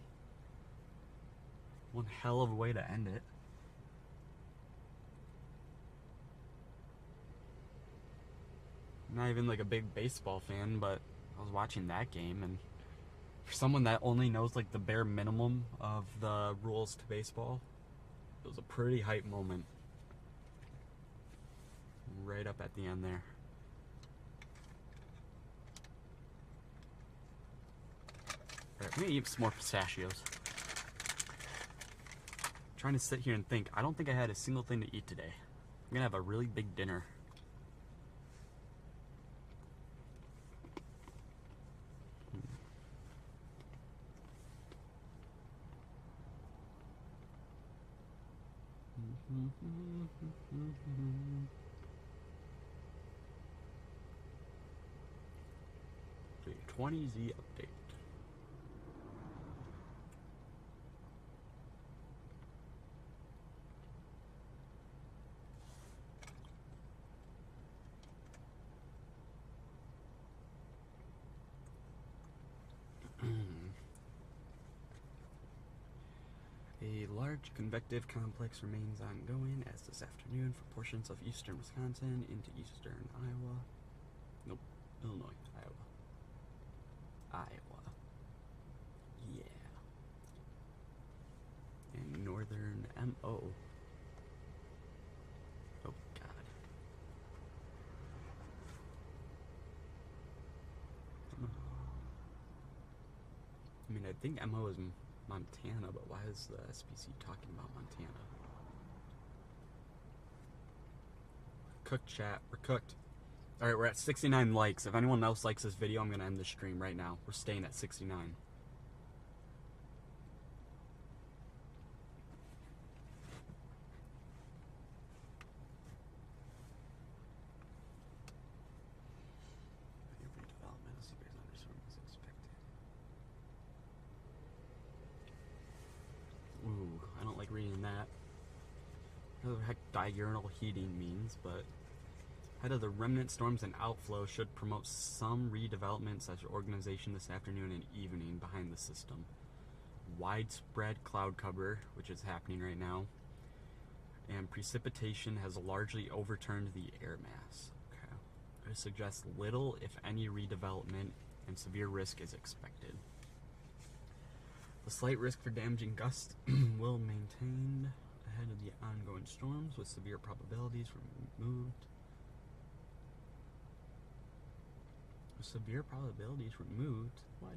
One hell of a way to end it. Not even like a big baseball fan, but I was watching that game, and for someone that only knows like the bare minimum of the rules to baseball, it was a pretty hype moment. Right up at the end there. Alright, I'm gonna eat some more pistachios. I'm trying to sit here and think. I don't think I had a single thing to eat today. I'm gonna have a really big dinner. The 20Z update. A large convective complex remains ongoing as this afternoon for portions of eastern Wisconsin into eastern Iowa. Nope, Illinois, Iowa. Yeah. And northern MO. Oh, God. I mean, I think MO is Montana, but why is the SPC talking about Montana? Cooked, chat. We're cooked. Alright, we're at 69 likes. If anyone else likes this video, I'm going to end the stream right now. We're staying at 69. Redevelopment of severe thunderstorm is expected. Ooh, I don't like reading that. I don't know what the heck diurnal heating means, but ahead of the remnant storms and outflow should promote some redevelopment such organization this afternoon and evening behind the system. Widespread cloud cover, which is happening right now, and precipitation has largely overturned the air mass. Okay. It suggests little, if any, redevelopment and severe risk is expected. The slight risk for damaging gusts will maintain ahead of the ongoing storms with severe probabilities removed. Severe probabilities removed? What?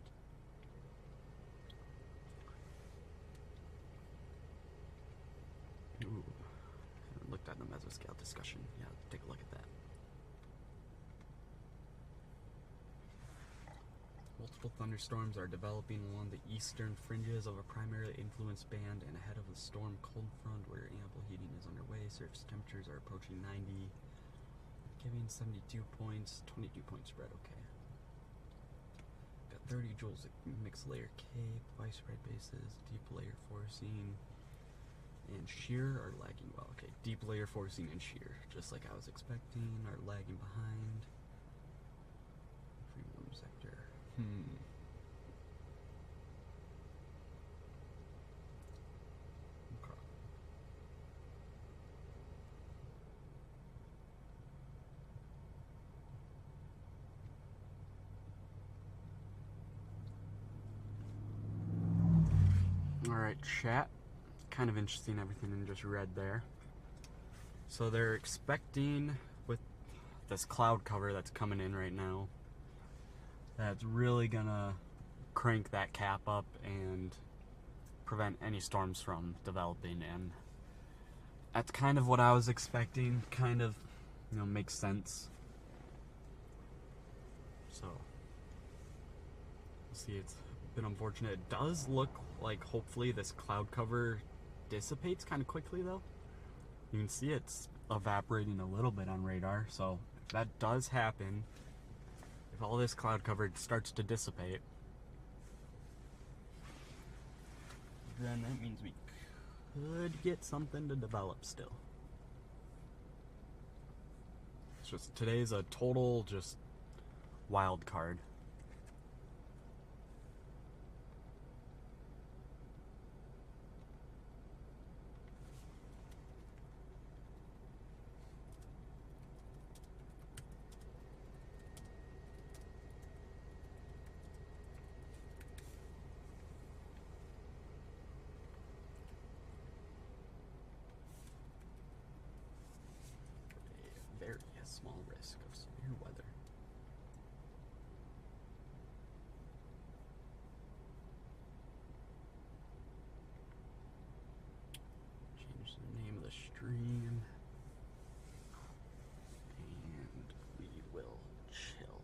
Ooh. I haven't looked at the mesoscale discussion. Yeah, take a look at that. Multiple thunderstorms are developing along the eastern fringes of a primarily influenced band and ahead of the storm cold front where ample heating is underway. Surface temperatures are approaching 90, giving 72 points, 22 point spread, okay. Got 30 joules of mixed layer cape, widespread bases, deep layer forcing, and shear are lagging well. Okay, deep layer forcing and shear, just like I was expecting, are lagging behind. Premium sector. Okay. Alright, chat. Kind of interesting everything I just read there. So they're expecting, with this cloud cover that's coming in right now, that's really gonna crank that cap up and prevent any storms from developing, and that's kind of what I was expecting. Kind of, you know, makes sense. So see, it's been unfortunate. It does look like hopefully this cloud cover dissipates kind of quickly though. You can see it's evaporating a little bit on radar, so if that does happen, if all this cloud cover starts to dissipate, then that means we could get something to develop still. It's just, today's a total just wild card. small risk of severe weather. Change the name of the stream. And we will chill.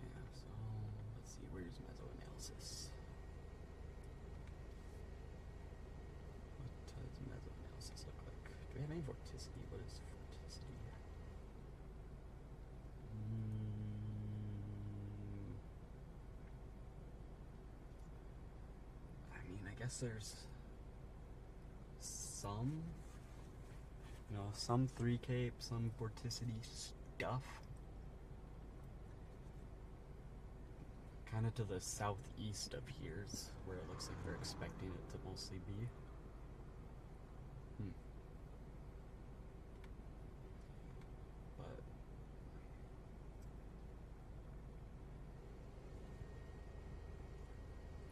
Yeah, so let's see, where's mesoanalysis? What does mesoanalysis look like? Do we have any vorticity? What is vorticity? I mean, I guess there's some, some 3 cape, some vorticity stuff. Kind of to the southeast of here's where it looks like they're expecting it to mostly be. But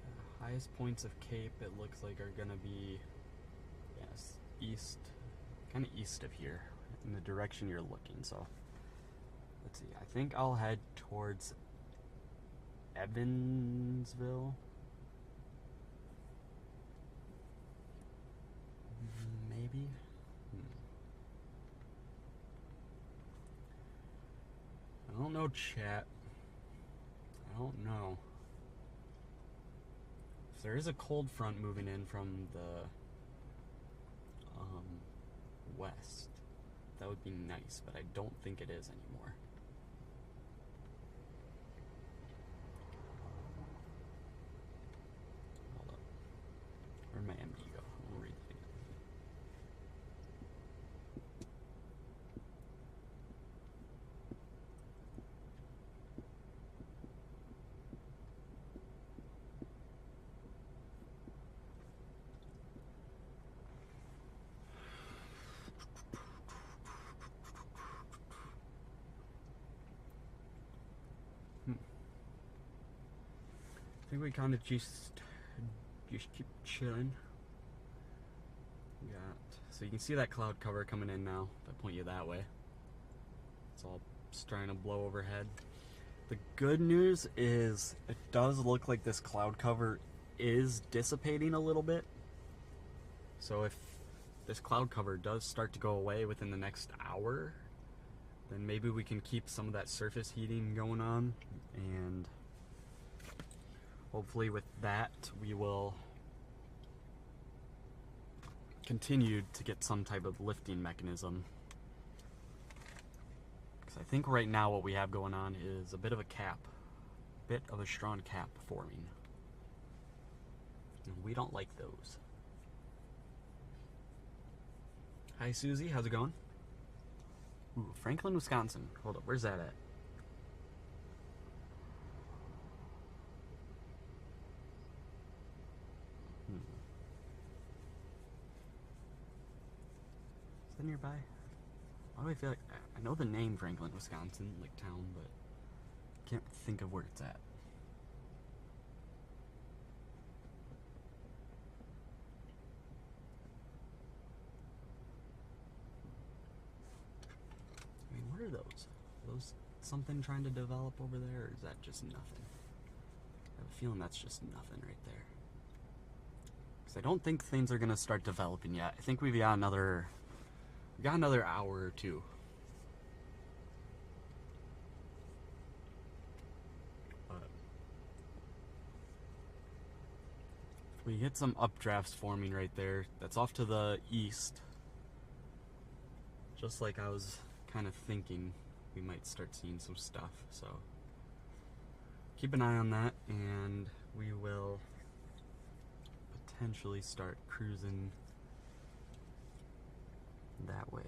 the highest points of Cape, it looks like, are gonna be, yes, east, kind of east of here, in the direction you're looking. So let's see, I think I'll head towards Evansville. Maybe. I don't know, chat. I don't know. If there is a cold front moving in from the west, that would be nice, but I don't think it is anymore. Hold up. Where'd my MD go? I'll read it again. I think we kind of just keep chilling. So you can see that cloud cover coming in now. If I point you that way, it's all starting to blow overhead. The good news is it does look like this cloud cover is dissipating a little bit. So if this cloud cover does start to go away within the next hour, then maybe we can keep some of that surface heating going on, and hopefully with that we will continue to get some type of lifting mechanism. Because I think right now what we have going on is a bit of a cap, bit of a strong cap forming. And we don't like those. Hi Susie, how's it going? Ooh, Franklin, Wisconsin. Hold up, where's that at? Is that nearby? Why do I feel like I know the name Franklin, Wisconsin, like town, but I can't think of where it's at. I mean, what are those? Are those something trying to develop over there, or is that just nothing? I have a feeling that's just nothing right there. Because I don't think things are gonna start developing yet. I think we've got another hour or two. But if we get some updrafts forming right there, that's off to the east. Just like I was kind of thinking, we might start seeing some stuff. So keep an eye on that, and we will potentially start cruising that way.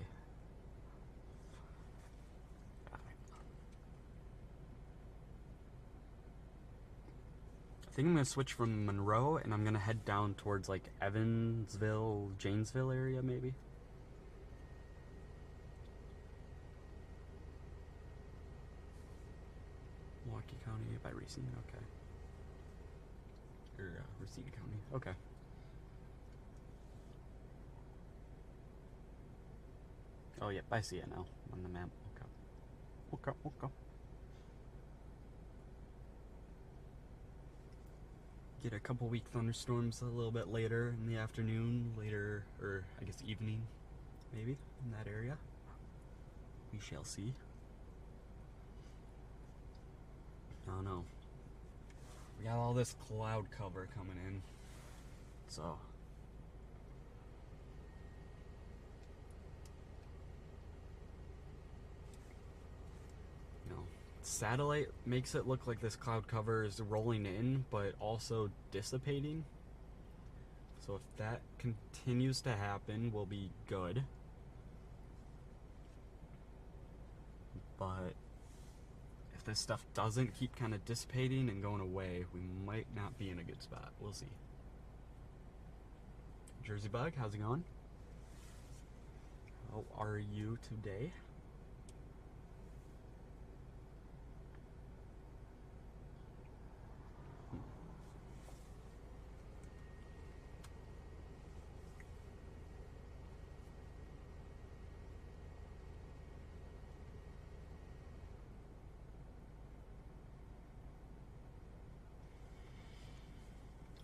I think I'm gonna switch from Monroe, and I'm gonna head down towards like Evansville, Janesville area maybe. Milwaukee County by Racine, okay. or Racine County. Okay. Oh, yep, I see it now on the map. Okay. Okay. Get a couple weak thunderstorms a little bit later in the afternoon, later, or I guess evening, maybe, in that area. We shall see. Oh no. We got all this cloud cover coming in, so. Satellite makes it look like this cloud cover is rolling in, but also dissipating. So if that continues to happen, we'll be good. But if this stuff doesn't keep kind of dissipating and going away, we might not be in a good spot. We'll see. Jersey Bug, how's it going? How are you today?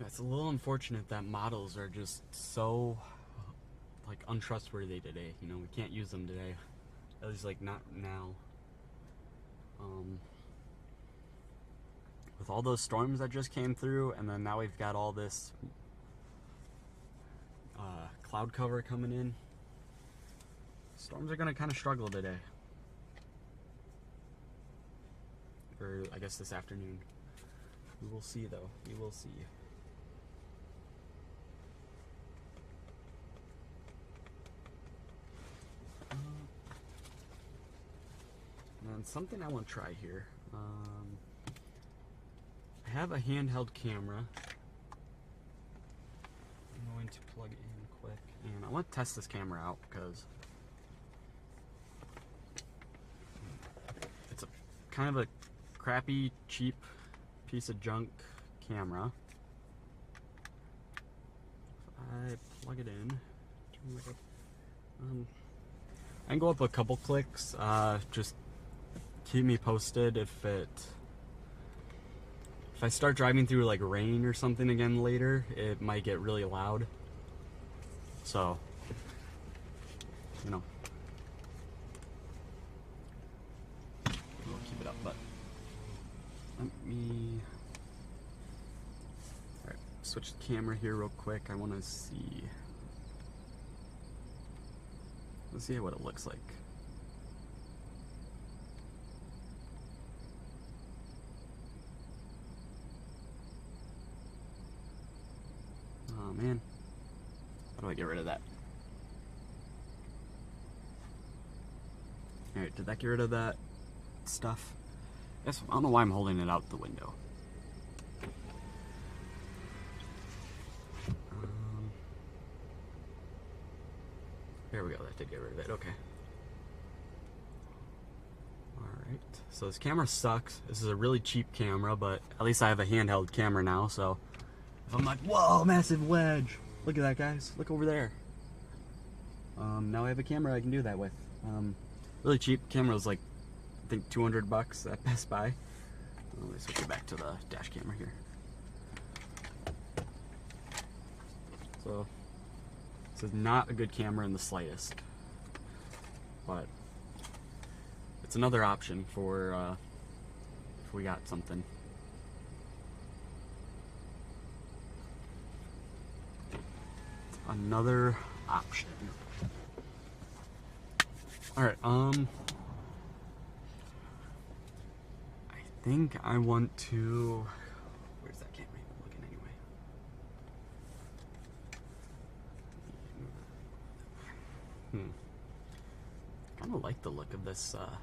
It's a little unfortunate that models are just so like untrustworthy today. You know, we can't use them today. At least like not now. With all those storms that just came through, and then now we've got all this cloud cover coming in. Storms are gonna kind of struggle today. Or I guess this afternoon. We will see though. We will see. And something I want to try here. I have a handheld camera. I'm going to plug it in quick, and I want to test this camera out because it's a kind of a crappy, cheap piece of junk camera. If I plug it in, I can go up a couple clicks. Just keep me posted if I start driving through like rain or something again later, it might get really loud. So, you know, we'll keep it up, but let me, alright, switch the camera here real quick. I want to see, let's see what it looks like. Oh man, how do I get rid of that? Alright, did that get rid of that stuff? Yes, I don't know why I'm holding it out the window. There we go, that did get rid of it, okay. Alright, so this camera sucks. This is a really cheap camera, but at least I have a handheld camera now, so if I'm like, whoa, massive wedge. Look at that, guys. Look over there. Now I have a camera I can do that with. Really cheap. Camera was like, I think $200 at Best Buy. Let me switch it back to the dash camera here. So, this is not a good camera in the slightest. But, it's another option for if we got something. Another option. Alright, I think I want to, where's that camera even looking anyway? Kinda like the look of this, that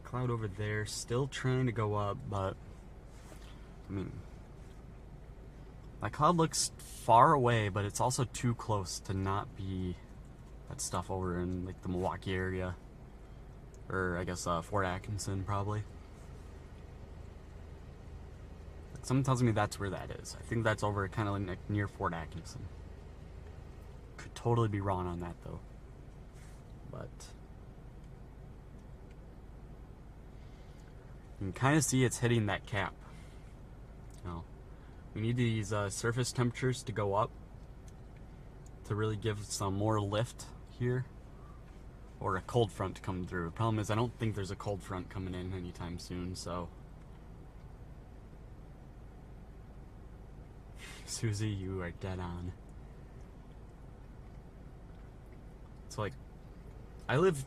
cloud over there, still trying to go up, but, I mean, that cloud looks far away, but it's also too close to not be that stuff over in like the Milwaukee area, or I guess Fort Atkinson probably. Someone tells me that's where that is. I think that's over kind of like near Fort Atkinson. Could totally be wrong on that though. But you can kind of see it's hitting that cap. Now, we need these surface temperatures to go up to really give some more lift here, or a cold front to come through. The problem is I don't think there's a cold front coming in anytime soon, so Susie, you are dead on. It's like, I live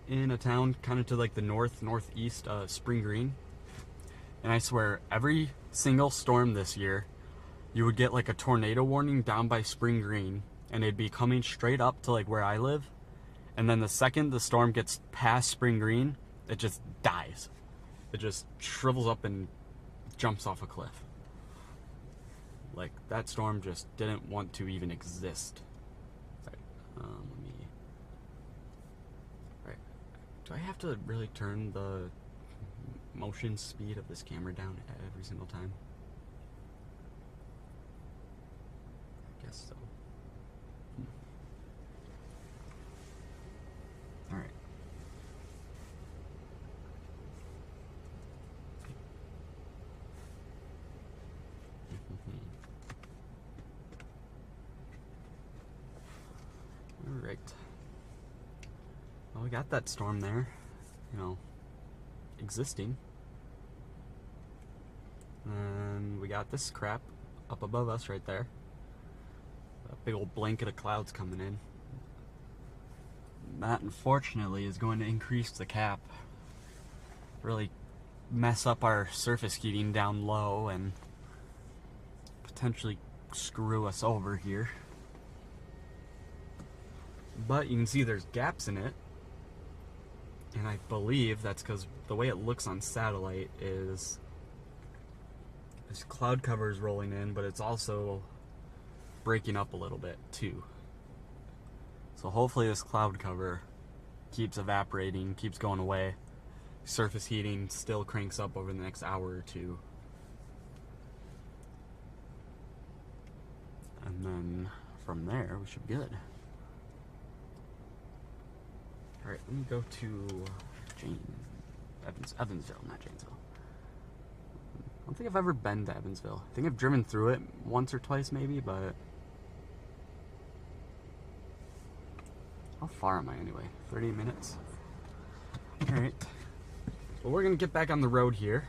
in a town kind of to like the northeast, Spring Green, and I swear every single storm this year you would get like a tornado warning down by Spring Green, and it'd be coming straight up to like where I live, and then the second the storm gets past Spring Green, it just dies. It just shrivels up and jumps off a cliff. Like, that storm just didn't want to even exist. Sorry. Let me... Alright. Do I have to really turn the motion speed of this camera down every single time? I guess so. Alright. Alright. Well, we got that storm there, you know, existing. And we got this crap up above us right there. A big old blanket of clouds coming in. That, unfortunately, is going to increase the cap. Really mess up our surface heating down low and potentially screw us over here. But you can see there's gaps in it, and I believe that's because the way it looks on satellite is this cloud cover is rolling in, but it's also breaking up a little bit too. So hopefully this cloud cover keeps evaporating, keeps going away. Surface heating still cranks up over the next hour or two. And then from there, we should be good. Alright, let me go to Evansville, not Janesville. I don't think I've ever been to Evansville. I think I've driven through it once or twice maybe, but... How far am I anyway? 30 minutes? Alright. Well, we're gonna get back on the road here.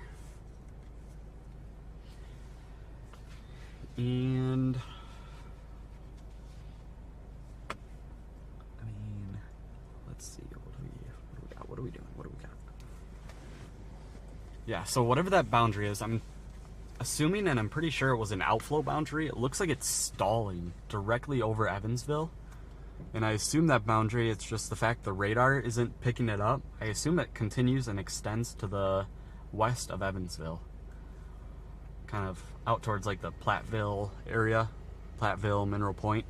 And... let's see, what are we doing? What do we got? Yeah, so whatever that boundary is, I'm assuming, and I'm pretty sure it was an outflow boundary. It looks like it's stalling directly over Evansville. And I assume that boundary, it's just the fact the radar isn't picking it up. I assume it continues and extends to the west of Evansville. Kind of out towards like the Platteville area. Platteville, Mineral Point.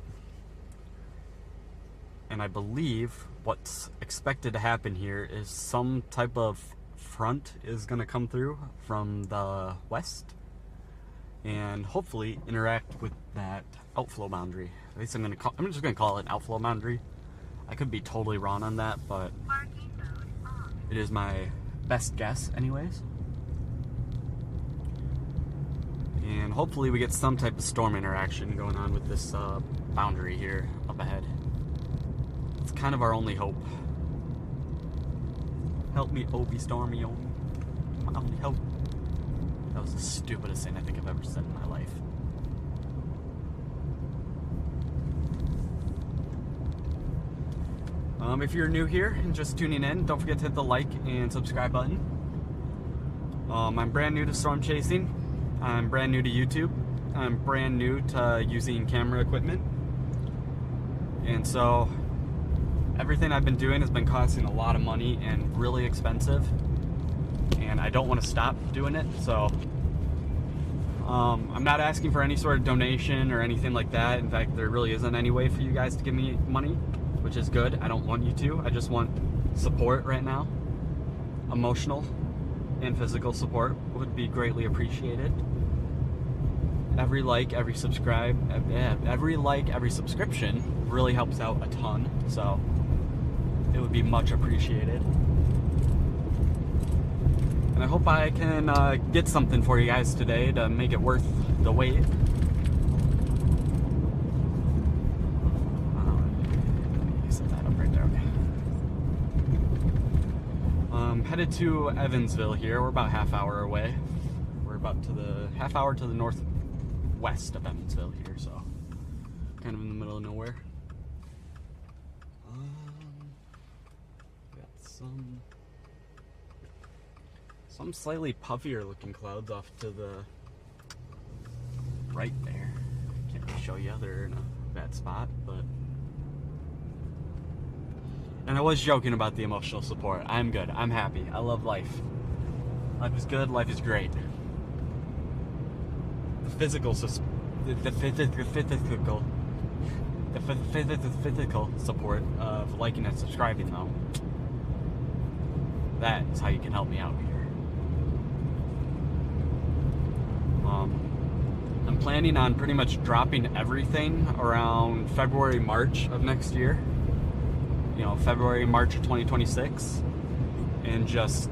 And I believe what's expected to happen here is some type of front is going to come through from the west and hopefully interact with that outflow boundary. At least I'm just going to call it an outflow boundary. I could be totally wrong on that, but it is my best guess anyways. And hopefully we get some type of storm interaction going on with this boundary here up ahead. It's kind of our only hope. Help me, Obi Stormy, oh, my only hope. That was the stupidest thing I think I've ever said in my life. If you're new here and just tuning in, don't forget to hit the like and subscribe button. I'm brand new to storm chasing. I'm brand new to YouTube. I'm brand new to using camera equipment. And so everything I've been doing has been costing a lot of money and really expensive, and I don't want to stop doing it. So I'm not asking for any sort of donation or anything like that. In fact, there really isn't any way for you guys to give me money, which is good. I don't want you to. I just want support right now. Emotional and physical support would be greatly appreciated. Every like, every subscription really helps out a ton, so it would be much appreciated. And I hope I can get something for you guys today to make it worth the wait. Set that up right there. Okay. Headed to Evansville here. We're about half hour away. We're about to the half hour to the northwest of Evansville here, so kind of in the middle of nowhere. Got some slightly puffier looking clouds off to the right there. Can't really show you, they're in a bad spot, but. And I was joking about the emotional support. I'm good. I'm happy. I love life. Life is good. Life is great. The physical support of liking and subscribing, though, that is how you can help me out here. I'm planning on pretty much dropping everything around February, March of next year. You know, February, March of 2026, and just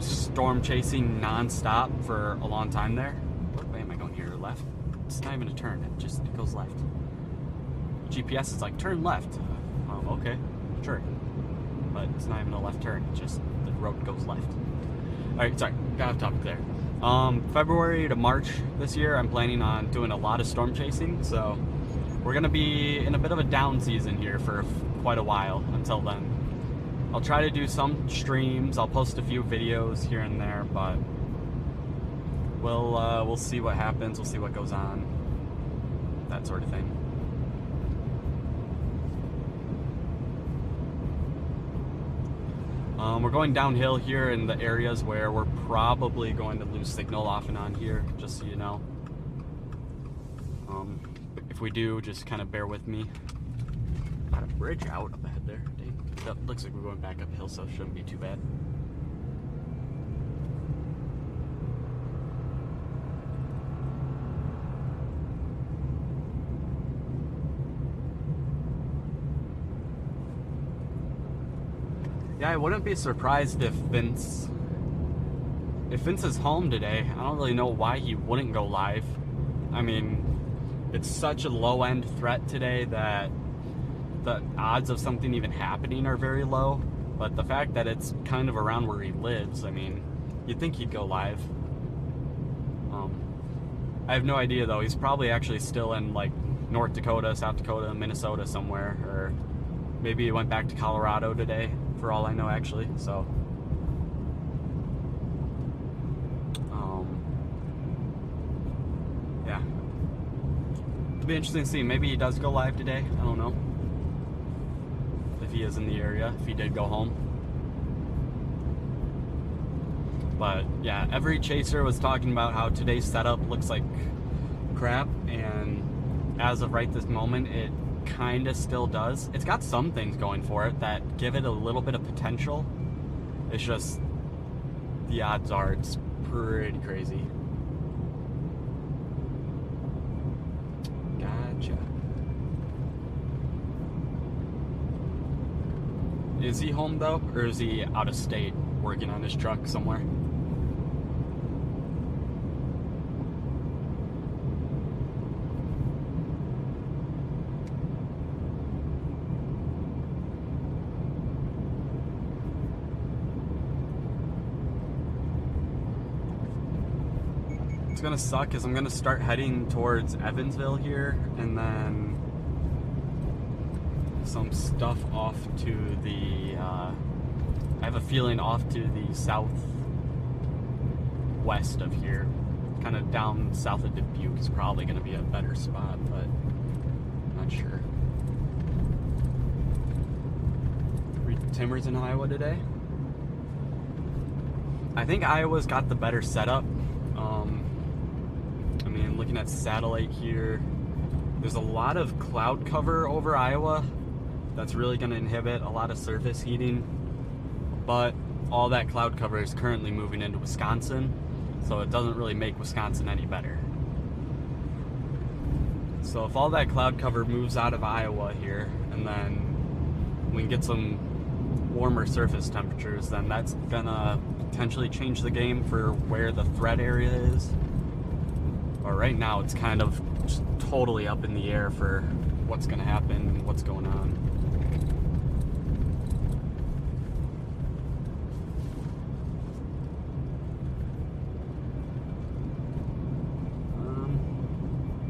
storm chasing non-stop for a long time there. What way am I going here? Left? It's not even a turn, it goes left. GPS is like, turn left. Okay, sure. But it's not even a left turn, it's just the road goes left. Alright, sorry, got off topic there. February to March this year, I'm planning on doing a lot of storm chasing, so we're going to be in a bit of a down season here for quite a while until then. I'll try to do some streams, I'll post a few videos here and there, but we'll see what happens, we'll see what goes on, that sort of thing. We're going downhill here in the areas where we're probably going to lose signal off and on here, just so you know. If we do, just kind of bear with me. Got a bridge out up ahead there. Dang. That looks like we're going back uphill, so it shouldn't be too bad. Yeah, I wouldn't be surprised if Vince is home today. I don't really know why he wouldn't go live. I mean, it's such a low-end threat today that the odds of something even happening are very low. But the fact that it's kind of around where he lives, I mean, you'd think he'd go live. I have no idea, though. He's probably actually still in, like, North Dakota, South Dakota, Minnesota somewhere. Or maybe he went back to Colorado today, for all I know, actually. So yeah. It'll be interesting to see. Maybe he does go live today. I don't know. If he is in the area, if he did go home. But yeah, every chaser was talking about how today's setup looks like crap, and as of right this moment, it kind of still does. It's got some things going for it that give it a little bit of potential. It's just the odds are it's pretty crazy. Gotcha. Is he home though, or is he out of state working on his truck somewhere? It's gonna suck because I'm gonna start heading towards Evansville here, and then some stuff off to the I have a feeling off to the southwest of here, kind of down south of Dubuque is probably going to be a better spot, but I'm not sure. Read Timbers in Iowa today. I think Iowa's got the better setup. I mean, looking at satellite here, there's a lot of cloud cover over Iowa that's really going to inhibit a lot of surface heating, but all that cloud cover is currently moving into Wisconsin, So it doesn't really make Wisconsin any better. So if all that cloud cover moves out of Iowa here, and then we can get some warmer surface temperatures, then that's gonna potentially change the game for where the threat area is. But right now it's kind of just totally up in the air for what's gonna happen and what's going on.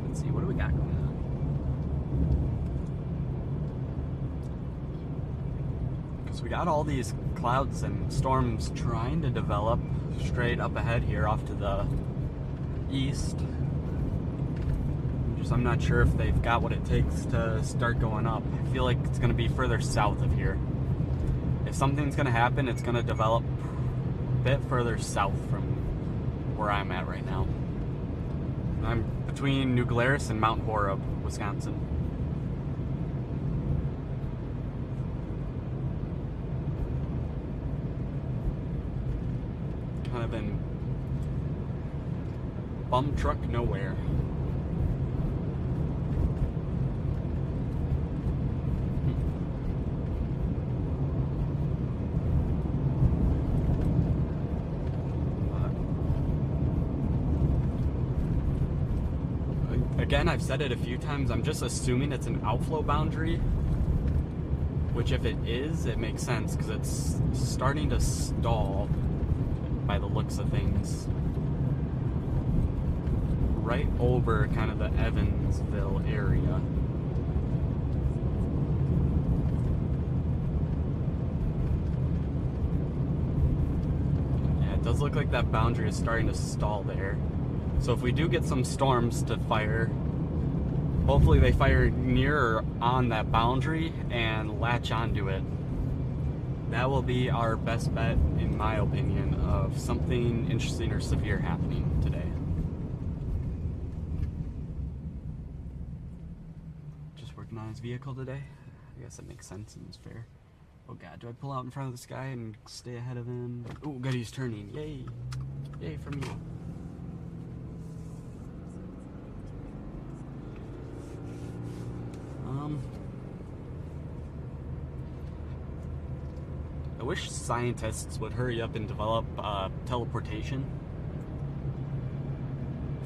Let's see, what do we got going on? Because we got all these clouds and storms trying to develop straight up ahead here off to the east. I'm not sure if they've got what it takes to start going up. I feel like it's going to be further south of here. If something's going to happen, it's going to develop a bit further south from where I'm at right now. I'm between New Glarus and Mount Horeb, Wisconsin. Kind of in bum truck nowhere. Again, I've said it a few times, I'm just assuming it's an outflow boundary, which if it is, it makes sense because it's starting to stall by the looks of things. Right over kind of the Evansville area. Yeah, it does look like that boundary is starting to stall there. So if we do get some storms to fire, hopefully they fire near or on that boundary and latch onto it. That will be our best bet, in my opinion, of something interesting or severe happening today. Just working on his vehicle today. I guess that makes sense and is fair. Oh god, do I pull out in front of this guy and stay ahead of him? Oh good, he's turning. Yay. Yay for me. I wish scientists would hurry up and develop teleportation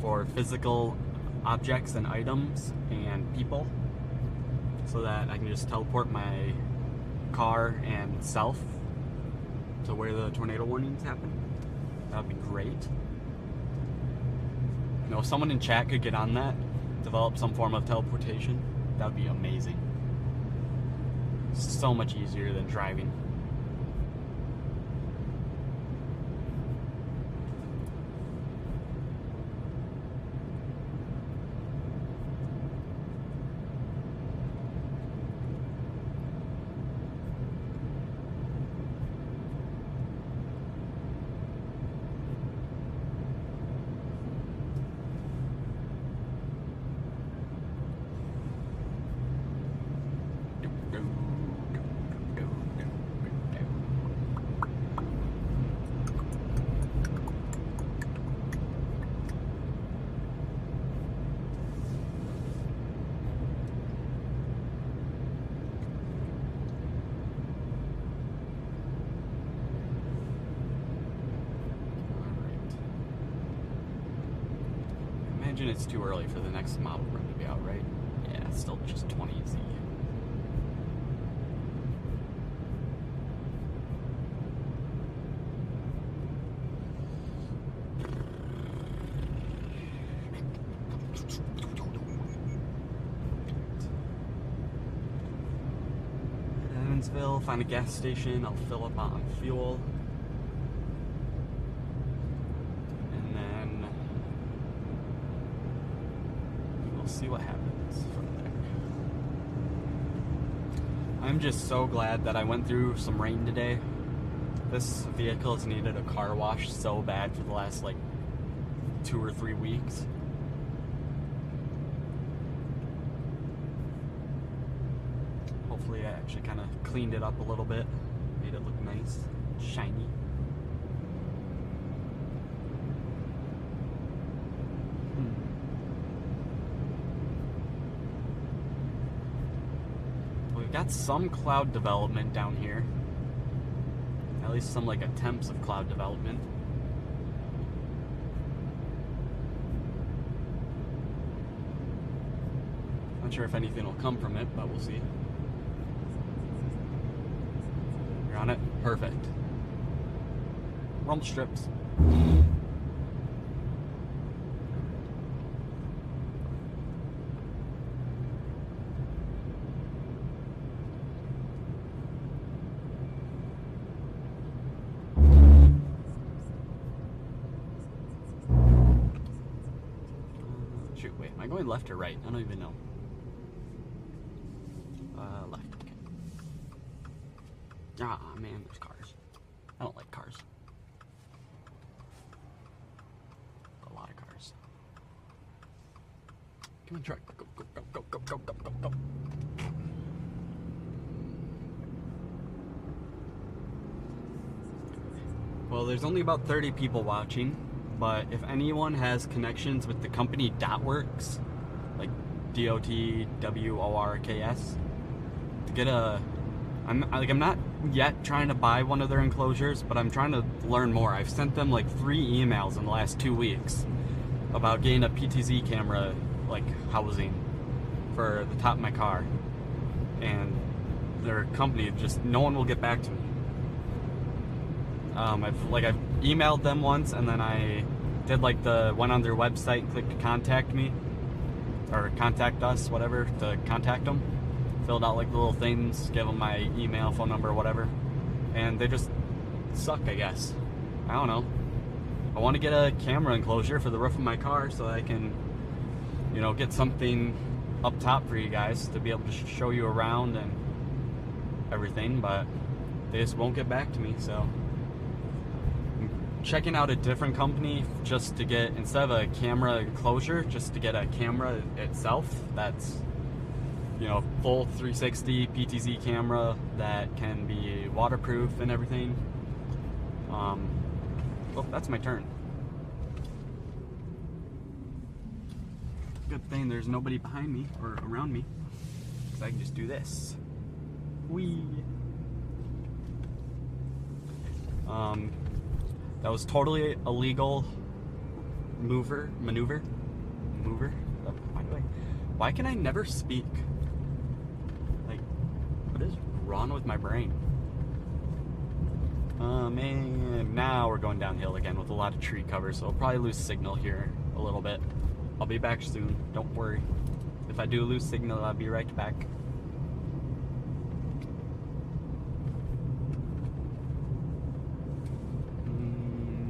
for physical objects and items and people, so that I can just teleport my car and self to where the tornado warnings happen. That would be great. You know, if someone in chat could get on that, develop some form of teleportation, that would be amazing. So much easier than driving. It's too early for the next model run to be out, right? Yeah, it's still just 20Z. Evansville, find a gas station, I'll fill up on fuel. See what happens from there. I'm just so glad that I went through some rain today. This vehicle has needed a car wash so bad for the last like 2 or 3 weeks. Hopefully I actually kind of cleaned it up a little bit, made it look nice, shiny. we've got some cloud development down here. At least some like attempts of cloud development. Not sure if anything will come from it, but we'll see. You're on it? Perfect. Rumble strips. Shoot, wait, am I going left or right? I don't even know. Left, okay. Ah, man, there's cars. I don't like cars. A lot of cars. Come on, truck. Go, go, go, go, go, go, go, go, go. Well, there's only about 30 people watching, but if anyone has connections with the company Dotworks, like DOTWORKS, to get a, I'm not yet trying to buy one of their enclosures, but I'm trying to learn more. I've sent them like 3 emails in the last 2 weeks about getting a PTZ camera like housing for the top of my car, and their company just, no one will get back to me. I've emailed them once, and then I did like went on their website and clicked contact me, or contact us, whatever, to contact them. Filled out like the little things, give them my email, phone number, whatever, and they just suck, I guess. I don't know. I want to get a camera enclosure for the roof of my car so I can, you know, get something up top for you guys to be able to show you around and everything, but they just won't get back to me, so I'm checking out a different company just to get, instead of a camera enclosure, just to get a camera itself that's, you know, full 360 PTZ camera that can be waterproof and everything. Oh, that's my turn. Good thing there's nobody behind me or around me, because I can just do this. Whee! That was totally illegal maneuver. Why can I never speak? Like, what is wrong with my brain? Man, now we're going downhill again with a lot of tree cover, so I'll probably lose signal here a little bit. I'll be back soon, don't worry. If I do lose signal, I'll be right back.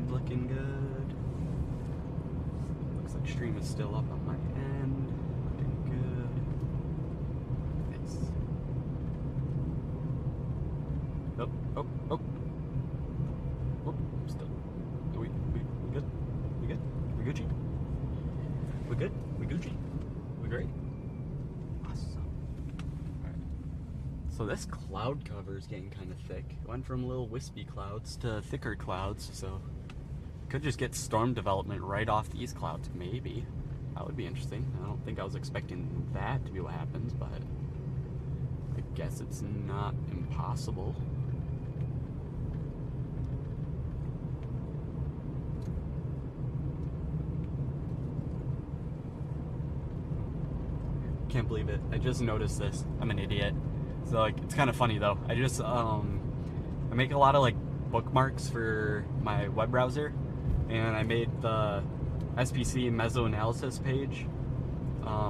Looking good. Looks like stream is still up on my end. Looking good. Nice. Oh, oh, oh. Oh, still. We good? We good? We Gucci? We good? We Gucci? We great? Awesome. Alright. So this cloud cover is getting kind of thick. It went from little wispy clouds to thicker clouds, so could just get storm development right off these clouds, maybe. That would be interesting. I don't think I was expecting that to be what happens, but I guess it's not impossible. Can't believe it. I just noticed this. I'm an idiot. So like, it's kind of funny though. I just I make a lot of like bookmarks for my web browser, and I made the SPC mesoanalysis page.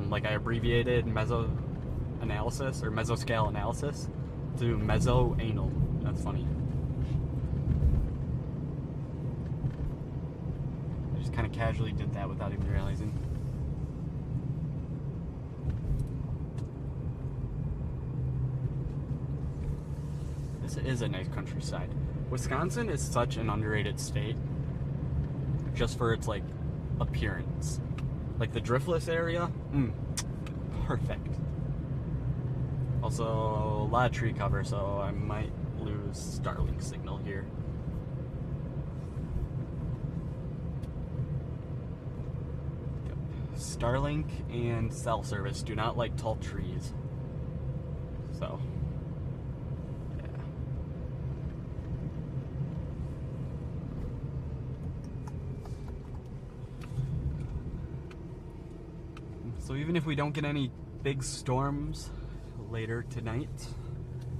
Like I abbreviated mesoanalysis or mesoscale analysis to mesoanal. That's funny. I just kind of casually did that without even realizing. This is a nice countryside. Wisconsin is such an underrated state just for its like appearance. Like the Driftless area, perfect. Also a lot of tree cover, so I might lose Starlink signal here. Yep. Starlink and cell service do not like tall trees. So So even if we don't get any big storms later tonight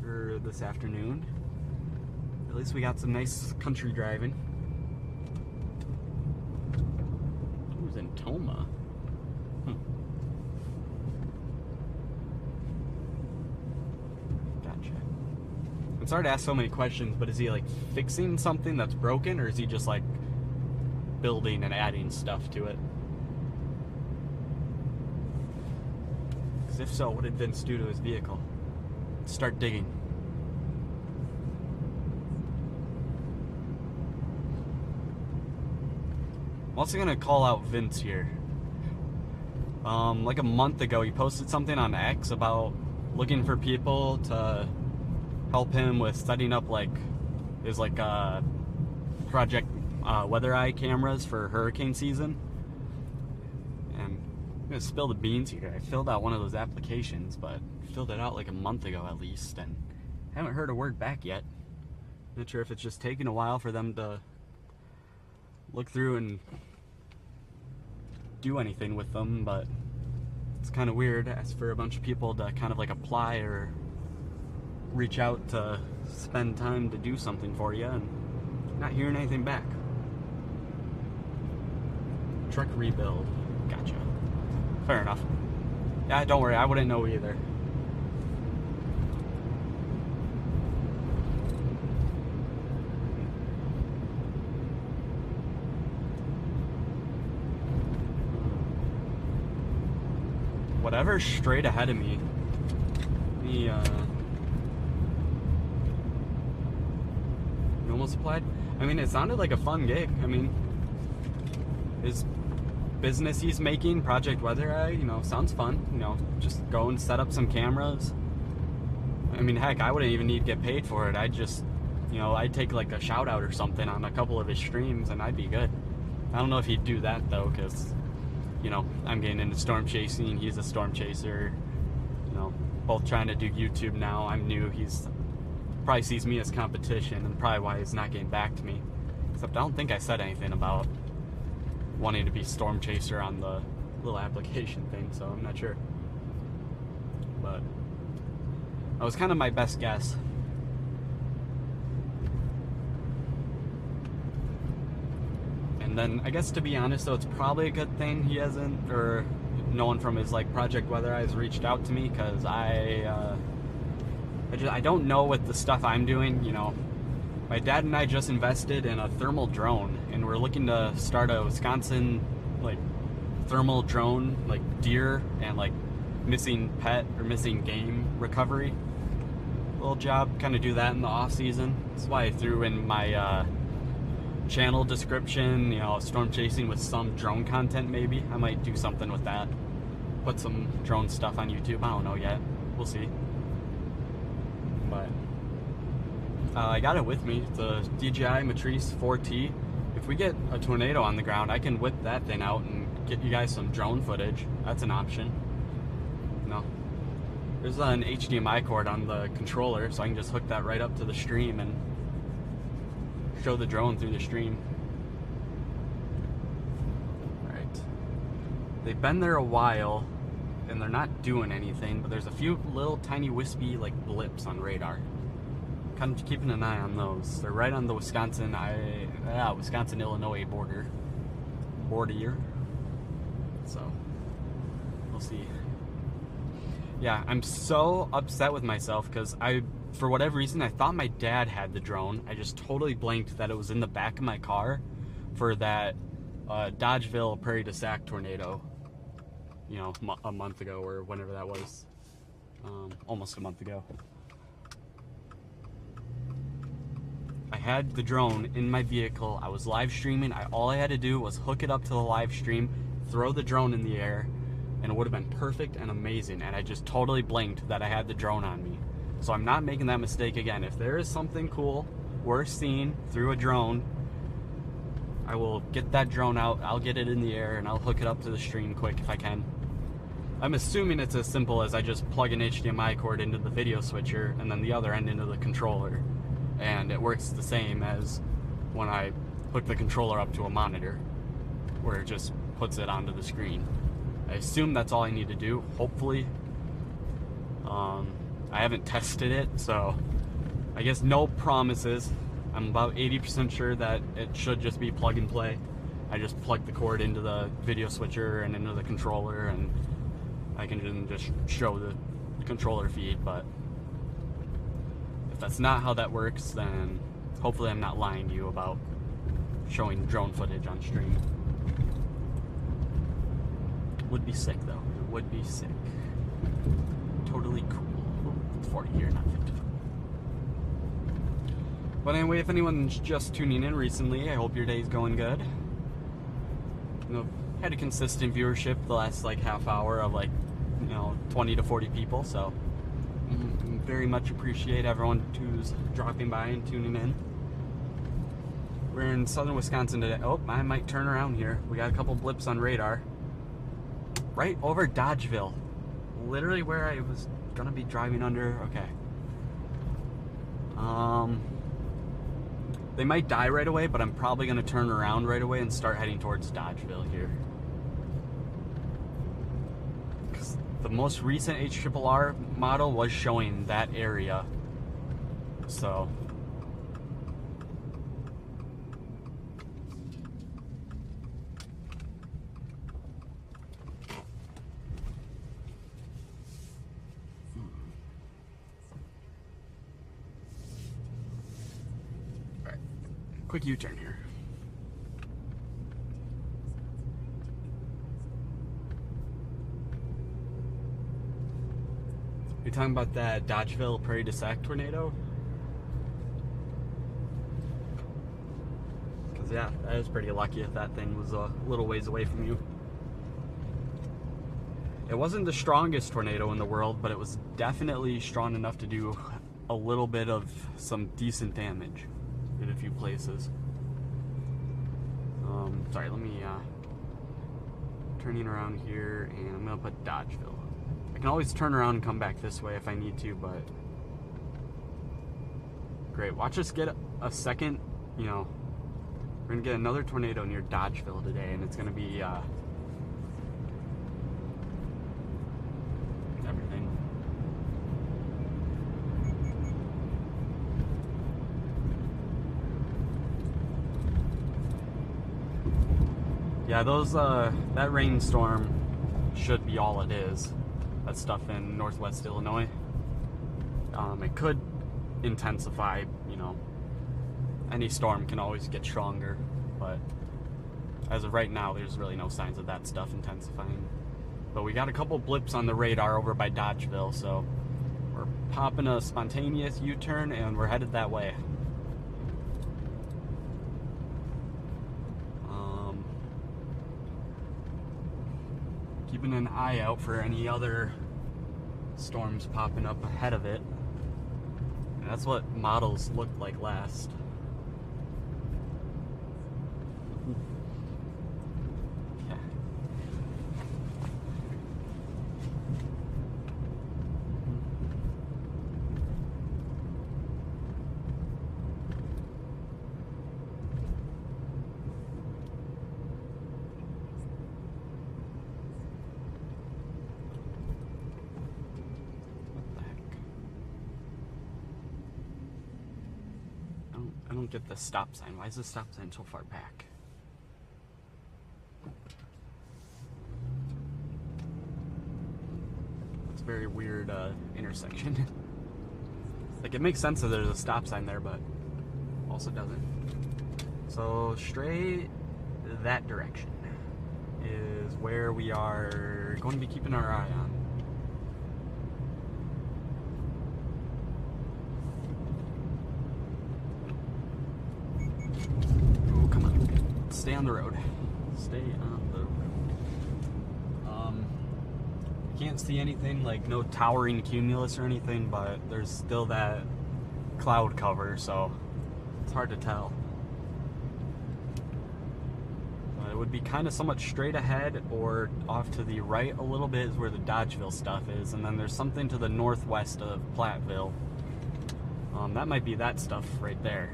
or this afternoon, at least we got some nice country driving. Who's in Toma? Gotcha. I'm sorry to ask so many questions, but is he like fixing something that's broken, or is he just like building and adding stuff to it? Because if so, what did Vince do to his vehicle? Start digging. I'm also gonna call out Vince here. Like a month ago, he posted something on X about looking for people to help him with setting up like his project weather eye cameras for hurricane season. And I'm gonna spill the beans here. I filled out one of those applications, but filled it out like a month ago at least, and haven't heard a word back yet. Not sure if it's just taking a while for them to look through and do anything with them, but it's kind of weird. Ask for a bunch of people to kind of like apply or reach out to spend time to do something for you, and not hearing anything back. Truck rebuild. Gotcha. Fair enough. Yeah, don't worry, I wouldn't know either. Whatever's straight ahead of me, you almost applied? I mean, it sounded like a fun gig. I mean, his business he's making, Project Weather Eye, sounds fun. Just go and set up some cameras. I mean, heck, I wouldn't even need to get paid for it. I'd just, I'd take like a shout out or something on a couple of his streams and I'd be good. I don't know if he'd do that though, because I'm getting into storm chasing, he's a storm chaser, both trying to do YouTube now. I'm new, he's probably sees me as competition, and probably why he's not getting back to me. Except I don't think I said anything about wanting to be storm chaser on the little application thing, so I'm not sure. But that was kind of my best guess. And then, I guess to be honest though, it's probably a good thing he hasn't, or no one from his Project Weather Eye has reached out to me, because I don't know what the stuff I'm doing. My dad and I just invested in a thermal drone, and we're looking to start a Wisconsin thermal drone, deer and missing pet or missing game recovery little job. Kind of do that in the off season. That's why I threw in my channel description, storm chasing with some drone content. Maybe I might do something with that, put some drone stuff on YouTube. I don't know yet, we'll see. But I got it with me, the DJI Matrice 4T. If we get a tornado on the ground, I can whip that thing out and get you guys some drone footage. That's an option. There's an HDMI cord on the controller, so I can just hook that right up to the stream and show the drone through the stream. Alright. They've been there a while, and they're not doing anything, but there's a few little tiny wispy blips on radar. Kind of keeping an eye on those. They're right on the Wisconsin-Illinois border. So, we'll see. Yeah, I'm so upset with myself because for whatever reason, I thought my dad had the drone. I just totally blanked that it was in the back of my car for that Dodgeville Prairie du Sac tornado, a month ago or whenever that was. Almost a month ago. I had the drone in my vehicle. I was live streaming. All I had to do was hook it up to the live stream, throw the drone in the air, and it would have been perfect and amazing. And I just totally blanked that I had the drone on me. So I'm not making that mistake again. If there is something cool worth seeing through a drone, I will get that drone out, I'll get it in the air, and I'll hook it up to the stream quick if I can. I'm assuming it's as simple as I just plug an HDMI cord into the video switcher and then the other end into the controller. And it works the same as when I hook the controller up to a monitor, where it just puts it onto the screen. I assume that's all I need to do, hopefully. I haven't tested it, so I guess no promises. I'm about 80% sure that it should just be plug and play. I just plug the cord into the video switcher and into the controller, and I can just show the controller feed. But if that's not how that works, then hopefully I'm not lying to you about showing drone footage on stream. Would be sick though. It would be sick. Totally cool. 40 here, not 55. But anyway, if anyone's just tuning in recently, I hope your day's going good. You know, had a consistent viewership the last like half hour of like, 20 to 40 people, so very much appreciate everyone who's dropping by and tuning in. We're in southern Wisconsin today. Oh, I might turn around here. We got a couple blips on radar. Right over Dodgeville. Literally where I was gonna be driving under. Okay. They might die right away, but I'm probably gonna turn around right away and start heading towards Dodgeville here. Because the most recent HRRR model was showing that area. So. Quick U-turn here. You're talking about that Dodgeville Prairie du Sac tornado? Because yeah, I was pretty lucky if that thing was a little ways away from you. It wasn't the strongest tornado in the world, but it was definitely strong enough to do a little bit of some decent damage in a few places. Sorry, let me turning around here, and I'm gonna put Dodgeville. I can always turn around and come back this way if I need to, but great. Watch us get a second. We're gonna get another tornado near Dodgeville today, and it's gonna be everything. Yeah, those that rainstorm should be all it is. That stuff in northwest Illinois. It could intensify, any storm can always get stronger, but as of right now, there's really no signs of that stuff intensifying. But we got a couple blips on the radar over by Dodgeville, so we're popping a spontaneous U-turn and we're headed that way. Keeping an eye out for any other storms popping up ahead of it. And that's what models looked like last. Yeah. I don't get the stop sign. Why is the stop sign so far back? It's a very weird intersection. Like, it makes sense that there's a stop sign there, but also doesn't. So straight that direction is where we are going to be keeping our eye on. Stay on the road. Stay on the road. Can't see anything, like no towering cumulus or anything, but there's still that cloud cover, so it's hard to tell. It would be kind of somewhat straight ahead or off to the right a little bit is where the Dodgeville stuff is, and then there's something to the northwest of Platteville. That might be that stuff right there.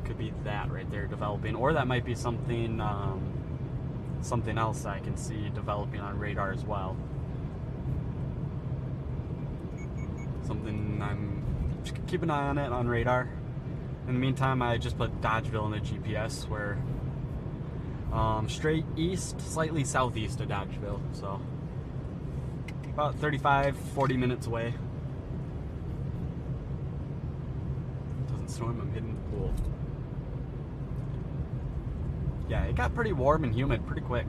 Could be that right there developing, or that might be something something else I can see developing on radar as well. Something I'm just keep an eye on it on radar. In the meantime, I just put Dodgeville in the GPS, where straight east, slightly southeast of Dodgeville, so about 35-40 minutes away. Doesn't storm, I'm hitting the pool. Yeah, it got pretty warm and humid pretty quick.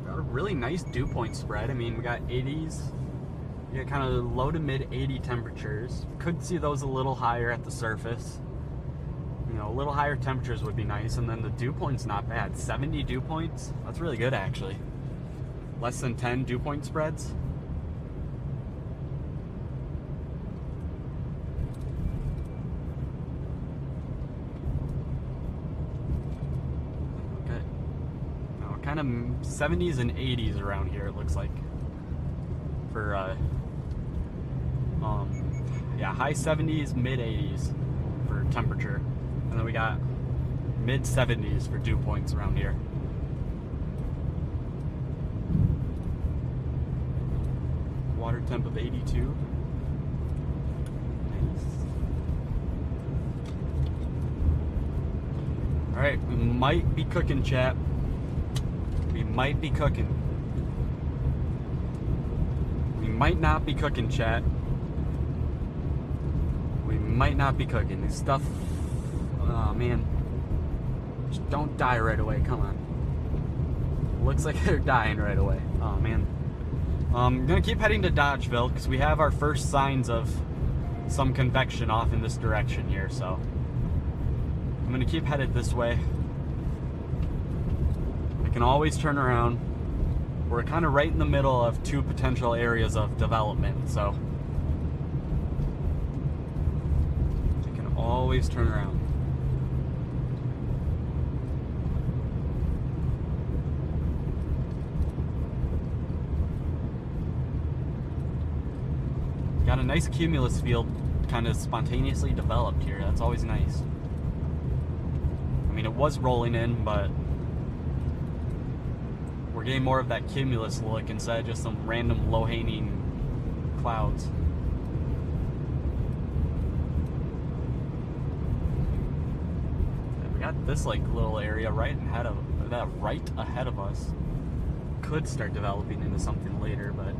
Got a really nice dew point spread. I mean, we got 80s. We got kind of low to mid 80 temperatures. Could see those a little higher at the surface. You know, a little higher temperatures would be nice. And then the dew point's not bad. 70 dew points. That's really good, actually. Less than 10 dew point spreads. Kind of 70s and 80s around here, it looks like, for yeah, high 70s, mid 80s for temperature, and then we got mid 70s for dew points around here. Water temp of 82. Nice. All right, we might be cooking, chat. We might be cooking. We might not be cooking, chat. We might not be cooking. This stuff, oh man. Just don't die right away, come on. Looks like they're dying right away. Oh man. I'm gonna keep heading to Dodgeville because we have our first signs of some convection off in this direction here, so I'm gonna keep headed this way. I can always turn around. We're kind of right in the middle of two potential areas of development, so I can always turn around. Got a nice cumulus field kind of spontaneously developed here. That's always nice. I mean, it was rolling in, but we're getting more of that cumulus look instead of just some random low-hanging clouds. We got this like little area right ahead of us. Could start developing into something later, but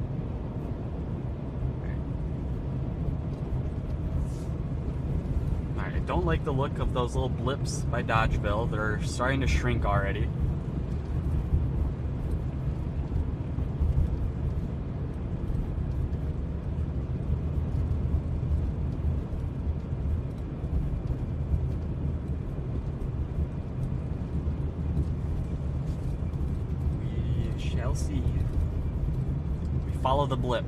I don't like the look of those little blips by Dodgeville. They're starting to shrink already. See. We follow the blip.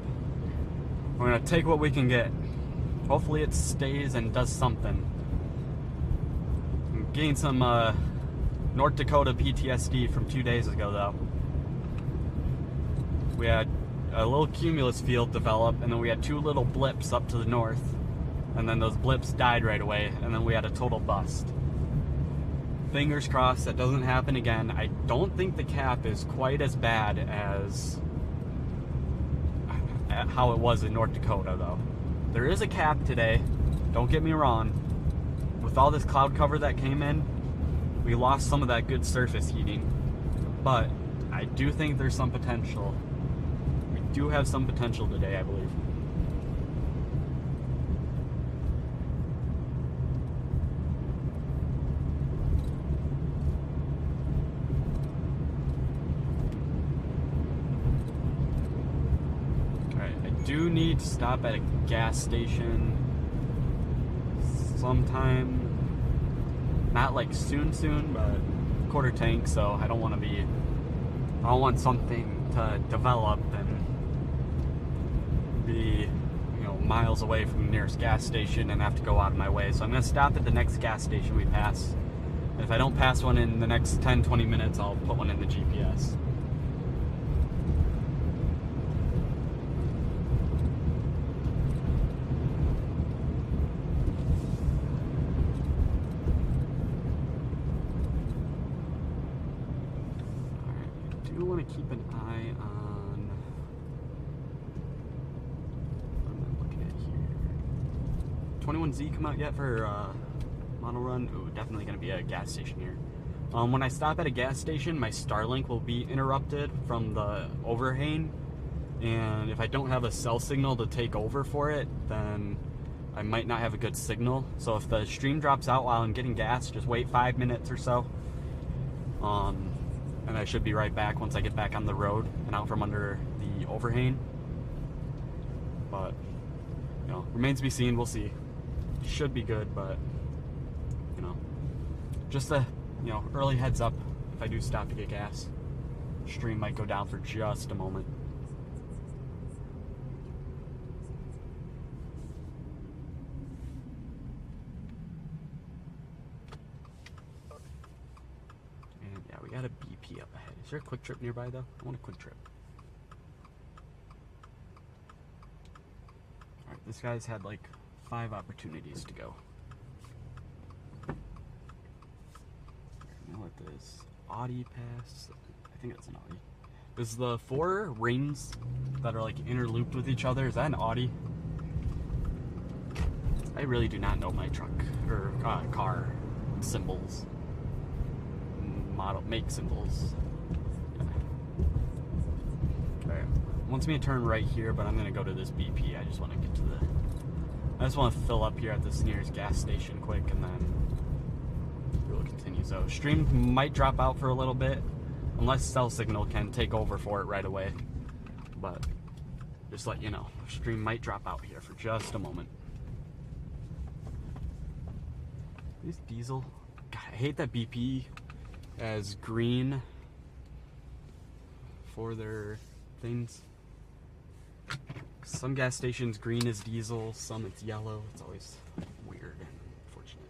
We're gonna take what we can get. Hopefully it stays and does something. I'm getting some North Dakota PTSD from 2 days ago though. We had a little cumulus field develop, and then we had two little blips up to the north, and then those blips died right away, and then we had a total bust. Fingers crossed that doesn't happen again. I don't think the cap is quite as bad as how it was in North Dakota, though. There is a cap today, don't get me wrong. With all this cloud cover that came in, we lost some of that good surface heating. But I do think there's some potential. We do have some potential today, I believe. Do need to stop at a gas station sometime, not like soon, but quarter tank, so I don't want something to develop and be, you know, miles away from the nearest gas station and have to go out of my way. So I'm going to stop at the next gas station we pass. If I don't pass one in the next 10-20 minutes, I'll put one in the GPS. want to keep an eye on, what am I looking at here? 21Z come out yet for Model Run? Ooh, definitely going to be a gas station here. When I stop at a gas station, my Starlink will be interrupted from the overhang, and if I don't have a cell signal to take over for it, then I might not have a good signal. So if the stream drops out while I'm getting gas, just wait 5 minutes or so. And I should be right back once I get back on the road and out from under the overhang. But, you know, remains to be seen. We'll see. Should be good, but, you know, just a, you know, early heads up if I do stop to get gas. Stream might go down for just a moment. And yeah, we got a BP up ahead. Is there a Quick Trip nearby though? I want a Quick Trip. Alright, this guy's had like 5 opportunities to go. What this Audi pass? I think that's an Audi. Is the 4 rings that are like interlooped with each other, is that an Audi? I really do not know my truck or car symbols, model, make symbols. Yeah. Alright, wants me to turn right here, but I'm gonna go to this BP. I just want to get to I just want to fill up here at this nearest gas station quick, and then we'll continue. So stream might drop out for a little bit, unless cell signal can take over for it right away. But just let you know, stream might drop out here for just a moment. This diesel, God, I hate that BP as green for their things. Some gas stations green is diesel, some it's yellow. It's always weird and unfortunate.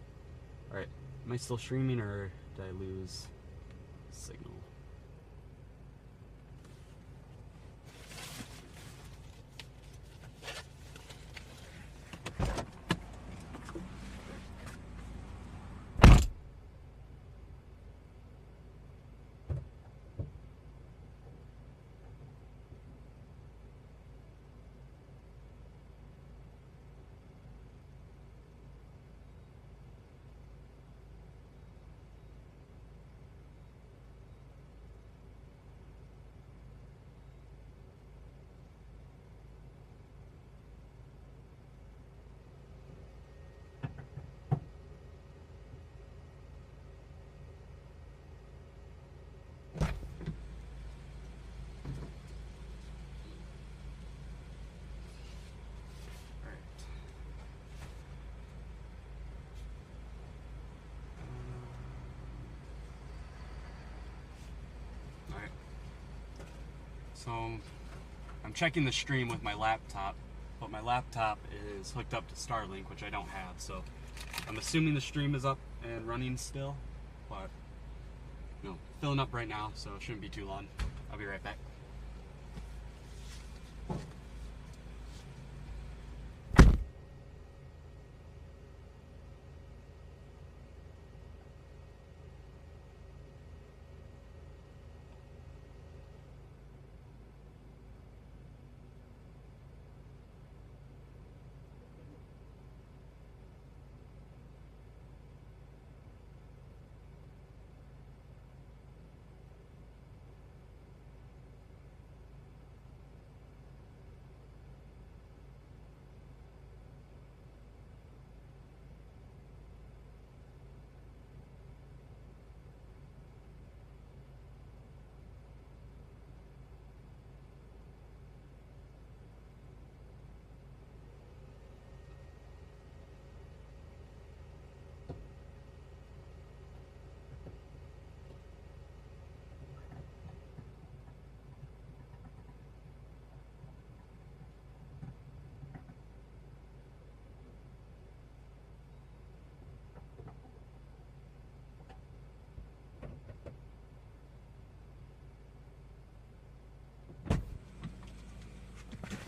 Alright, am I still streaming or did I lose signal? So I'm checking the stream with my laptop, but my laptop is hooked up to Starlink, which I don't have. So I'm assuming the stream is up and running still, but you know, filling up right now, so it shouldn't be too long. I'll be right back.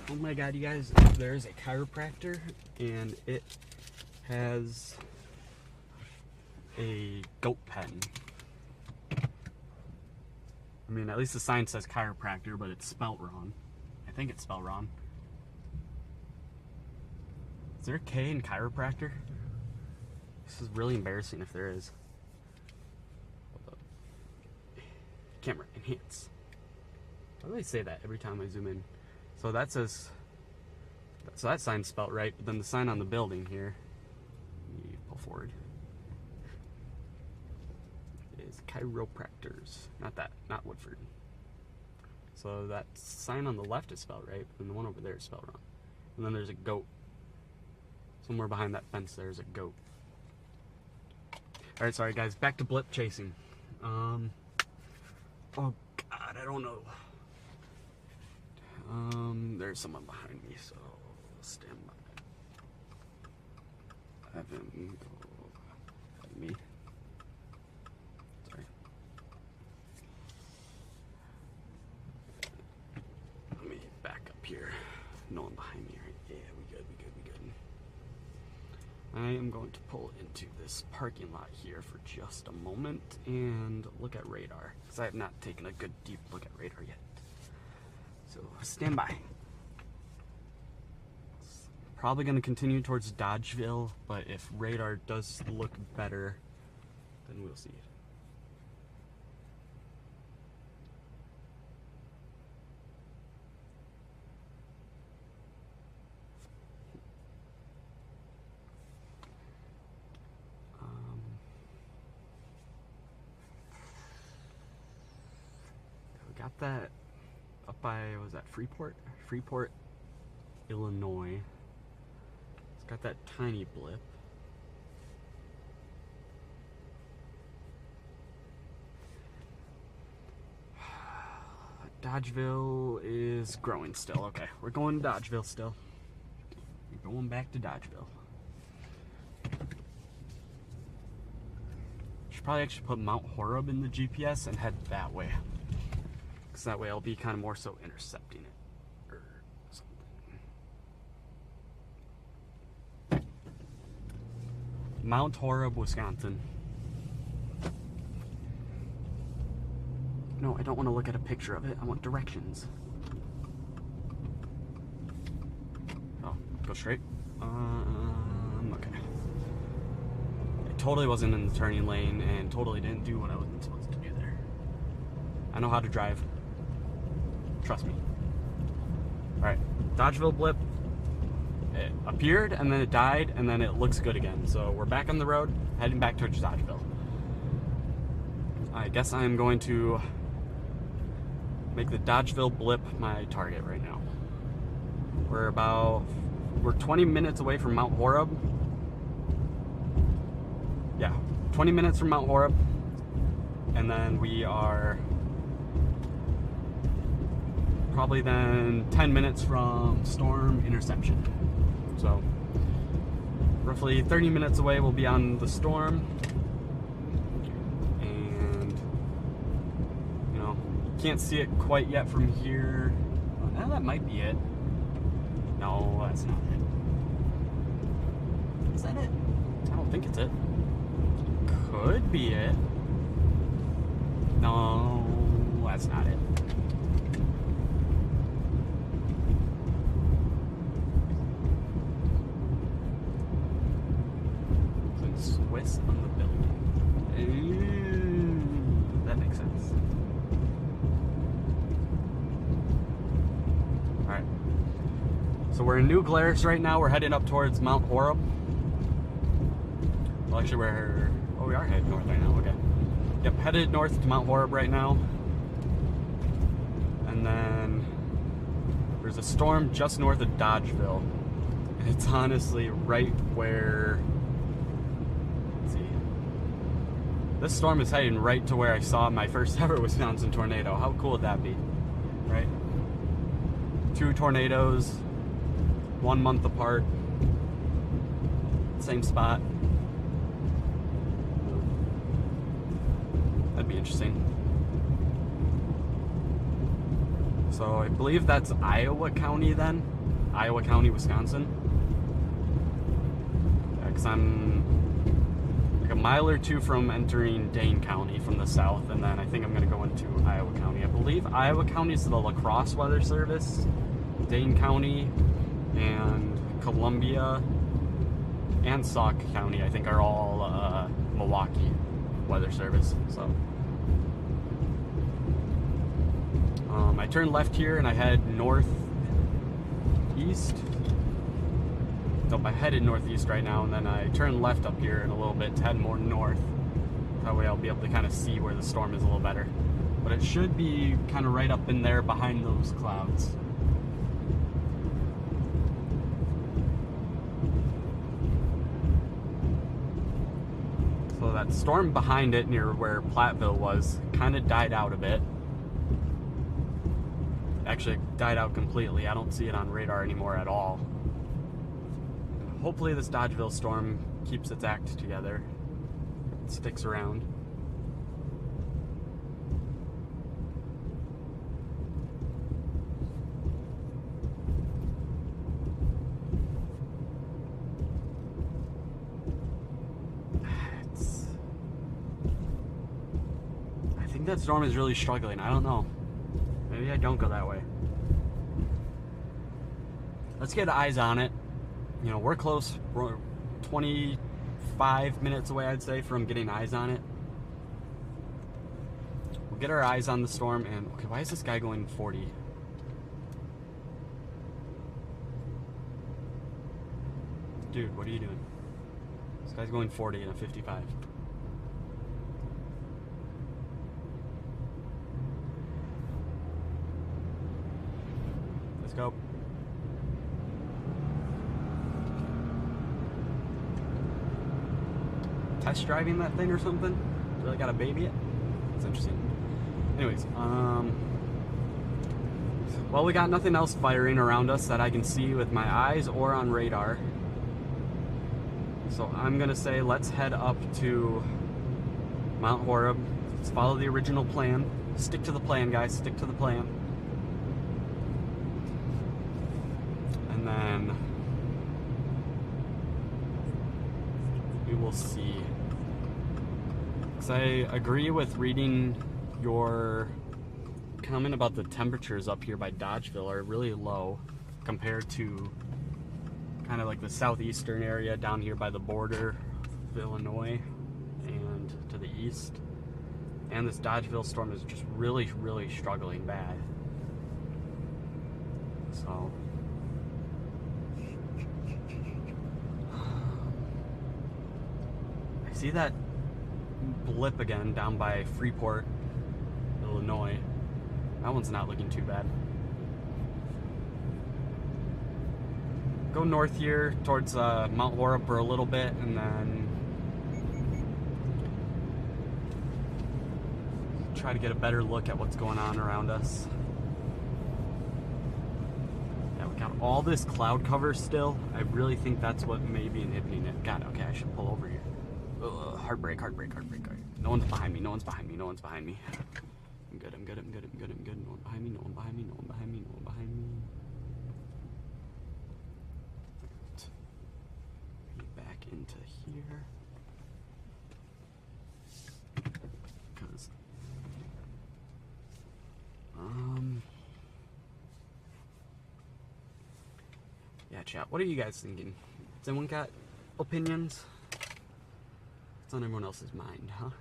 Oh my god, you guys, there's a chiropractor and it has a goat pen. I mean, at least the sign says chiropractor, but it's spelt wrong. I think it's spelled wrong. Is there a K in chiropractor? This is really embarrassing if there is. Hold up. Camera, enhance. Why do they say that every time I zoom in? So that says, so that sign's spelt right, but then the sign on the building here, let me pull forward, is chiropractors. Not that, not Woodford. So that sign on the left is spelled right, and the one over there is spelled wrong. And then there's a goat. Somewhere behind that fence there's a goat. Alright, sorry guys, back to blip chasing. Oh god, I don't know. There's someone behind me, so stand by. Have him go behind me. Sorry. Let me back up here. No one behind me, right? Yeah, we good. I am going to pull into this parking lot here for just a moment and look at radar, because I have not taken a good deep look at radar yet. So stand by. Probably going to continue towards Dodgeville, but if radar does look better, then we'll see it. Got that up by, what was that, Freeport, Illinois. It's got that tiny blip. Dodgeville is growing still. Okay, we're going to Dodgeville still. We're going back to Dodgeville. Should probably actually put Mount Horeb in the GPS and head that way. Because that way I'll be kind of more so intercepting it or something. Mount Horeb, Wisconsin. No, I don't want to look at a picture of it. I want directions. Oh, go straight. Okay. I totally wasn't in the turning lane and totally didn't do what I wasn't supposed to do there. I know how to drive. Trust me. Alright, Dodgeville blip. It appeared and then it died and then it looks good again. So we're back on the road, heading back towards Dodgeville. I guess I'm going to make the Dodgeville blip my target right now. We're 20 minutes away from Mount Horeb. Yeah, 20 minutes from Mount Horeb. And then we are probably then 10 minutes from storm interception. So roughly 30 minutes away we'll be on the storm. And you know, can't see it quite yet from here. Well, that might be it. No, that's not it. Is that it? I don't think it's it. Could be it. No, that's not it. Swiss on the building. Ooh, that makes sense. Alright. So we're in New Glarus right now. We're heading up towards Mount Horeb. Well, actually, we are headed north right now. Okay. Yep, headed north to Mount Horeb right now. And then there's a storm just north of Dodgeville. And it's honestly right where... This storm is heading right to where I saw my first ever Wisconsin tornado. How cool would that be, right? 2 tornadoes, 1 month apart, same spot. That'd be interesting. So I believe that's Iowa County then. Iowa County, Wisconsin. Yeah, because I'm like a mile or two from entering Dane County from the south, and then I think I'm going to go into Iowa County. I believe Iowa County is the La Crosse Weather Service. Dane County and Columbia and Sauk County, I think, are all Milwaukee Weather Service. So I turn left here and I head northeast. Nope, I headed northeast right now, and then I turn left up here in a little bit to head more north. That way I'll be able to kind of see where the storm is a little better. But it should be kind of right up in there behind those clouds. So that storm behind it near where Platteville was kind of died out a bit. Actually, it died out completely. I don't see it on radar anymore at all. Hopefully this Dodgeville storm keeps its act together. It sticks around. I think that storm is really struggling. I don't know. Maybe I don't go that way. Let's get eyes on it. You know, we're close. We're 25 minutes away, I'd say, from getting eyes on it. We'll get our eyes on the storm. And okay, why is this guy going 40? Dude, what are you doing? This guy's going 40 in a 55. Let's go. Test driving that thing or something? Really gotta baby it? It's interesting. Anyways, well, we got nothing else firing around us that I can see with my eyes or on radar. So I'm gonna say let's head up to Mount Horeb. Let's follow the original plan. Stick to the plan, guys. Stick to the plan. And then we will see. Because I agree with reading your comment about the temperatures up here by Dodgeville are really low compared to kind of like the southeastern area down here by the border of Illinois and to the east. And this Dodgeville storm is just really, really struggling bad. So I see that blip again down by Freeport, Illinois. That one's not looking too bad. Go north here towards Mount Horeb for a little bit, and then try to get a better look at what's going on around us. Yeah, we got all this cloud cover still. I really think that's what may be inhibiting it. God, okay, I should pull over here. Ugh, heartbreak, heartbreak, heartbreak. No one's behind me, no one's behind me, no one's behind me. I'm good, I'm good, I'm good, I'm good, I'm good. No one behind me, no one behind me, no one behind me, no one behind me. Back into here. Because yeah, chat, what are you guys thinking? Has anyone got opinions? It's on everyone else's mind, huh?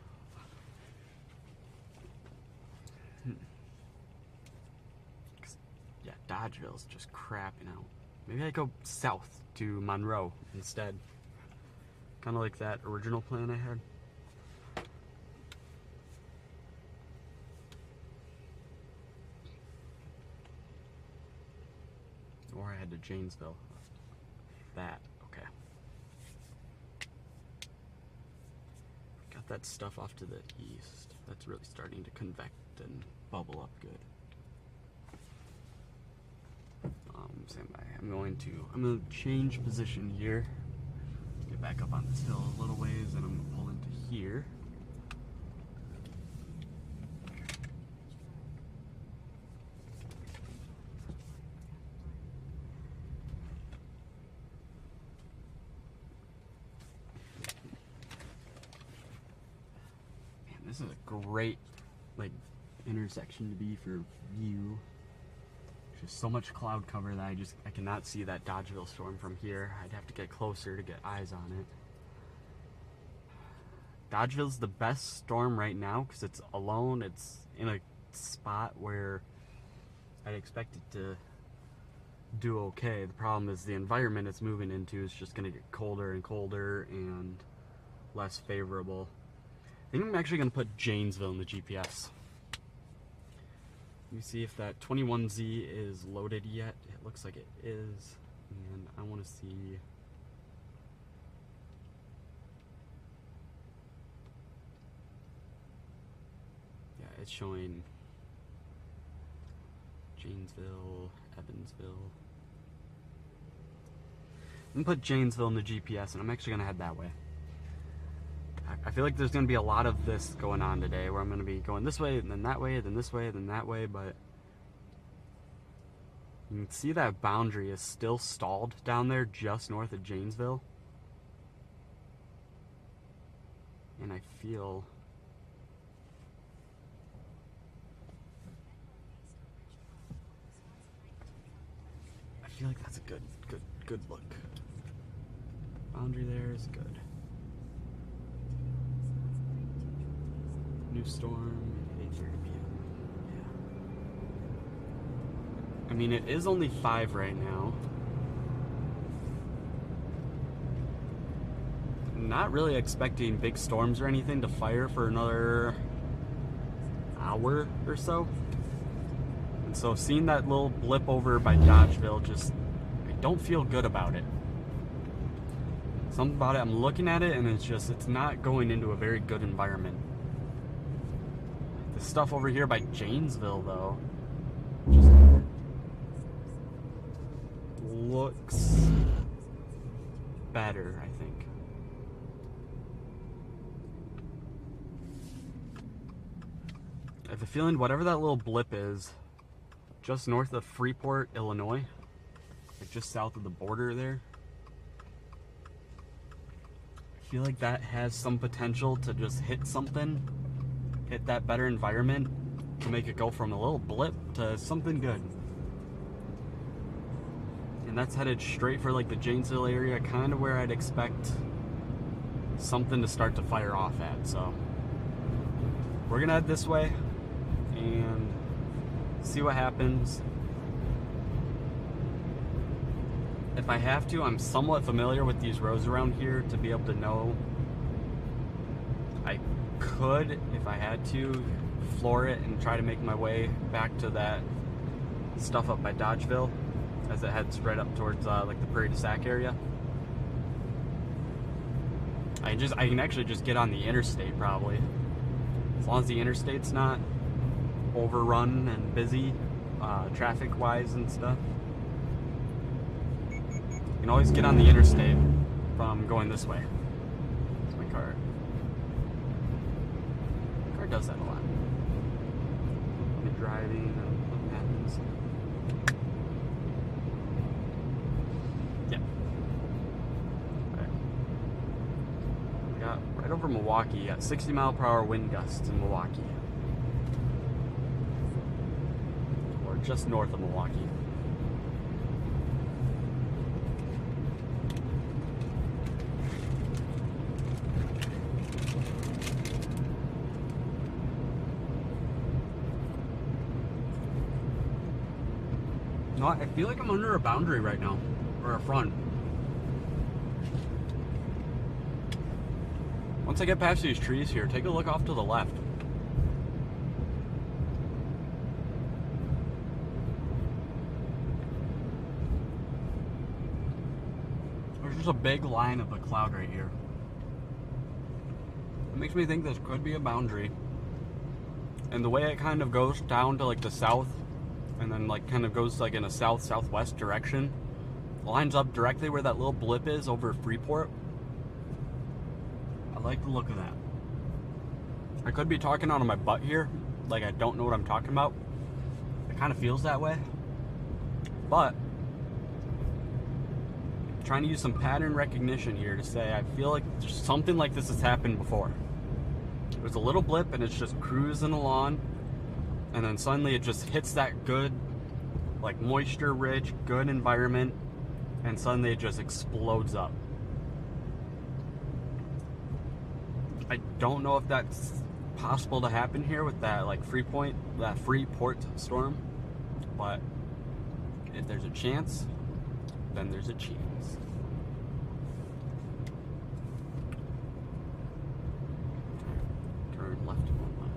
Yeah, Dodgeville's just crapping out. Maybe I go south to Monroe instead. Kind of like that original plan I had. Or I had to Janesville. That, okay. Got that stuff off to the east. That's really starting to convect and bubble up good. Stand by. I'm going to change position here. Get back up on this hill a little ways, and I'm going to pull into here. This is a great, like, intersection to be for view. There's just so much cloud cover that I cannot see that Dodgeville storm from here. I'd have to get closer to get eyes on it. Dodgeville's the best storm right now because it's alone. It's in a spot where I'd expect it to do okay. The problem is the environment it's moving into is just going to get colder and colder and less favorable. I think I'm actually going to put Janesville in the GPS. Let me see if that 21Z is loaded yet. It looks like it is, and I want to see. Yeah, it's showing Janesville, Evansville. I'm gonna put Janesville in the GPS, and I'm actually gonna head that way. I feel like there's gonna be a lot of this going on today, where I'm gonna be going this way, and then that way, then this way, then that way, but you can see that boundary is still stalled down there just north of Janesville. And I feel like that's a good look. Boundary there is good. New storm, 8:30 p.m. Yeah. I mean, it is only 5 right now. Not really expecting big storms or anything to fire for another hour or so. And so seeing that little blip over by Dodgeville, just, I don't feel good about it. Something about it, I'm looking at it and it's not going into a very good environment. The stuff over here by Janesville, though, just looks better, I think. I have a feeling whatever that little blip is, just north of Freeport, Illinois, like just south of the border there, I feel like that has some potential to just hit something, hit that better environment, to make it go from a little blip to something good. And that's headed straight for like the Janesville area, kind of where I'd expect something to start to fire off at. So we're gonna head this way and see what happens. If I have to, I'm somewhat familiar with these roads around here to be able to know. I could, if I had to, floor it and try to make my way back to that stuff up by Dodgeville as it heads right up towards like the Prairie du Sac area. I can actually just get on the interstate probably, as long as the interstate's not overrun and busy traffic wise and stuff. You can always get on the interstate from going this way. It's my car. My car does that a lot. When you're driving and what happens. Yeah. Okay. We got right over Milwaukee at 60 mile per hour wind gusts in Milwaukee. Or just north of Milwaukee. No, I feel like I'm under a boundary right now, or a front. Once I get past these trees here, take a look off to the left. There's just a big line of a cloud right here. It makes me think this could be a boundary. And the way it kind of goes down to like the south, and then like kind of goes like in a south-southwest direction, lines up directly where that little blip is over Freeport. I like the look of that. I could be talking out of my butt here, like I don't know what I'm talking about. It kind of feels that way. But I'm trying to use some pattern recognition here to say I feel like something like this has happened before. There's a little blip and it's just cruising along, and then suddenly it just hits that good, like moisture rich, good environment, and suddenly it just explodes up. I don't know if that's possible to happen here with that like Freeport storm, but if there's a chance, then there's a chance. Turn left 1 mile.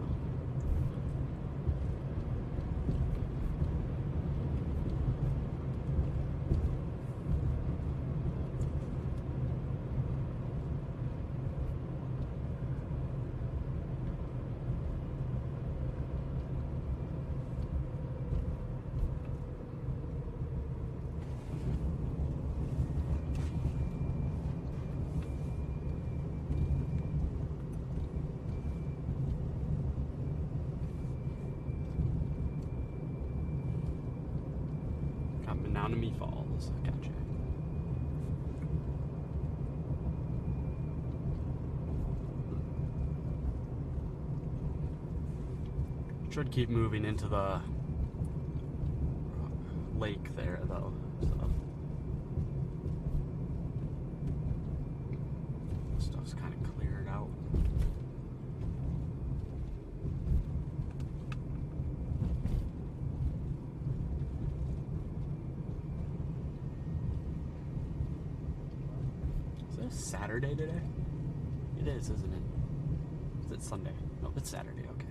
Menominee Falls. Gotcha. Should keep moving into the lake there, though. So stuff's kind of cleared out. Saturday today? It is, isn't it? Is it Sunday? No, it's Saturday, okay.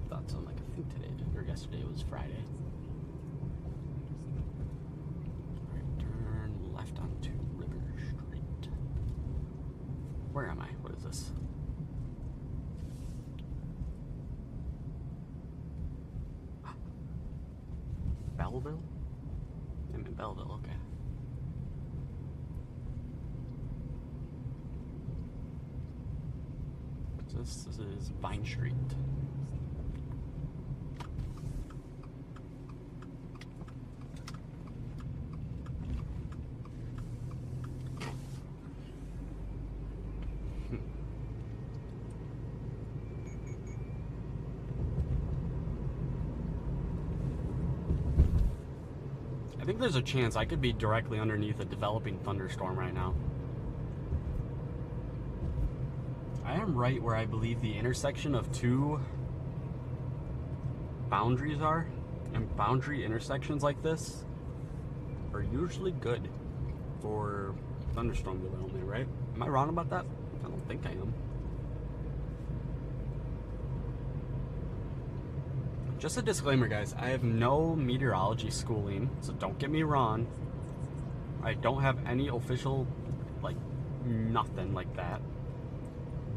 Thought so, like I think today, or yesterday was Friday. Alright, turn left onto River Street. Where am I? What is this? Belleville? I'm in Belleville, okay. This is Vine Street. I think there's a chance I could be directly underneath a developing thunderstorm right now. I am right where I believe the intersection of two boundaries are, and boundary intersections like this are usually good for thunderstorm development, right? Am I wrong about that? I don't think I am. Just a disclaimer, guys, I have no meteorology schooling, so don't get me wrong. I don't have any official, like, nothing like that.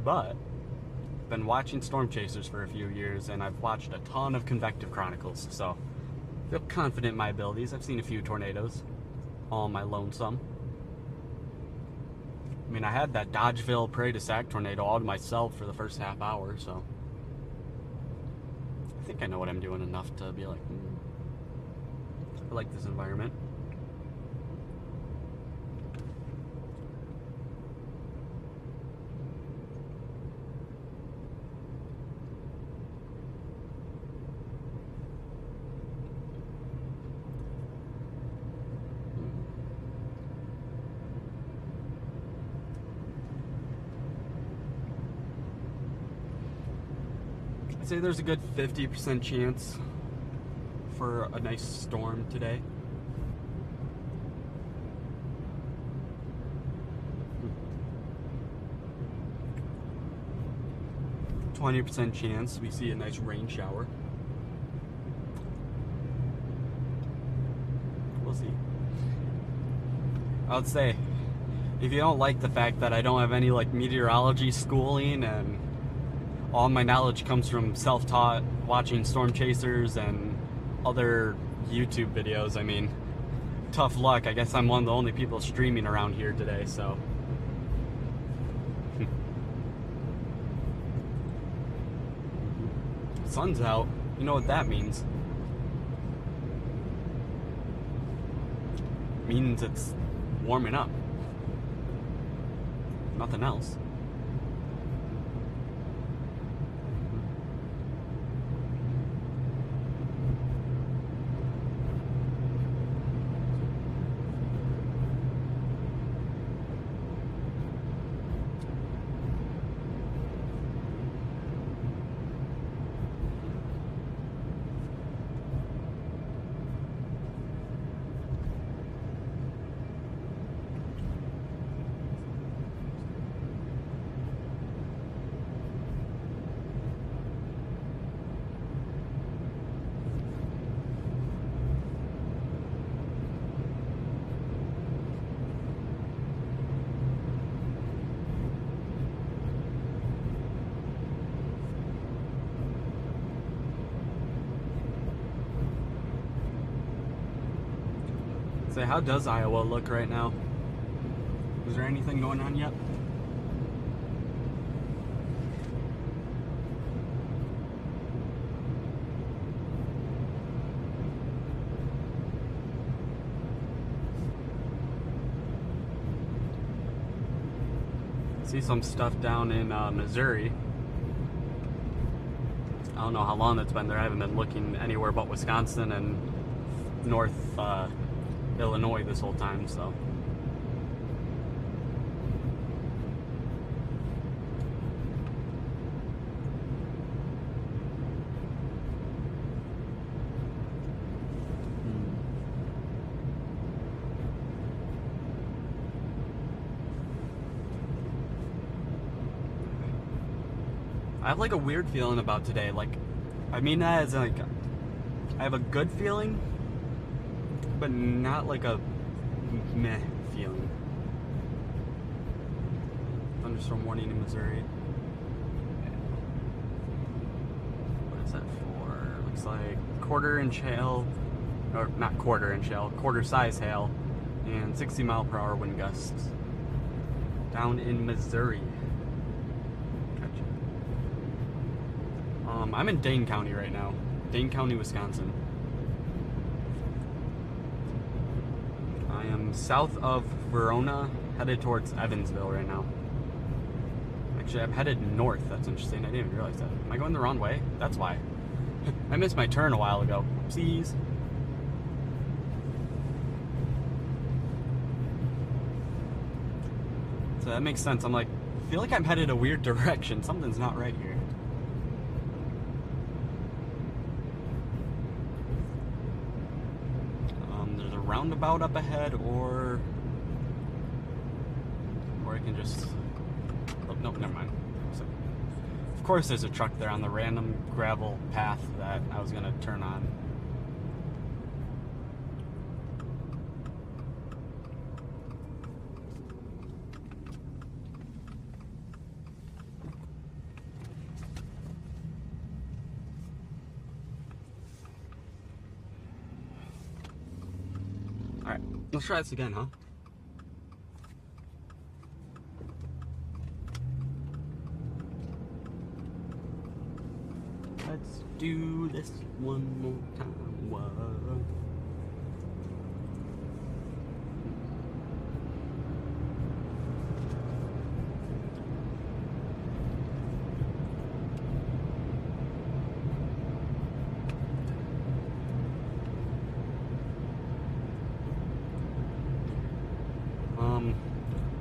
But I've been watching Storm Chasers for a few years, and I've watched a ton of Convective Chronicles, so I feel confident in my abilities. I've seen a few tornadoes, all on my lonesome. I mean, I had that Dodgeville Prairie du Sac tornado all to myself for the first half hour, so I think I know what I'm doing enough to be like, I like this environment. I'd say there's a good 50% chance for a nice storm today. 20% chance we see a nice rain shower. We'll see. I would say, if you don't like the fact that I don't have any like meteorology schooling and all my knowledge comes from self-taught watching Storm Chasers and other YouTube videos, I mean, tough luck. I guess I'm one of the only people streaming around here today, so. Sun's out. You know what that means? Means it's warming up. Nothing else. So how does Iowa look right now? Is there anything going on yet? See some stuff down in Missouri. I don't know how long it's been there. I haven't been looking anywhere but Wisconsin and North Illinois this whole time, so. I have like a weird feeling about today. Like, I mean that as like, I have a good feeling, but not like a meh feeling. Thunderstorm warning in Missouri. What is that for? Looks like quarter-inch hail, or not quarter-inch hail, quarter-size hail, and 60-mile-per-hour wind gusts down in Missouri. I'm in Dane County right now. Dane County, Wisconsin. I am south of Verona, headed towards Evansville right now. Actually, I'm headed north. That's interesting. I didn't even realize that. Am I going the wrong way? That's why. I missed my turn a while ago. Oopsies. So that makes sense. I'm like, I feel like I'm headed a weird direction. Something's not right here. Roundabout up ahead, or I can just, oh, nope, never mind. So, of course there's a truck there on the random gravel path that I was gonna turn on. Alright, let's try this again, huh? Let's do this one more time. Whoa.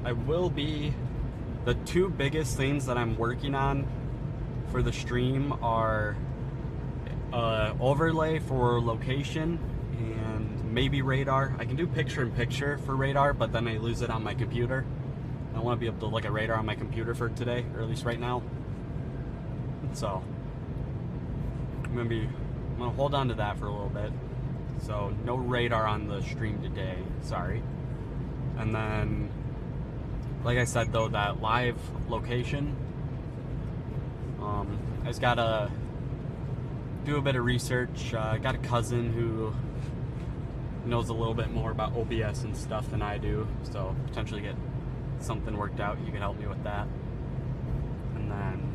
I will be, the two biggest things that I'm working on for the stream are overlay for location and maybe radar. I can do picture-in-picture for radar, but then I lose it on my computer. I want to be able to look at radar on my computer for today, or at least right now. So I'm gonna hold on to that for a little bit. So no radar on the stream today, sorry. And then, like I said though, that live location, I just gotta do a bit of research. I got a cousin who knows a little bit more about OBS and stuff than I do, so potentially get something worked out. You can help me with that. And then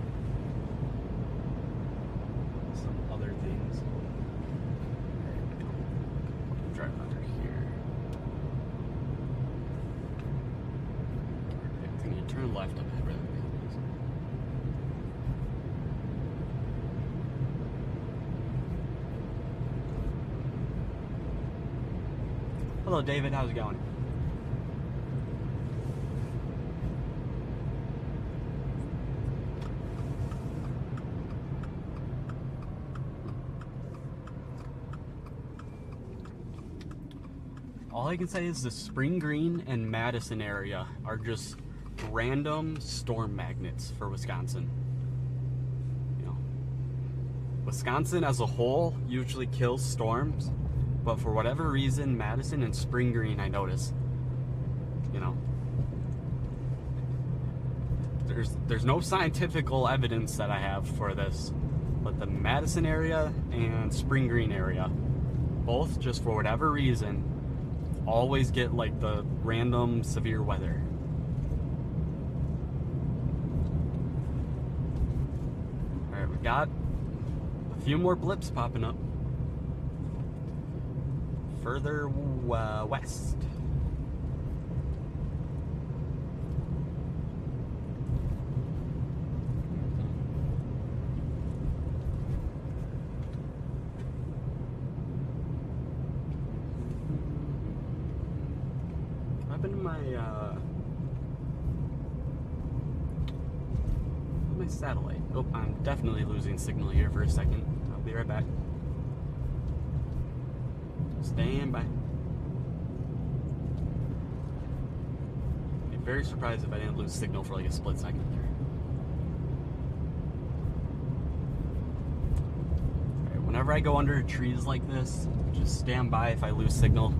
some other things. Drive under here. I think you turn left up ahead. Hello, David. How's it going? All I can say is the Spring Green and Madison area are just random storm magnets for Wisconsin. You know, Wisconsin as a whole usually kills storms, but for whatever reason, Madison and Spring Green, I notice, you know, there's no scientific evidence that I have for this, but the Madison area and Spring Green area, both just for whatever reason, always get like the random severe weather. Alright, we got a few more blips popping up further west. I've been in my satellite. Oh, I'm definitely losing signal here for a second. I'll be right back. Stand by. I'd be very surprised if I didn't lose signal for like a split second there. Alright, whenever I go under trees like this, just stand by. If I lose signal,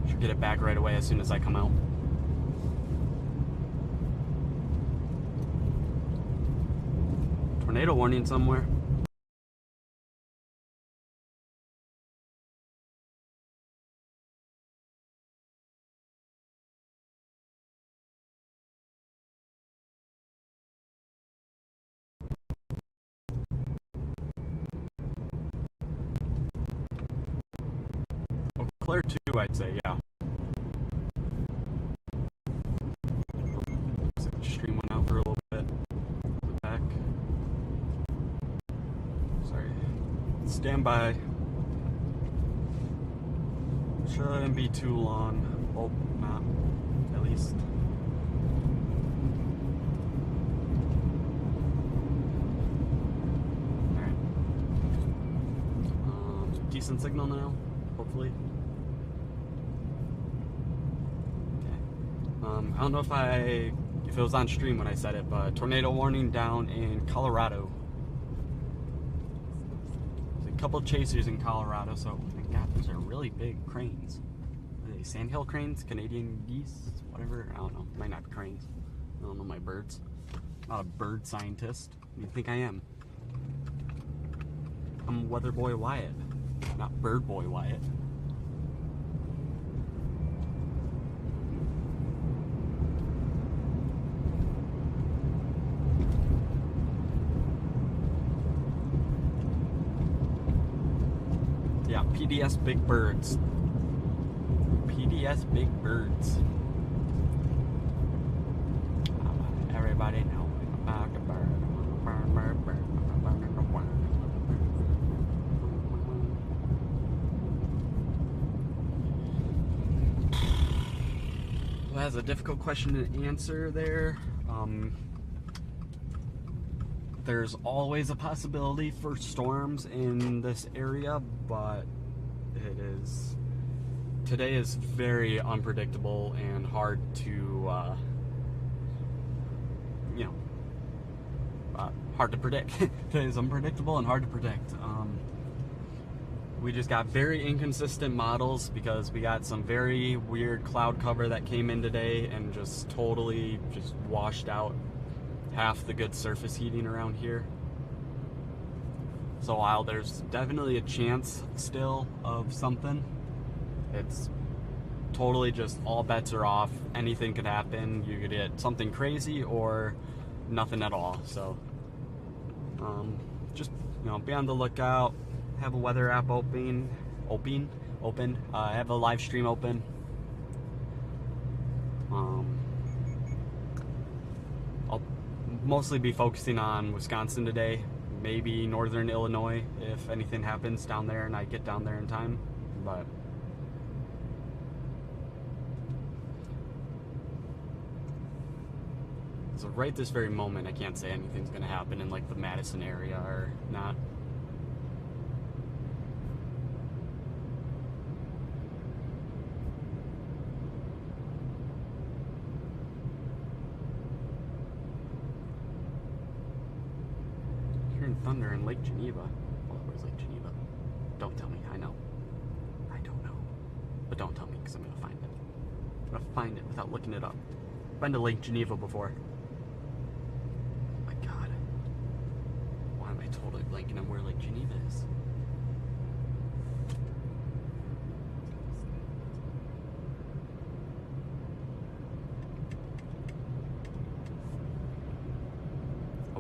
should get it back right away as soon as I come out. Tornado warning somewhere. Eau Claire 2, I'd say, yeah. Looks like the stream went out for a little bit. Back. Sorry. Stand by. Shouldn't be too long. Oh, not at least. Alright. Decent signal now, hopefully. Okay. I don't know if it was on stream when I said it, but tornado warning down in Colorado. There's a couple chasers in Colorado, so oh my god, those are really big cranes. Are they sandhill cranes? Canadian geese? Whatever? I don't know. Might not be cranes. I don't know my birds. I'm not a bird scientist. What do you think I am? I'm Weather Boy Wyatt, not Bird Boy Wyatt. Yeah, PDS Big Birds. PDS Big Birds. Everybody know about the bird. Well, that's a difficult question to answer there. There's always a possibility for storms in this area, but today is very unpredictable and hard to, hard to predict. Today is unpredictable and hard to predict. We just got very inconsistent models because we got some very weird cloud cover that came in today and just totally just washed out half the good surface heating around here. So while there's definitely a chance still of something, it's totally just all bets are off. Anything could happen. You could get something crazy or nothing at all. So just be on the lookout. Have a weather app open. Have a live stream open. I'll mostly be focusing on Wisconsin today, maybe northern Illinois if anything happens down there and I get down there in time, but so right this very moment I can't say anything's gonna happen in like the Madison area or not. Thunder in Lake Geneva. Well, where's Lake Geneva? Don't tell me. I know. I don't know. But don't tell me because I'm going to find it. I'm going to find it without looking it up. I've been to Lake Geneva before. My god. Why am I totally blanking on where Lake Geneva is?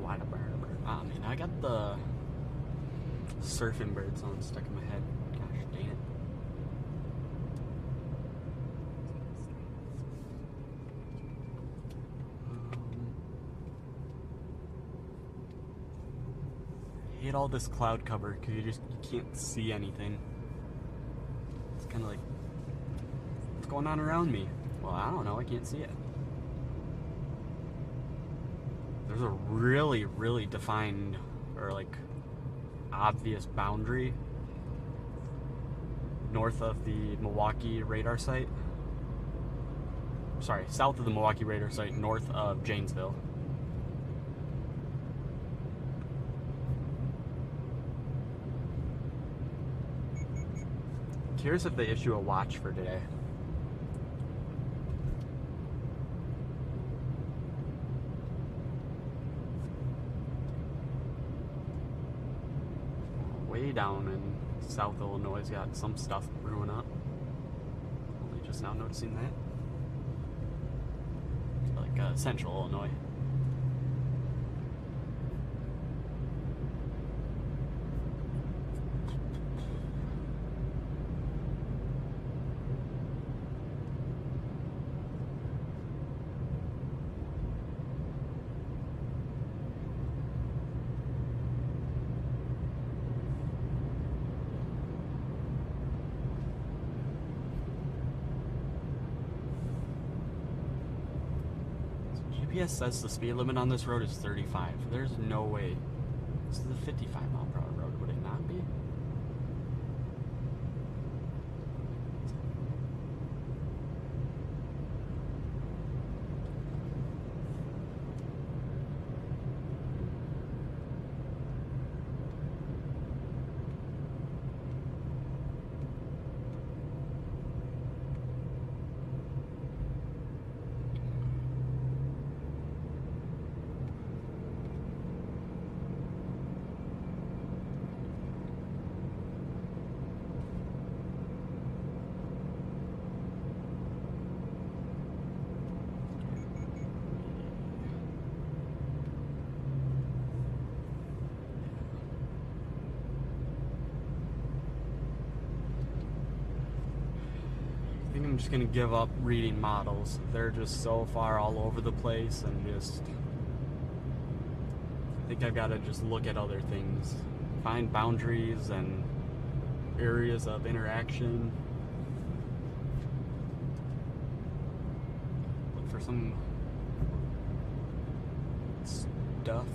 I mean, I got the surfing bird song stuck in my head. Gosh dang it. I hate all this cloud cover because you can't see anything. It's kind of like, what's going on around me? Well, I don't know. I can't see it. There's a really, really defined or like obvious boundary north of the Milwaukee radar site. Sorry, south of the Milwaukee radar site, north of Janesville. Curious if they issue a watch for today. Way down in South Illinois got some stuff brewing up. Only just now noticing that. It's like Central Illinois. GPS says the speed limit on this road is 35. There's no way. This is a 55 mile per hour road, would it not be? I think I'm just gonna give up reading models. They're just so far all over the place, and just I think I've got to just look at other things, find boundaries and areas of interaction, look for some stuff.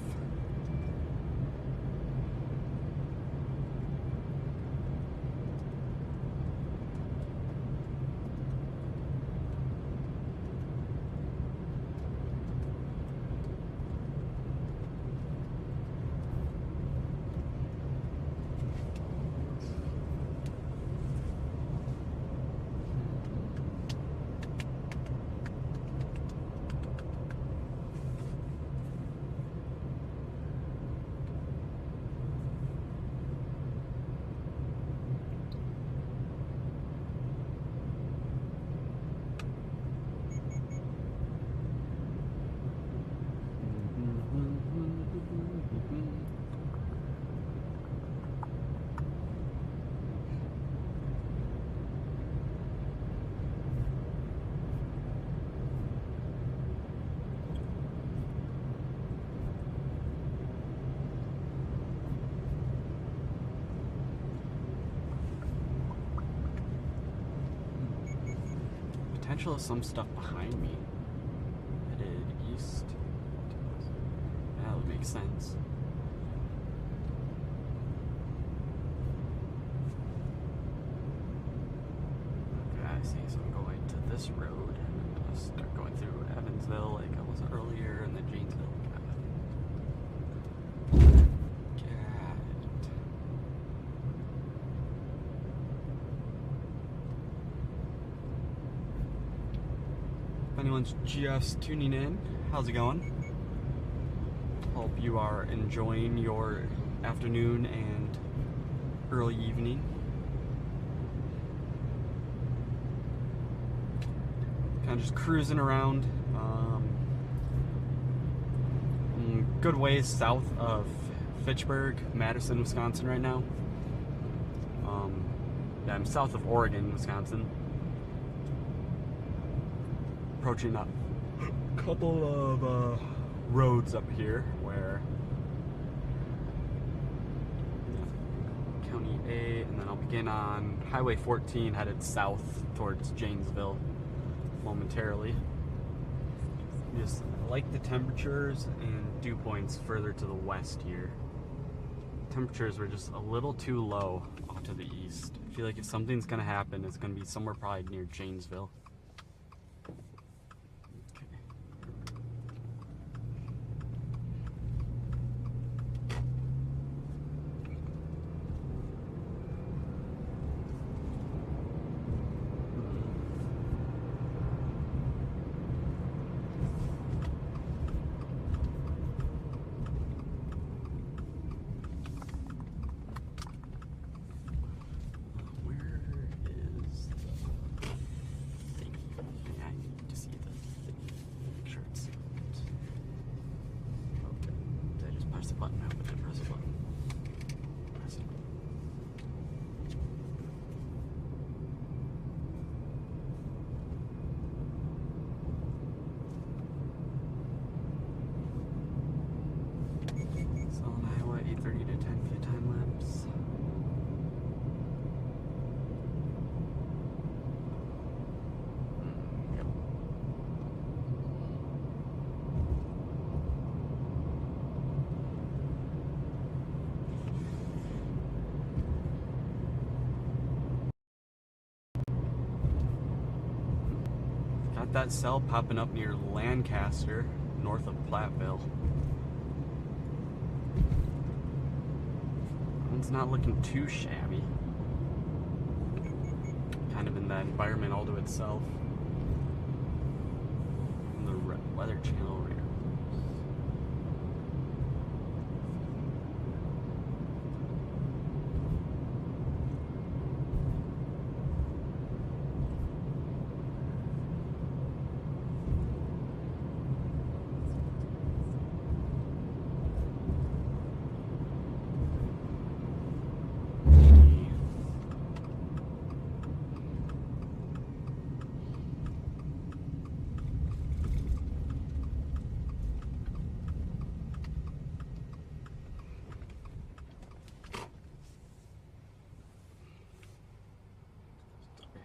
Potential of some stuff behind me. Headed east. That would make sense. Okay, I see. So I'm going to this road. I'll start going through Evansville like I was earlier, and then Janesville. If anyone's just tuning in, how's it going? Hope you are enjoying your afternoon and early evening. Kind of just cruising around. I'm good ways south of Fitchburg, Madison, Wisconsin right now. Yeah, I'm south of Oregon, Wisconsin. Approaching a couple of roads up here where County A, and then I'll begin on Highway 14 headed south towards Janesville momentarily. Just like the temperatures and dew points further to the west here. Temperatures were just a little too low off to the east. I feel like if something's gonna happen, it's gonna be somewhere probably near Janesville. Got that cell popping up near Lancaster, north of Platteville. It's not looking too shabby. Kind of in that environment all to itself. And the Weather Channel radar.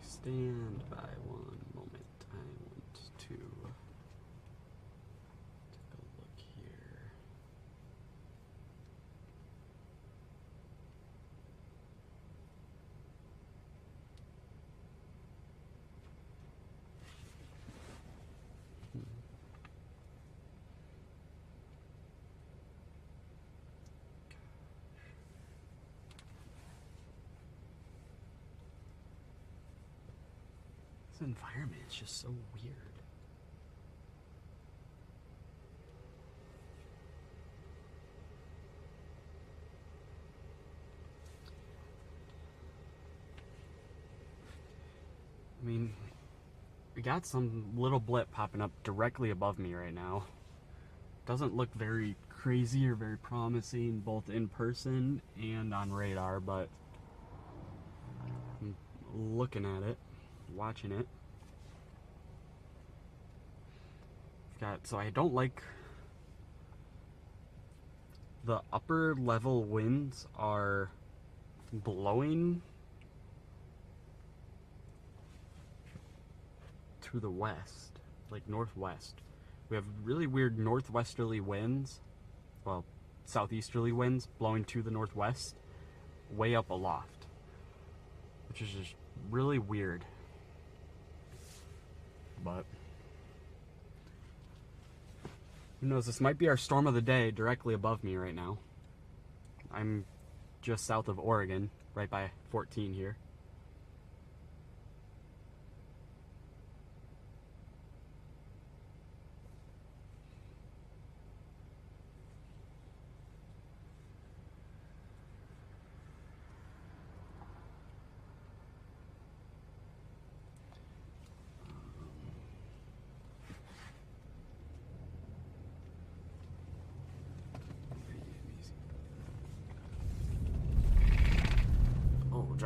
Stand by one moment. I want to take a look here. This environment is just so weird. I mean, we got some little blip popping up directly above me right now. Doesn't look very crazy or very promising, both in person and on radar, but I'm looking at it, watching it. So I don't like the upper level winds are blowing to the west, like northwest. We have really weird northwesterly winds, well, southeasterly winds blowing to the northwest, way up aloft, which is just really weird. But who knows, this might be our storm of the day directly above me right now. I'm just south of Oregon, right by 14 here.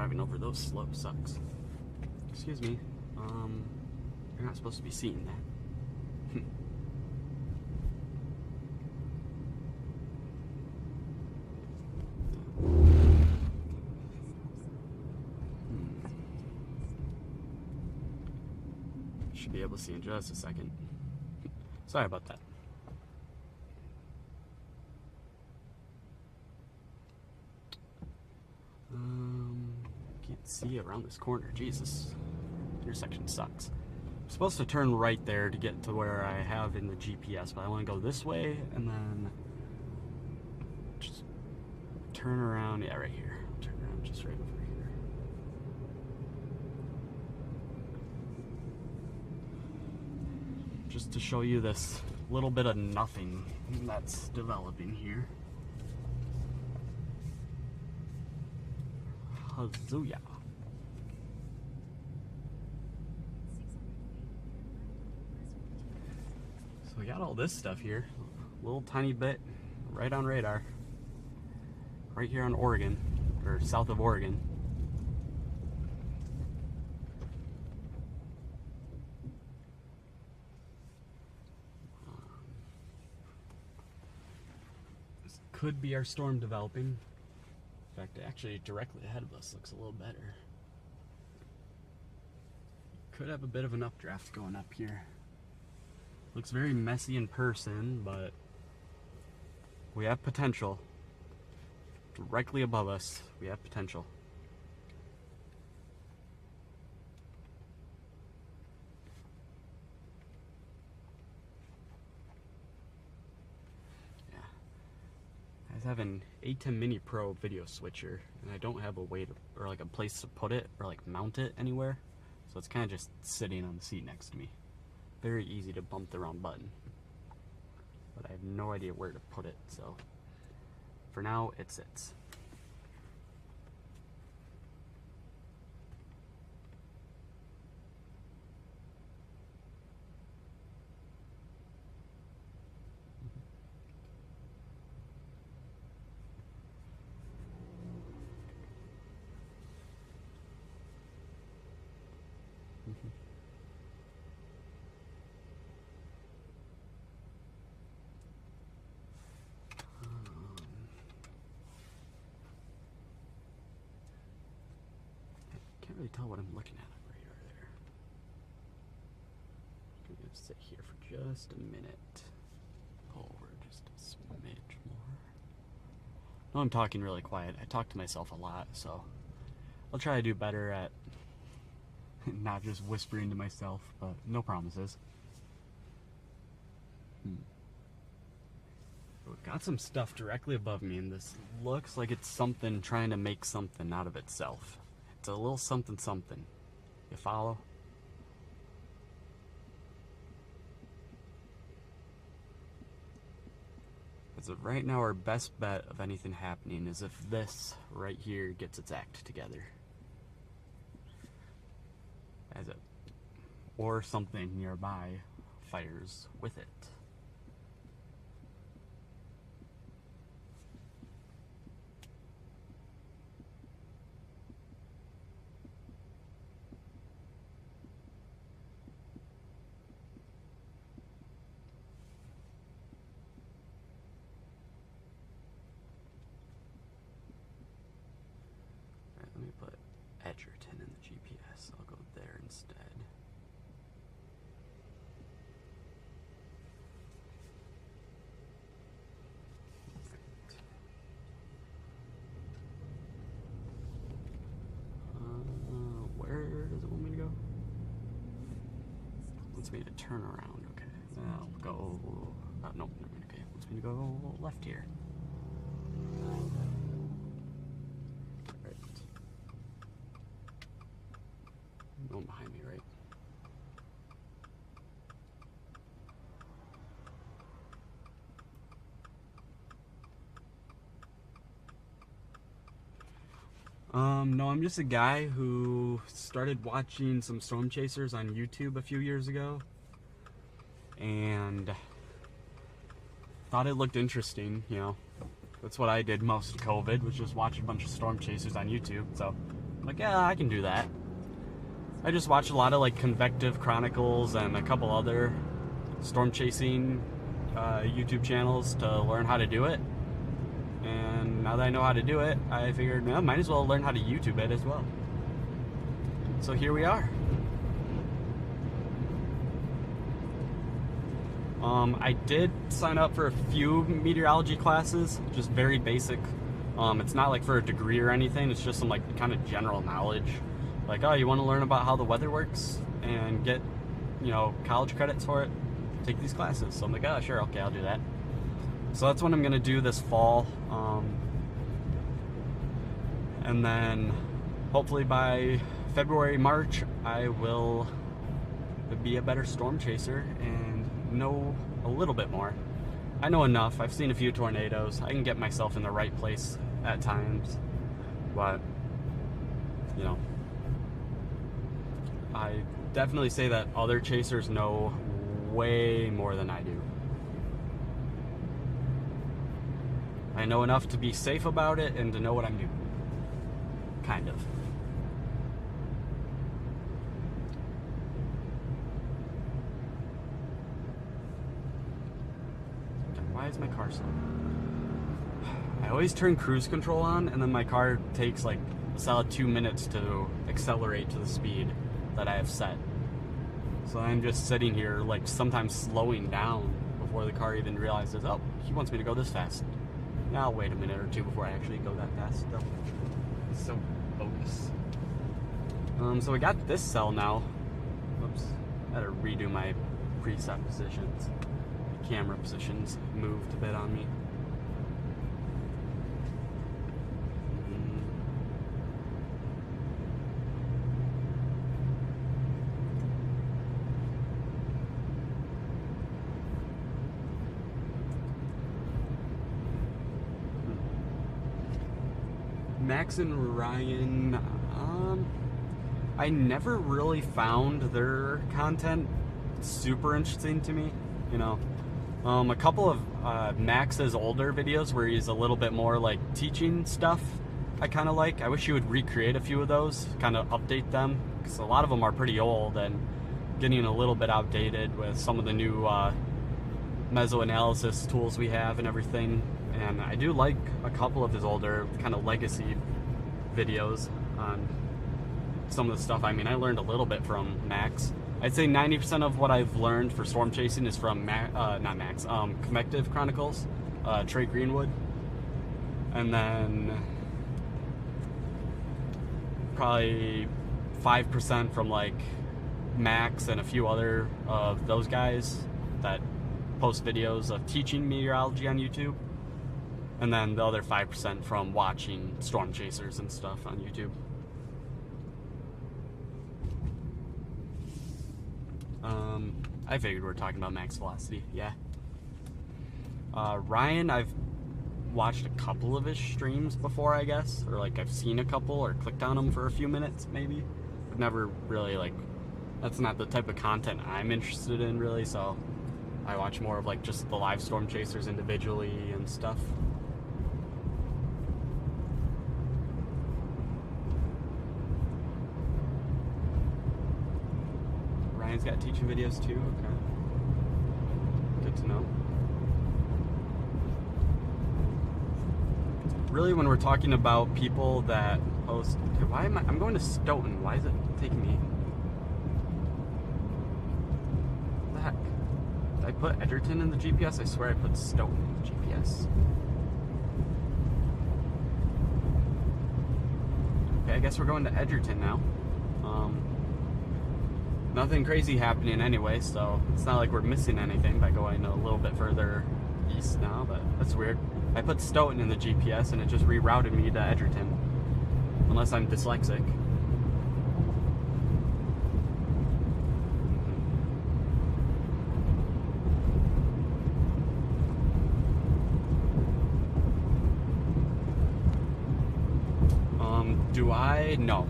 driving over those slopes sucks. Excuse me. You're not supposed to be seeing that. Should be able to see in just a second. Sorry about that. Can't see around this corner. Jesus, intersection sucks. I'm supposed to turn right there to get to where I have in the GPS, but I want to go this way and then just turn around. Yeah, right here. Turn around just right over here. Just to show you this little bit of nothing that's developing here. Hazuya. So we got all this stuff here, a little tiny bit right on radar, right here on Oregon, or south of Oregon. This could be our storm developing. In fact, actually directly ahead of us looks a little better. Could have a bit of an updraft going up here. Looks very messy in person, but we have potential. Directly above us, we have potential. I have an ATEM Mini Pro video switcher, and I don't have a way to, or like a place to put it, or like mount it anywhere. So it's kind of just sitting on the seat next to me. Very easy to bump the wrong button. But I have no idea where to put it, so for now it sits. Can't really tell what I'm looking at on radar there. I'm gonna sit here for just a minute. Pull over just a smidge more. No, I'm talking really quiet. I talk to myself a lot, so I'll try to do better at not just whispering to myself, but no promises. We've got some stuff directly above me, and this looks like it's something trying to make something out of itself. It's a little something something. You follow? As of right now, our best bet of anything happening is if this right here gets its act together. Or something nearby fires with it. Alright, let me put Edgerton in the GPS. I'll go there instead. Where does it want me to go? It wants me to turn around. Okay, I'll go. No, okay. It wants me to go left here. Right. No one behind me, right? No, I'm just a guy who started watching some storm chasers on YouTube a few years ago and thought it looked interesting, you know. That's what I did most of COVID, was just watch a bunch of storm chasers on YouTube. So Like, yeah, I can do that. I just watched a lot of like Convective Chronicles and a couple other storm chasing YouTube channels to learn how to do it. And now that I know how to do it, I figured, well, might as well learn how to YouTube it as well. So here we are. I did sign up for a few meteorology classes, just very basic. It's not like for a degree or anything, it's just some like kind of general knowledge. Like, oh, you want to learn about how the weather works and get, you know, college credits for it? Take these classes. So I'm like, oh, sure, okay, I'll do that. So that's what I'm going to do this fall. And then hopefully by February, March, I will be a better storm chaser and know a little bit more. I know enough. I've seen a few tornadoes. I can get myself in the right place at times. But, you know, I definitely say that other chasers know way more than I do. I know enough to be safe about it and to know what I'm doing. Kind of. Why is my car slow? I always turn cruise control on and then my car takes like a solid 2 minutes to accelerate to the speed that I have set. So I'm just sitting here like sometimes slowing down before the car even realizes, oh, he wants me to go this fast. Now I'll wait a minute or two before I actually go that fast though. It's so bogus. So we got this cell now. Whoops. I had to redo my preset positions. The camera positions moved a bit on me. Max and Ryan, I never really found their content super interesting to me, you know. A couple of Max's older videos where he's a little bit more like teaching stuff I kind of like. I wish he would recreate a few of those, kind of update them, because a lot of them are pretty old and getting a little bit outdated with some of the new mesoanalysis tools we have and everything. And I do like a couple of his older kind of legacy videos on some of the stuff. I mean, I learned a little bit from Max. I'd say 90% of what I've learned for storm chasing is from Convective Chronicles, Trey Greenwood. And then probably 5% from like Max and a few other of those guys that post videos of teaching meteorology on YouTube. And then the other 5% from watching storm chasers and stuff on YouTube. I figured we were talking about max velocity, yeah. Ryan, I've watched a couple of his streams before, I guess. Or like I've seen a couple or clicked on them for a few minutes, maybe. But never really like, that's not the type of content I'm interested in really, so I watch more of like just the live storm chasers individually and stuff. Ryan's got teaching videos too, okay. Good to know. Really, when we're talking about people that post, okay, why am I'm going to Stoughton, why is it taking me? What the heck? Did I put Edgerton in the GPS? I swear I put Stoughton in the GPS. Okay, I guess we're going to Edgerton now. Nothing crazy happening anyway, so it's not like we're missing anything by going a little bit further east now, but that's weird. I put Stoughton in the GPS and it just rerouted me to Edgerton. Unless I'm dyslexic. Do I? No.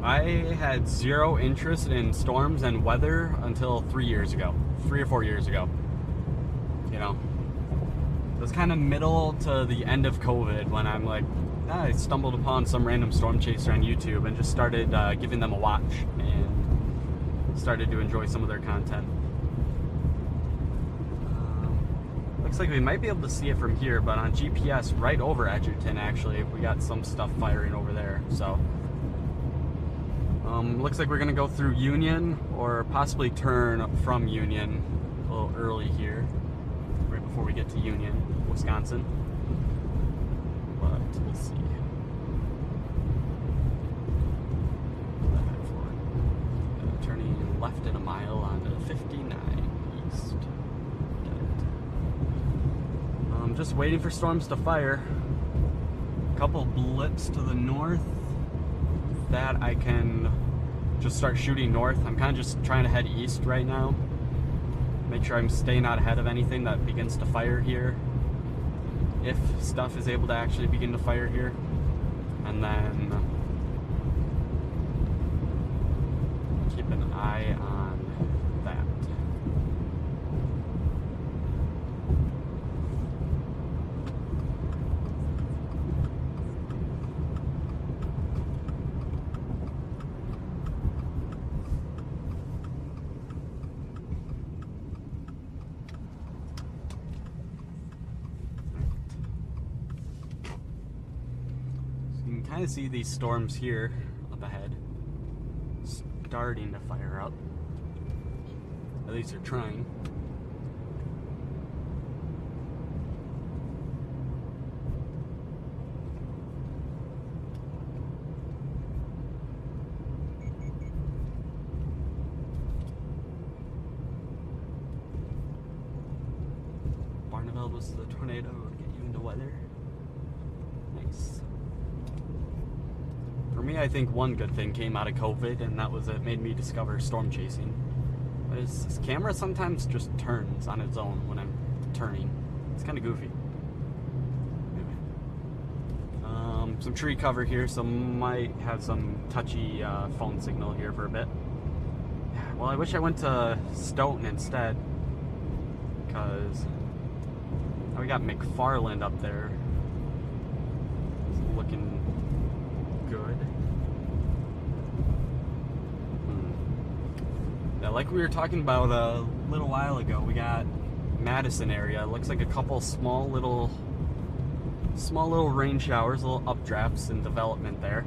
I had zero interest in storms and weather until 3 years ago. 3 or 4 years ago. You know? It was kind of middle to the end of COVID when I'm like, I stumbled upon some random storm chaser on YouTube and just started giving them a watch and started to enjoy some of their content. Looks like we might be able to see it from here, but on GPS right over Edgerton, actually, we got some stuff firing over there. So looks like we're gonna go through Union or possibly turn from Union a little early here, right before we get to Union, Wisconsin. But we'll see. Turning left in a mile onto 59 East. I'm just waiting for storms to fire. A couple blips to the north that I can just start shooting north. I'm kind of just trying to head east right now. Make sure I'm staying out ahead of anything that begins to fire here. If stuff is able to actually begin to fire here. And then keep an eye on that. You can kind of see these storms here up ahead starting to fire up. At least they're trying. Barneveld was the tornado to get you into weather. Nice. For me, I think one good thing came out of COVID, and that was it made me discover storm chasing. But this camera sometimes just turns on its own when I'm turning. It's kind of goofy. Anyway. Some tree cover here, so might have some touchy phone signal here for a bit. Well, I wish I went to Stoughton instead, because we got McFarland up there. It's looking good. Yeah, like we were talking about a little while ago, we got Madison area. It looks like a couple small little rain showers, little updrafts in development there.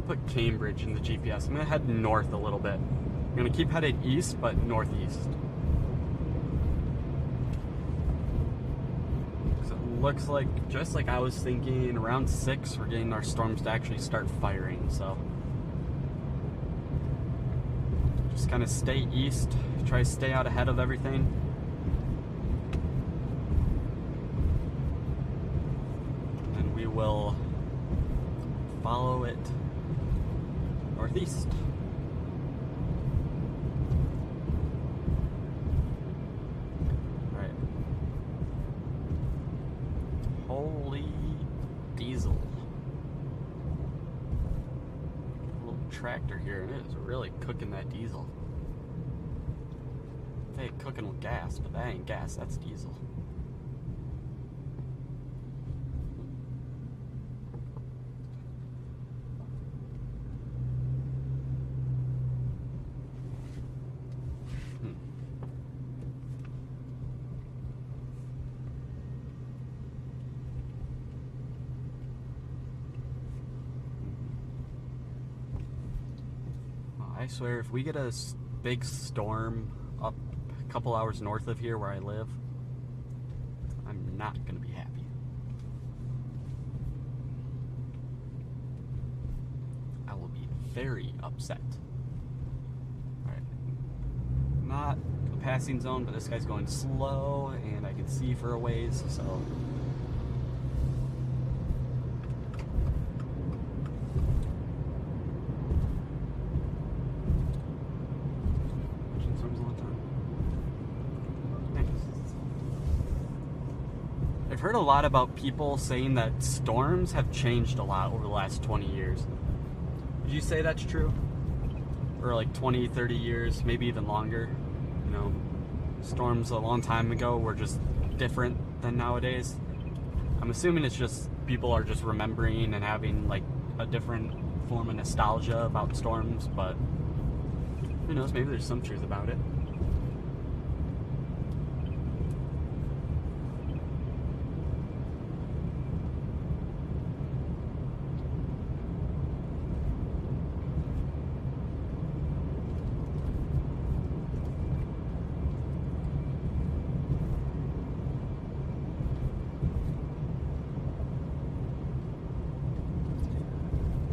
Put Cambridge in the GPS. I'm gonna head north a little bit. I'm gonna keep headed east, but northeast. So it looks like, just like I was thinking, around 6 we're getting our storms to actually start firing. So just kind of stay east, try to stay out ahead of everything. And we will follow it northeast. Right. Holy diesel. A little tractor here, and it is really cooking that diesel. They cooking with gas, but that ain't gas, that's diesel. I swear, if we get a big storm up a couple hours north of here where I live, I'm not going to be happy. I will be very upset. Alright. Not a passing zone, but this guy's going slow, and I can see for a ways, so... I've heard a lot about people saying that storms have changed a lot over the last 20 years. Would you say that's true? Or like 20, 30 years, maybe even longer? You know, storms a long time ago were just different than nowadays. I'm assuming it's just people are just remembering and having like a different form of nostalgia about storms, but who knows, maybe there's some truth about it.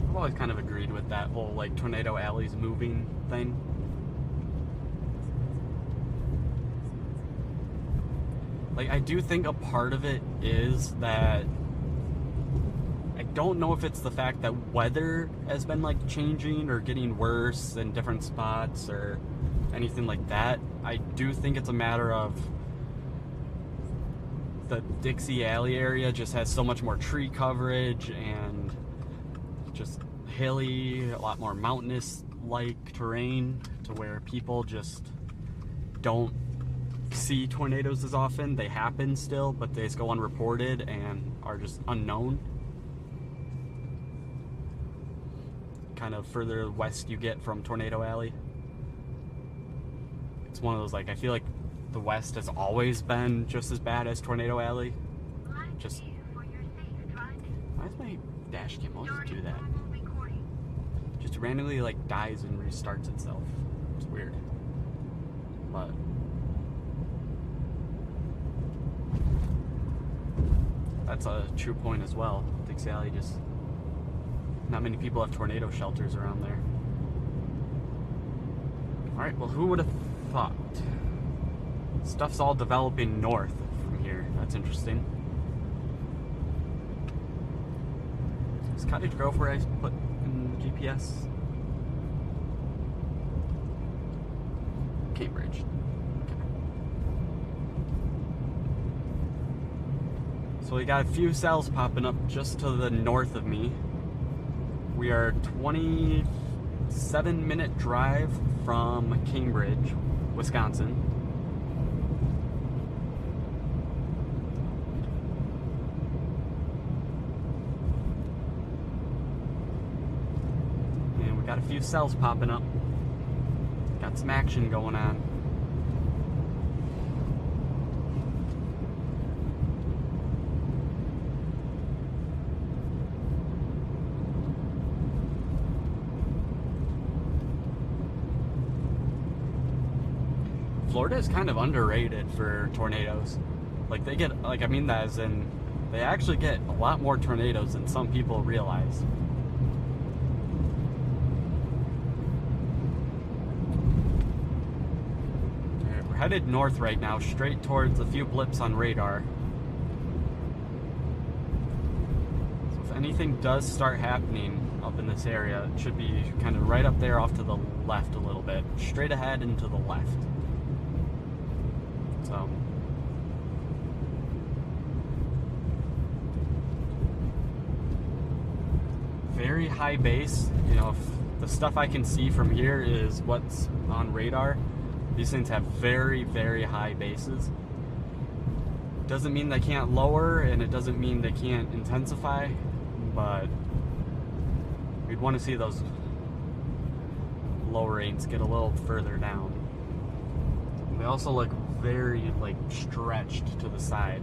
I've always kind of agreed with that whole like tornado alleys moving thing. Like, I do think a part of it is that I don't know if it's the fact that weather has been like changing or getting worse in different spots or anything like that. I do think it's a matter of the Dixie Alley area just has so much more tree coverage and just hilly, a lot more mountainous like terrain to where people just don't see tornadoes as often. They happen still, but they just go unreported and are just unknown. Kind of further west you get from Tornado Alley, it's one of those, like, I feel like the west has always been just as bad as Tornado Alley. Just, why does my dash cam always do that? Just randomly like dies and restarts itself. It's weird. But that's a true point as well. Dixie Alley, just not many people have tornado shelters around there. Alright, well, who would have thought? Stuff's all developing north from here. That's interesting. Is Cottage Grove where I put in GPS? Cambridge. Okay. So we got a few cells popping up just to the north of me. We are 27-minute drive from Cambridge, Wisconsin. And we got a few cells popping up. Got some action going on. Florida is kind of underrated for tornadoes. Like, they get, like, I mean that as in, they actually get a lot more tornadoes than some people realize. Alright, we're headed north right now, straight towards a few blips on radar. So if anything does start happening up in this area, it should be kind of right up there off to the left a little bit. Straight ahead and to the left. So, very high base. You know, if the stuff I can see from here is what's on radar, these things have very, very high bases. Doesn't mean they can't lower, and it doesn't mean they can't intensify, but we'd want to see those lowerings get a little further down. They also look very, like, stretched to the side.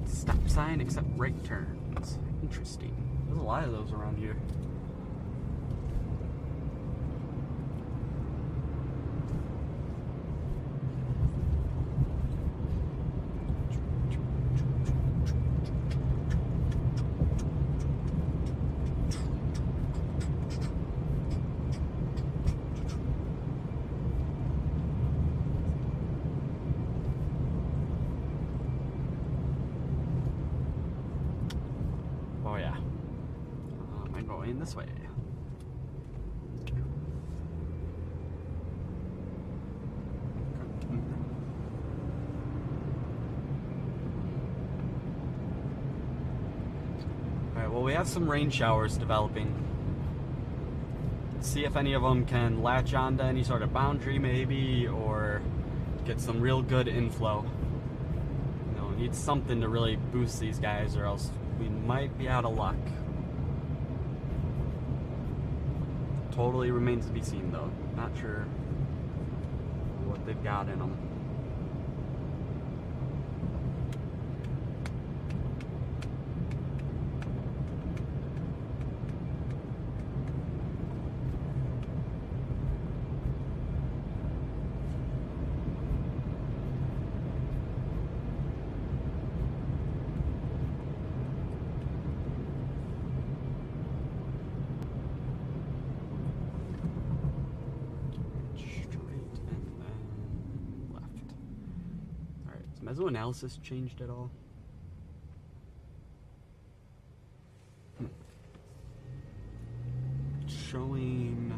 Stop sign except right turns. Interesting. There's a lot of those around here. going this way. Alright, well, we have some rain showers developing. Let's see if any of them can latch onto any sort of boundary maybe, or get some real good inflow. You know, need something to really boost these guys, or else we might be out of luck. Totally remains to be seen though. Not sure what they've got in them. Mesoanalysis changed at all? Showing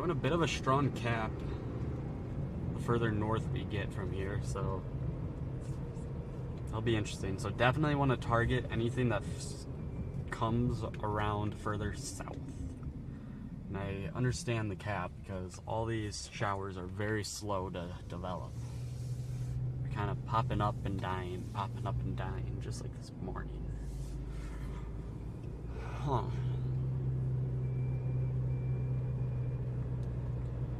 a bit of a strong cap the further north we get from here, so that'll be interesting. So definitely want to target anything that comes around further south. And I understand the cap because all these showers are very slow to develop. They're kind of popping up and dying, just like this morning. Huh.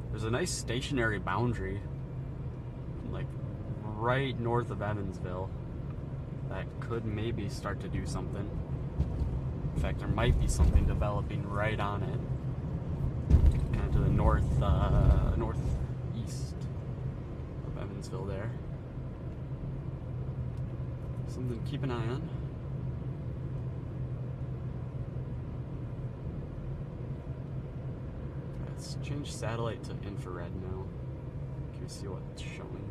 There's a nice stationary boundary, like right north of Evansville, that could maybe start to do something. In fact, there might be something developing right on it. To the northeast of Evansville there. Something to keep an eye on. Let's change satellite to infrared now. Can you see what it's showing?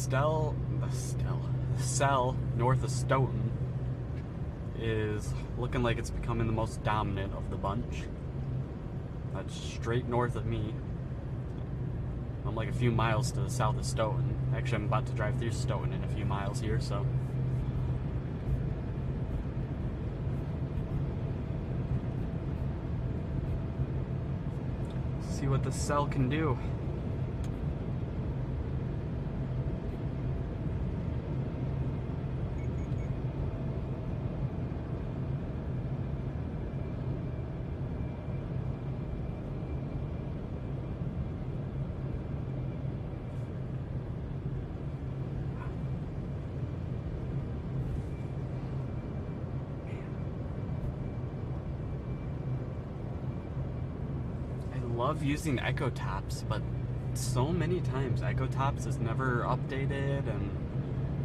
The cell north of Stoughton is looking like it's becoming the most dominant of the bunch. That's straight north of me. I'm like a few miles to the south of Stoughton. Actually, I'm about to drive through Stoughton in a few miles here, so. See what the cell can do. Love using Echotops, but so many times Echotops is never updated and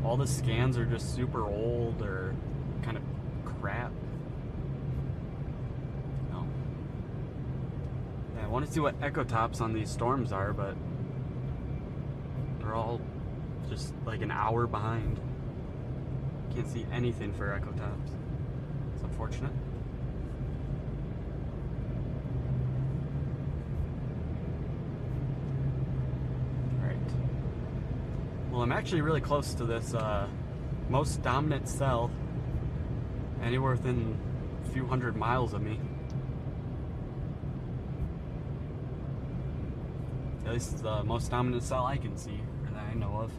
all the scans are just super old or kind of crap. No. Yeah, I want to see what Echotops on these storms are, but they're all just like an hour behind. Can't see anything for Echotops. It's unfortunate. Well, I'm actually really close to this most dominant cell, anywhere within a few hundred miles of me. At least it's the most dominant cell I can see, or that I know of.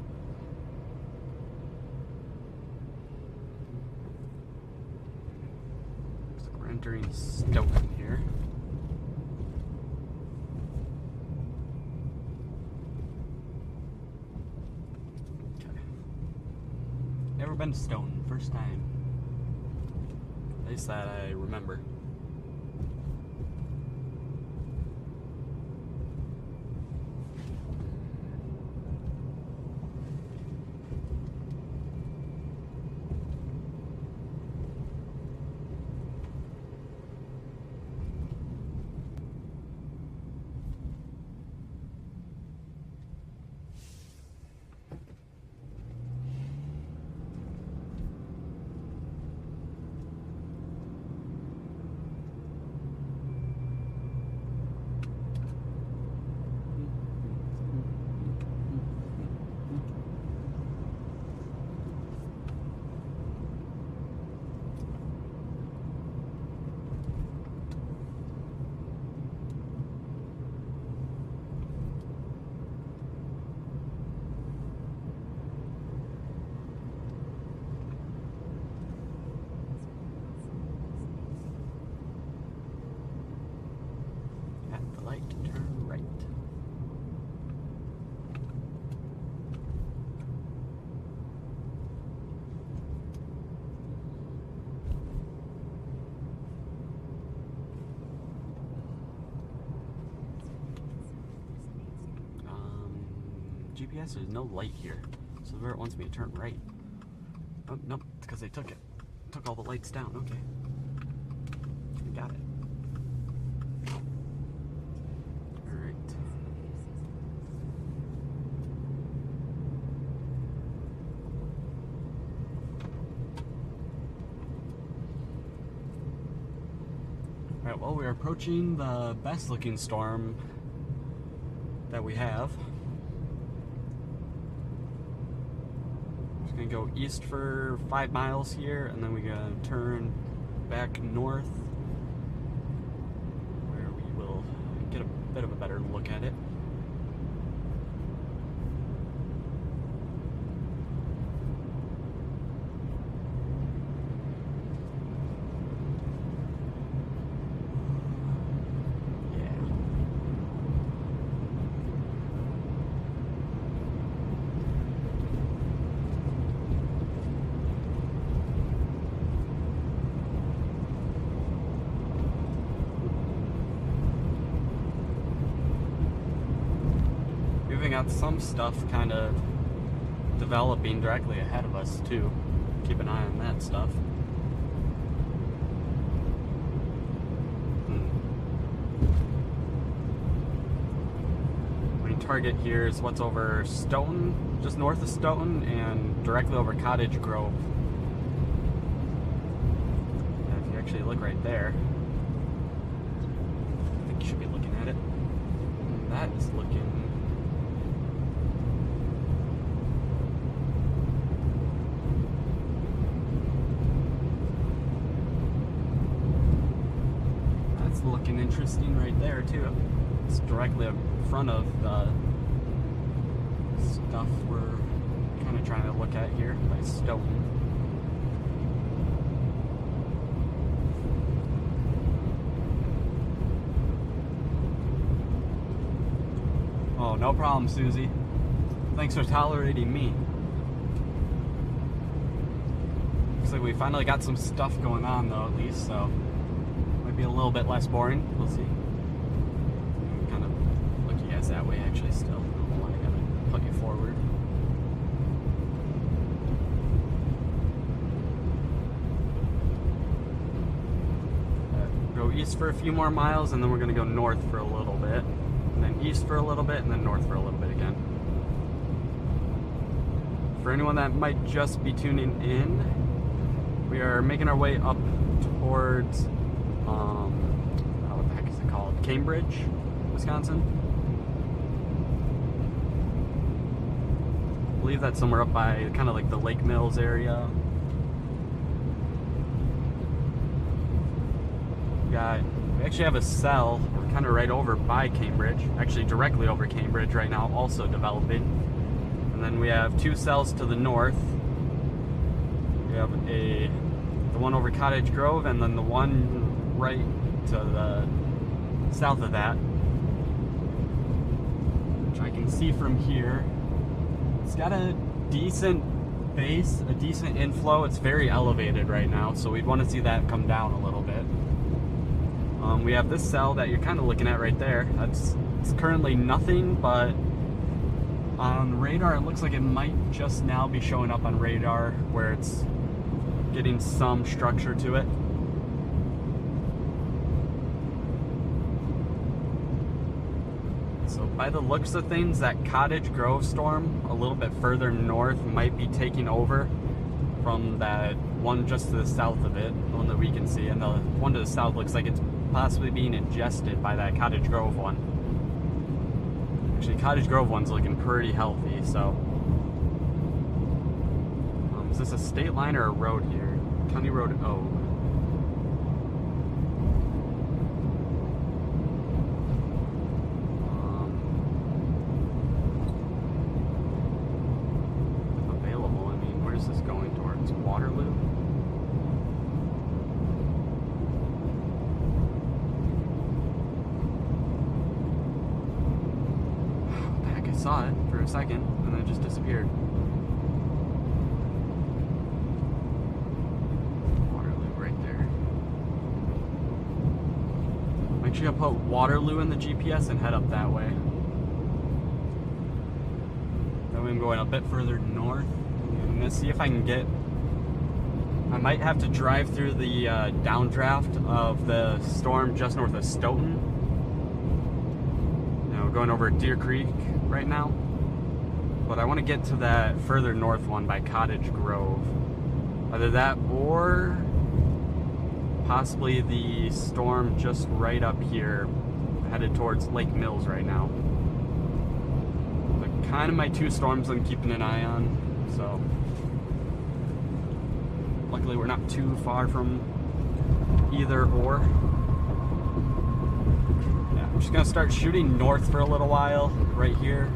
Looks like we're entering Stoughton here. Never been to Stoughton, first time. At least that I remember. GPS, there's no light here. So where it wants me to turn right. Oh, nope, it's because they took it. Took all the lights down, okay. I got it. Alright. Alright, well, we are approaching the best looking storm that we have. Just gonna go east for 5 miles here, and then we're gonna turn back north where we will get a bit of a better look at it. We've got some stuff kind of developing directly ahead of us too. Keep an eye on that stuff. Main target here is what's over Stoughton, just north of Stoughton, and directly over Cottage Grove. And if you actually look right there, I think you should be looking at it. And that is looking... looking interesting right there too. It's directly in front of the stuff we're kind of trying to look at here by Stoughton. Oh, no problem, Susie. Thanks for tolerating me. Looks like we finally got some stuff going on though, at least, so be a little bit less boring. We'll see. I'm kind of look you guys that way actually still. I don't know why I gotta put you forward. Go east for a few more miles, and then we're gonna go north for a little bit, and then east for a little bit, and then north for a little bit again. For anyone that might just be tuning in, we are making our way up towards what the heck is it called? Cambridge, Wisconsin. I believe that's somewhere up by kind of like the Lake Mills area. We actually have a cell. We're kind of right over by Cambridge, actually directly over Cambridge right now, also developing. And then we have 2 cells to the north. We have the one over Cottage Grove, and then the one right to the south of that, which I can see from here. It's got a decent base, a decent inflow. It's very elevated right now, so we'd want to see that come down a little bit. We have this cell that you're kind of looking at right there. It's currently nothing, but on radar it looks like it might just now be showing up on radar where it's getting some structure to it. So by the looks of things, that Cottage Grove storm a little bit further north might be taking over from that one just to the south of it, the one that we can see, and the one to the south looks like it's possibly being ingested by that Cottage Grove one. Actually, Cottage Grove one's looking pretty healthy, so. Is this a state line or a road here? County Road O. Available, I mean, where's this going towards? Waterloo? What the heck, I saw it for a second, and then it just disappeared. Make sure you put Waterloo in the GPS and head up that way. I'm going a bit further north. I'm gonna see if I can get. I might have to drive through the downdraft of the storm just north of Stoughton. You know, going over Deer Creek right now. But I want to get to that further north one by Cottage Grove. Either that or possibly the storm just right up here, headed towards Lake Mills right now. But kind of my two storms I'm keeping an eye on. So luckily we're not too far from either or. Yeah, I'm just gonna start shooting north for a little while right here.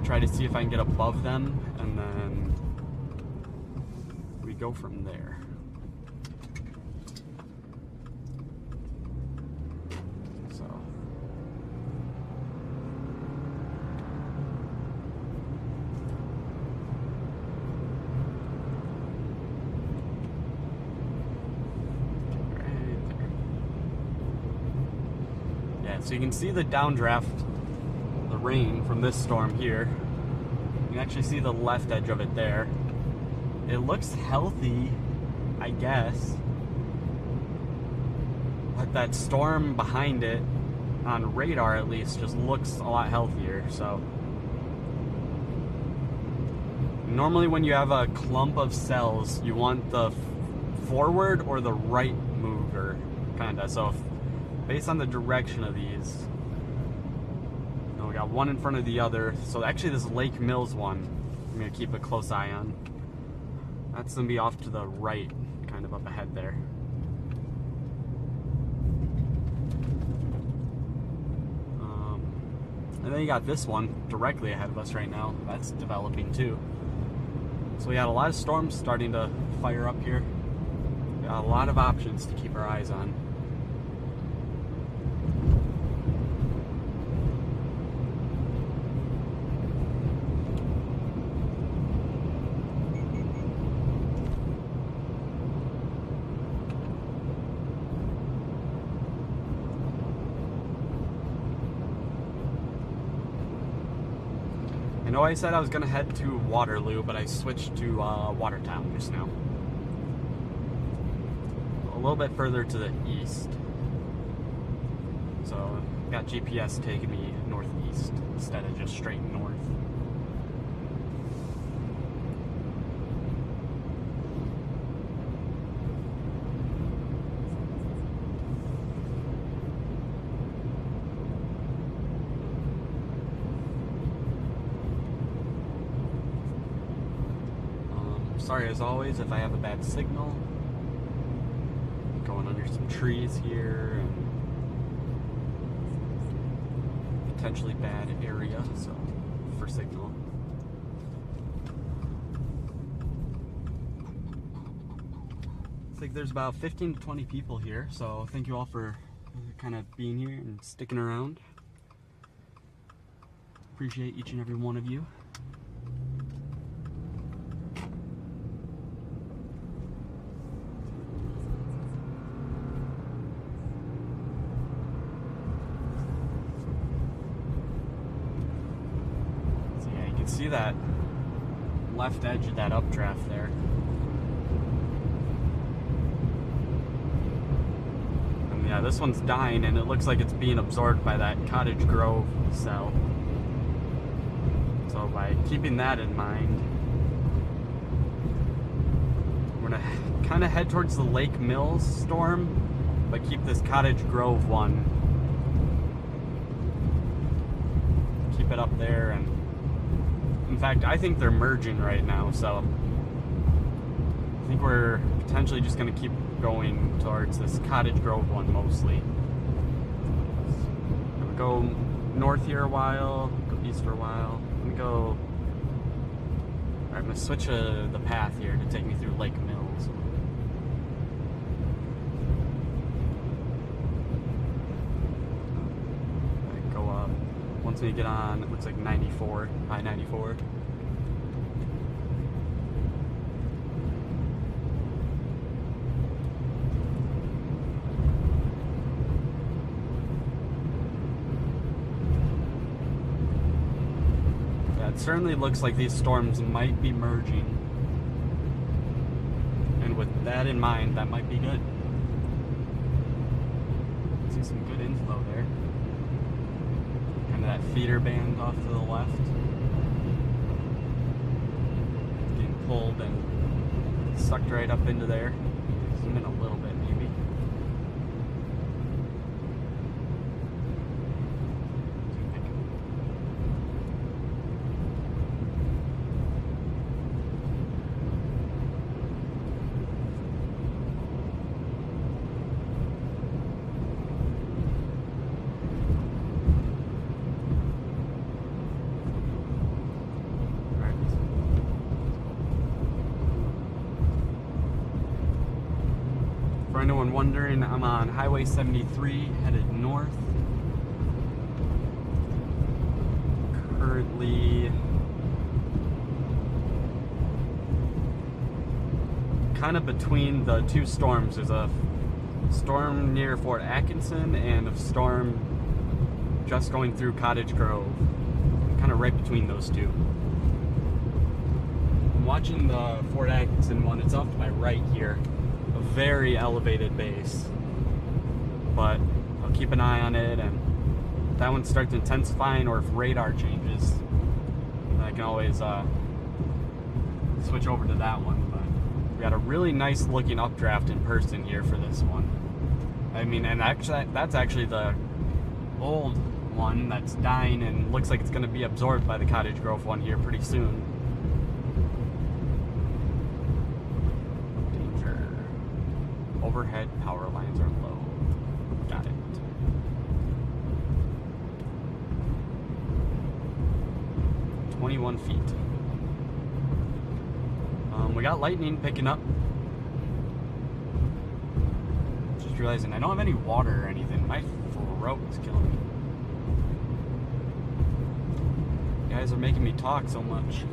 Try to see if I can get above them, and then we go from there. So right there. Yeah, so you can see the downdraft, the rain from this storm here. You can actually see the left edge of it there. It looks healthy, I guess, but that storm behind it, on radar at least, just looks a lot healthier. So normally when you have a clump of cells, you want the forward or the right mover, kinda. So based on the direction of these, we got one in front of the other. So actually this Lake Mills one, I'm gonna keep a close eye on. That's gonna be off to the right, kind of up ahead there. And then you got this one directly ahead of us right now. That's developing too. So we got a lot of storms starting to fire up here. We got a lot of options to keep our eyes on. I know I said I was going to head to Waterloo, but I switched to Watertown just now. A little bit further to the east. So I've got GPS taking me northeast instead of just straight north. Sorry as always if I have a bad signal. Going under some trees here and potentially bad area, so for signal. I think there's about 15 to 20 people here, so thank you all for kind of being here and sticking around. Appreciate each and every one of you. See that left edge of that updraft there. And yeah, this one's dying and it looks like it's being absorbed by that Cottage Grove cell. So by keeping that in mind, we're gonna kind of head towards the Lake Mills storm, but keep this Cottage Grove one. Keep it up there, and in fact, I think they're merging right now, so I think we're potentially just going to keep going towards this Cottage Grove one mostly. I'm going to go north here a while, go east for a while. I'm going to go... Alright, I'm going to switch the path here to take me through Lake Mills. Go up. Once we get on, it looks like 94, I-94. certainly looks like these storms might be merging. And with that in mind, that might be good. See some good inflow there. Kind of that feeder band off to the left. Getting pulled and sucked right up into there. Zoom in a little bit maybe. For anyone wondering, I'm on Highway 73 headed north. Currently kind of between the two storms. There's a storm near Fort Atkinson and a storm just going through Cottage Grove. I'm kind of right between those two. I'm watching the Fort Atkinson one. It's off to my right here. A very elevated base, but I'll keep an eye on it, and if that one starts intensifying or if radar changes, then I can always switch over to that one. But we got a really nice looking updraft in person here for this one. I mean, and actually that's actually the old one that's dying and looks like it's going to be absorbed by the Cottage Grove one here pretty soon. Overhead power lines are low. Got it. "21 feet. We got lightning picking up. Just realizing I don't have any water or anything. My throat is killing me. You guys are making me talk so much.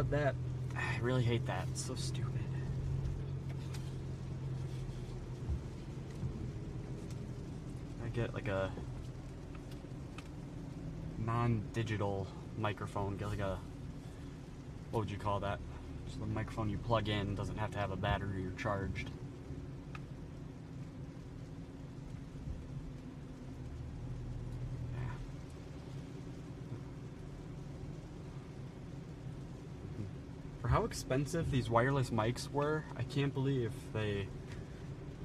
god, I really hate that. It's so stupid. I get like a non-digital microphone, get like a, what would you call that? Just the microphone you plug in, doesn't have to have a battery or charged. Yeah. For how expensive these wireless mics were, I can't believe they,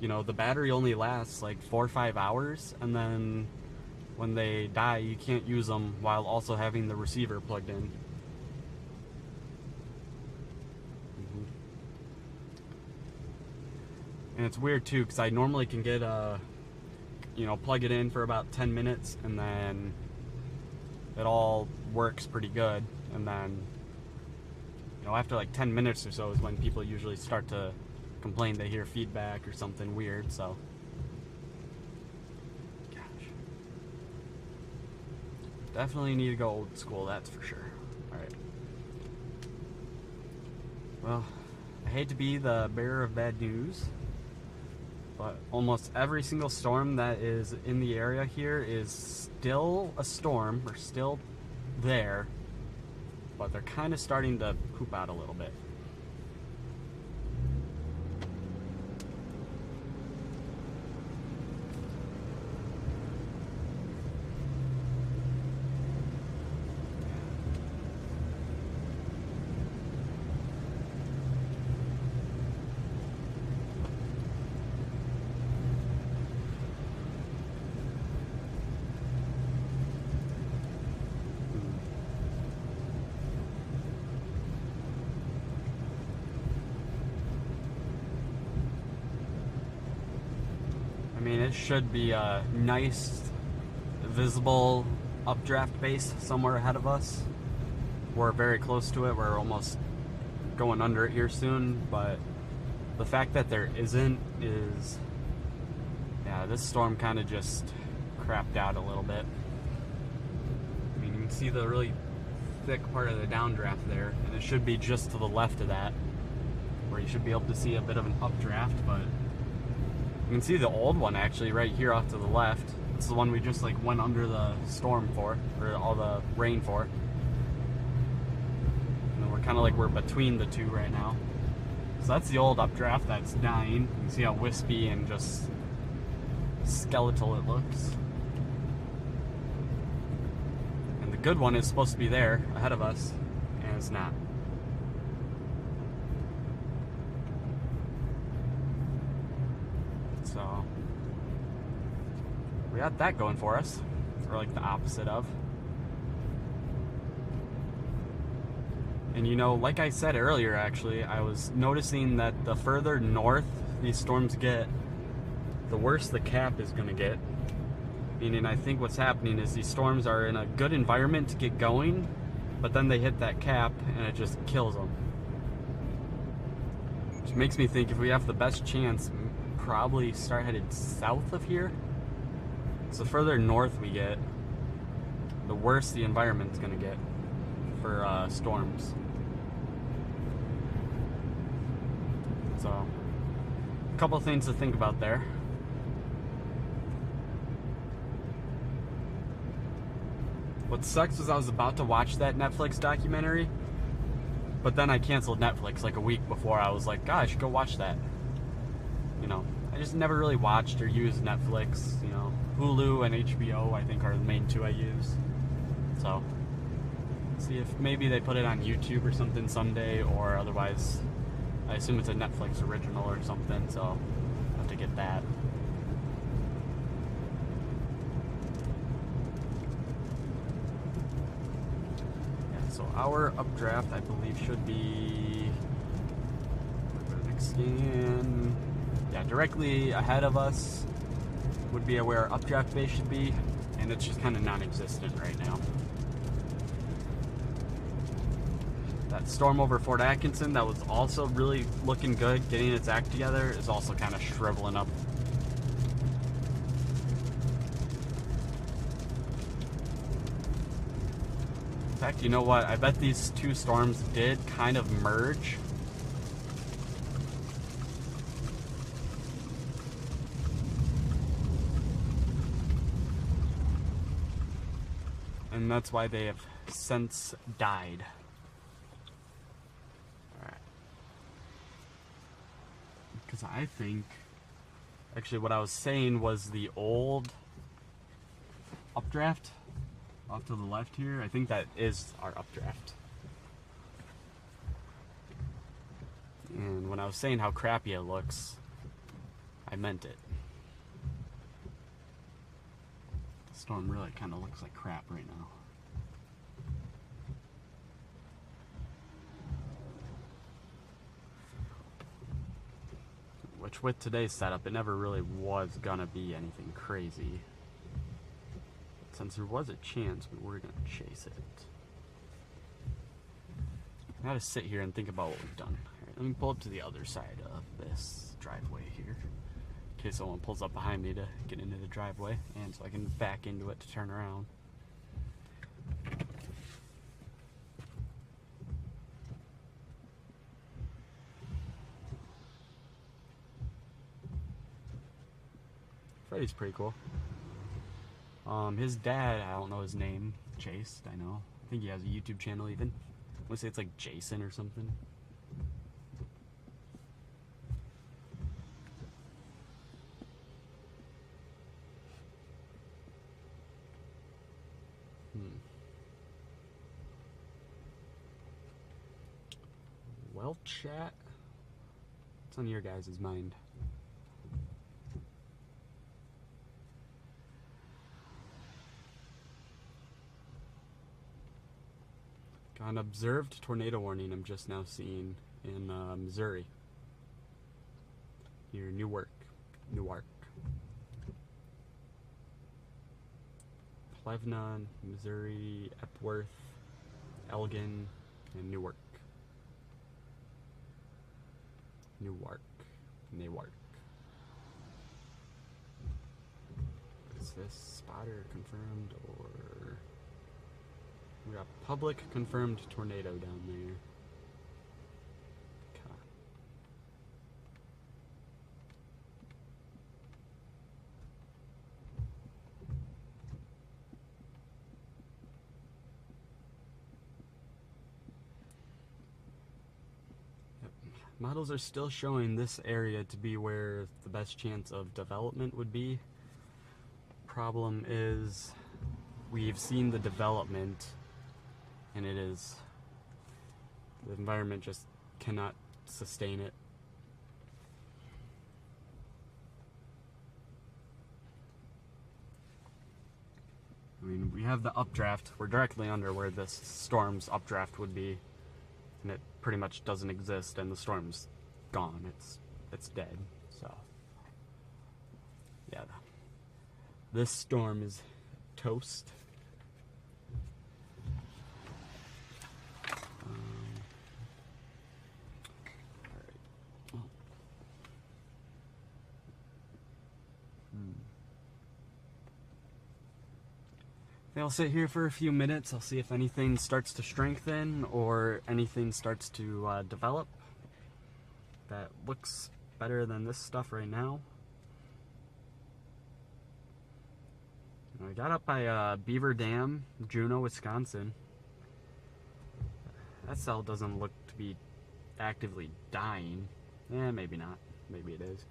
you know, the battery only lasts like 4 or 5 hours, and then when they die, you can't use them while also having the receiver plugged in. And it's weird too, because I normally can get plug it in for about 10 minutes, and then it all works pretty good. And then, after like 10 minutes or so is when people usually start to complain they hear feedback or something weird, so. Definitely need to go old school, that's for sure. Alright. Well, I hate to be the bearer of bad news, but almost every single storm that is in the area here is still a storm, or still there, but they're kind of starting to poop out a little bit. I mean, it should be a nice, visible updraft base somewhere ahead of us. We're very close to it. We're almost going under it here soon, but the fact that there isn't is, yeah, this storm kind of just crapped out a little bit. I mean, you can see the really thick part of the downdraft there, and it should be just to the left of that, where you should be able to see a bit of an updraft, but you can see the old one actually right here off to the left. It's the one we just like went under the storm for, or all the rain for. And we're kind of like we're between the two right now. So that's the old updraft that's dying. You can see how wispy and just skeletal it looks. And the good one is supposed to be there ahead of us, and it's not. So we got that going for us. We're like the opposite of. And like I said earlier, actually, I was noticing that the further north these storms get, the worse the cap is going to get. Meaning, I think what's happening is these storms are in a good environment to get going, but then they hit that cap and it just kills them. Which makes me think if we have the best chance, probably start headed south of here. So the further north we get, the worse the environment's going to get for storms. So, a couple things to think about there. What sucks is I was about to watch that Netflix documentary, but then I canceled Netflix like a week before. I was like, God, I should go watch that. I just never really watched or used Netflix. Hulu and HBO, I think, are the main two I use. So, see if maybe they put it on YouTube or something someday, or otherwise, I assume it's a Netflix original or something, so I'll have to get that. Yeah, so our updraft, I believe, should be, next scan, yeah, directly ahead of us would be where our updraft base should be, and it's just kind of non-existent right now. That storm over Fort Atkinson that was also really looking good, getting its act together, is also kind of shriveling up. fact, you know what? I bet these two storms did kind of merge. And that's why they have since died. Alright. Because I think... Actually, what I was saying was the old updraft off to the left here. I think that is our updraft. And when I was saying how crappy it looks, I meant it. The storm really kind of looks like crap right now. Which with today's setup, it never really was gonna be anything crazy. Since there was a chance, we were gonna chase it. I gotta sit here and think about what we've done. All right, let me pull up to the other side of this driveway here, in case someone pulls up behind me to get into the driveway, and so I can back into it to turn around. Freddy's pretty cool. His dad, I don't know his name, Chase, I know. I think he has a YouTube channel even. I want to say it's like Jason or something. Well, chat, what's on your guys' mind? Got an observed tornado warning I'm just now seeing in Missouri. Near Newark. Plevna, Missouri, Epworth, Elgin, and Newark. Is this spotter confirmed or... We got public confirmed tornado down there. Okay. Yep. Models are still showing this area to be where the best chance of development would be. Problem is, we've seen the development, and it is, the environment just cannot sustain it. I mean, we have the updraft. We're directly under where this storm's updraft would be, and it pretty much doesn't exist, and the storm's gone. It's dead. So, yeah, this storm is toast. I'll sit here for a few minutes. I'll see if anything starts to strengthen or anything starts to develop that looks better than this stuff right now. I got up by Beaver Dam, Juneau, Wisconsin. That cell doesn't look to be actively dying. Eh, maybe not. Maybe it is.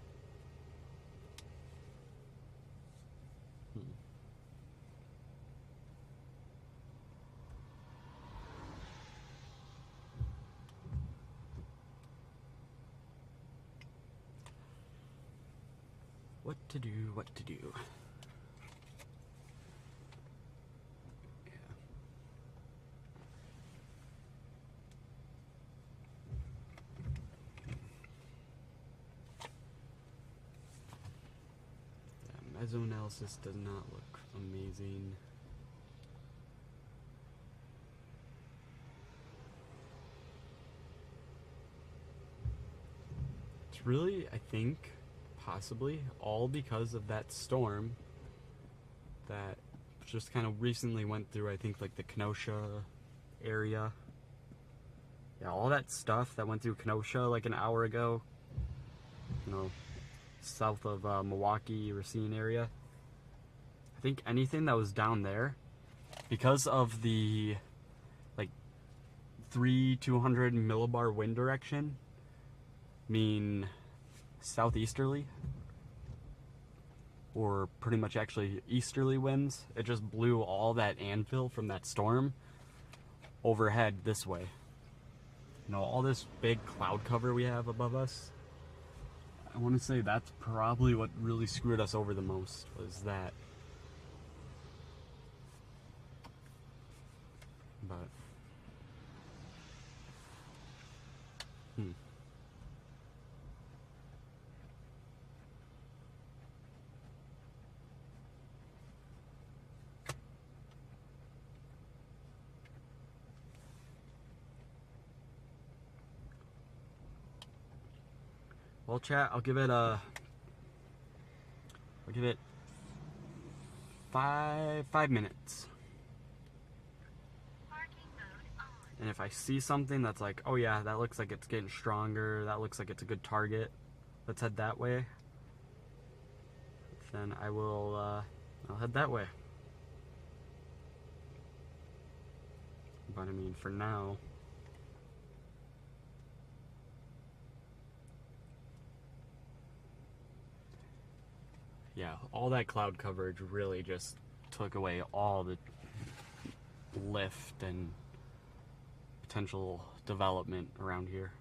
What to do, what to do. Mesoanalysis does not look amazing. It's really, I think, possibly all because of that storm that just kind of recently went through, I think, like the Kenosha area. Yeah, all that stuff that went through Kenosha like an hour ago, you know, south of Milwaukee, Racine area. I think anything that was down there, because of the like 200 millibar wind direction, mean southeasterly, or pretty much actually easterly winds, it just blew all that anvil from that storm overhead this way. You know, all this big cloud cover we have above us, I want to say that's probably what really screwed us over the most, was that. But well, chat, I'll give it 5 minutes. And if I see something that's like, oh yeah, that looks like it's getting stronger, that looks like it's a good target, let's head that way, then I will, I'll head that way. But I mean, for now, yeah, all that cloud coverage really just took away all the lift and potential development around here.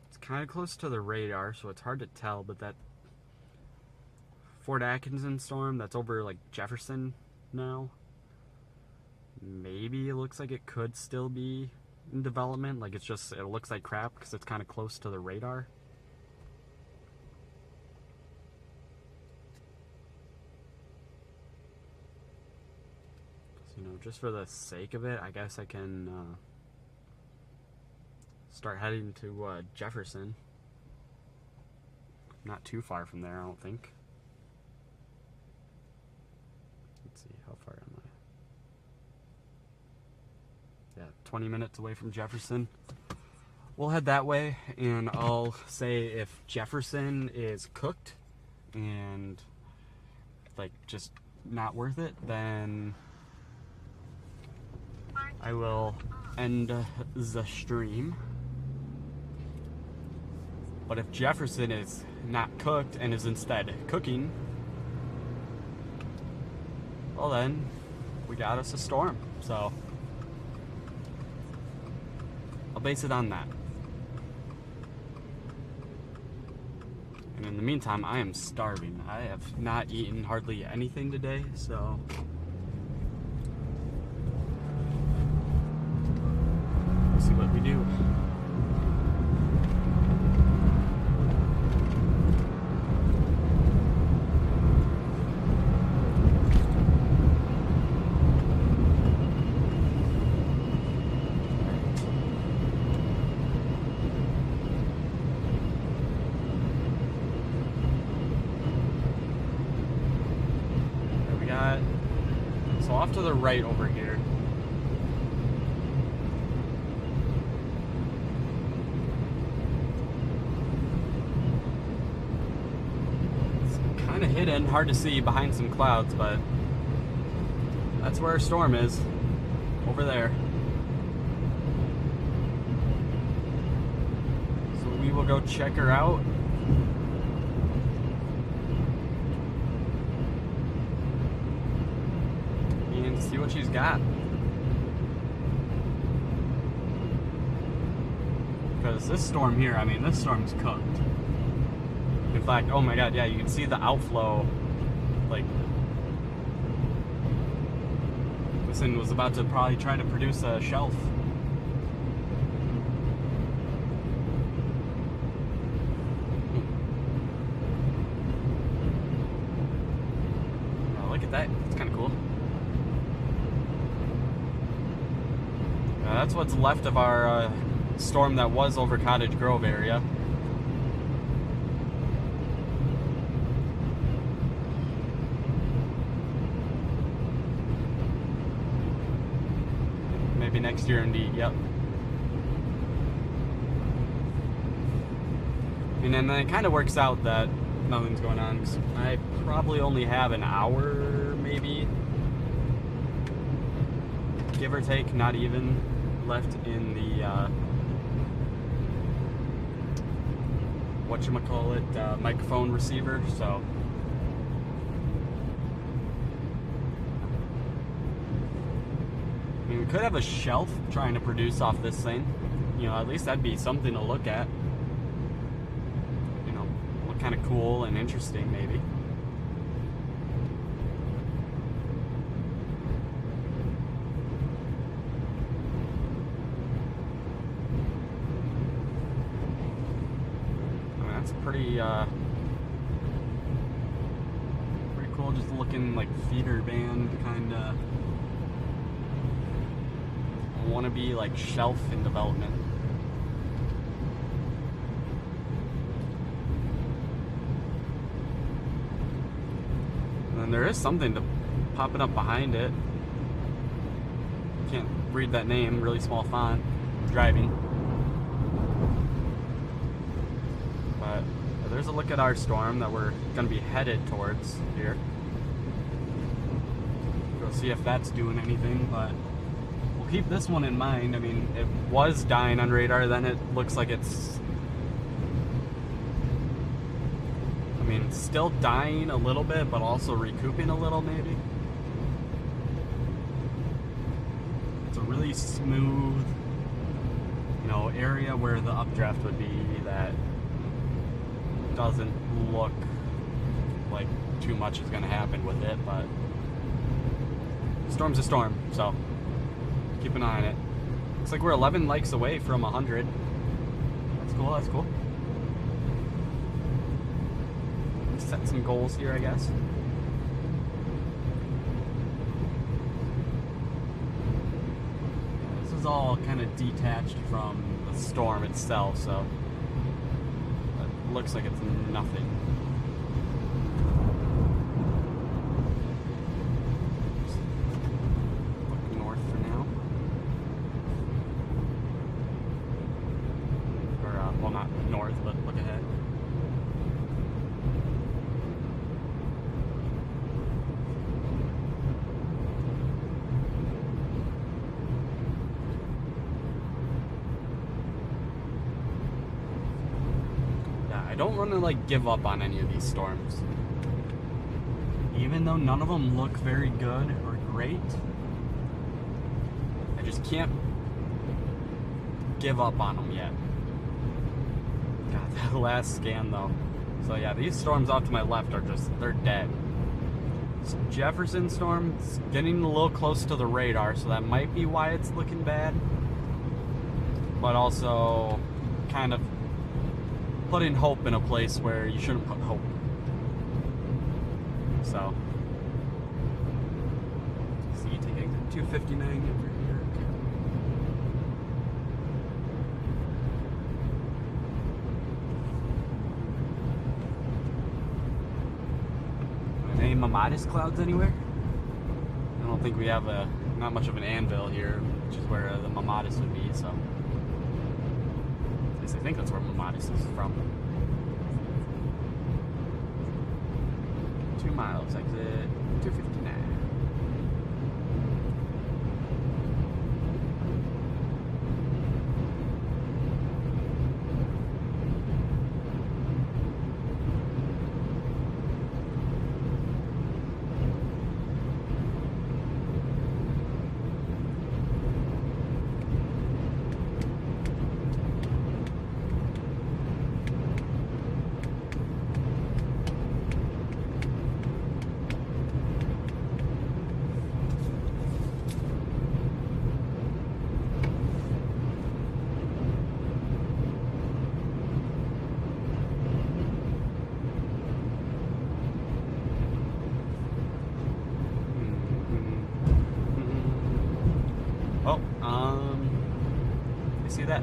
It's kind of close to the radar, so it's hard to tell, but that Fort Atkinson storm that's over like Jefferson now, maybe it looks like it could still be in development. Like, it looks like crap because it's kind of close to the radar. So, you know, just for the sake of it, I guess I can start heading to Jefferson. Not too far from there, I don't think. Let's see, how far am I? Yeah, 20 minutes away from Jefferson. We'll head that way, and I'll say if Jefferson is cooked and like just not worth it, then I will end the stream. But if Jefferson is not cooked and is instead cooking, well then, we got us a storm. So I'll base it on that. And in the meantime, I am starving. I have not eaten hardly anything today, so we'll see what we do. So off to the right over here. It's kind of hidden, hard to see behind some clouds, but that's where our storm is, over there. So we will go check her out. And see what she's got. Because this storm here, I mean, this storm's cooked. In fact, oh my god, yeah, you can see the outflow. Like, this thing was about to probably try to produce a shelf. Oh, look at that, it's kind of cool. That's what's left of our storm that was over Cottage Grove area. Maybe next year indeed, yep. And then it kind of works out that nothing's going on, 'cause I probably only have an hour, maybe, give or take, not even, left in the whatchamacallit, microphone receiver, so I mean, we could have a shelf trying to produce off this thing. You know, at least that'd be something to look at. You know, look kind of cool and interesting, maybe. I mean, that's pretty cool, just looking like feeder band kind of wannabe like shelf in development. And then there is something popping up behind it. Can't read that name, really small font. I'm driving. But there's a look at our storm that we're going to be headed towards here. Go see if that's doing anything, but we'll keep this one in mind. I mean, it was dying on radar, then it looks like it's, I mean, still dying a little bit, but also recouping a little, maybe. It's a really smooth, you know, area where the updraft would be that doesn't look like too much is going to happen with it, but storm's a storm, so keep an eye on it. Looks like we're 11 likes away from 100. That's cool, that's cool. Set some goals here, I guess. This is all kind of detached from the storm itself, so it looks like it's nothing. Look north for now. Or, well, not north, but look ahead. I don't want to like give up on any of these storms. Even though none of them look very good or great, I just can't give up on them yet. God, that last scan though. So yeah, these storms off to my left are just, they're dead. This Jefferson storm is getting a little close to the radar, so that might be why it's looking bad. But also kind of putting hope in a place where you shouldn't put hope. So, see, taking 259 over here. Any Mamatis clouds anywhere? I don't think we have not much of an anvil here, which is where the Mamatis would be, so. I think that's where Mamatis is from. 2 miles, exit 259. You see that?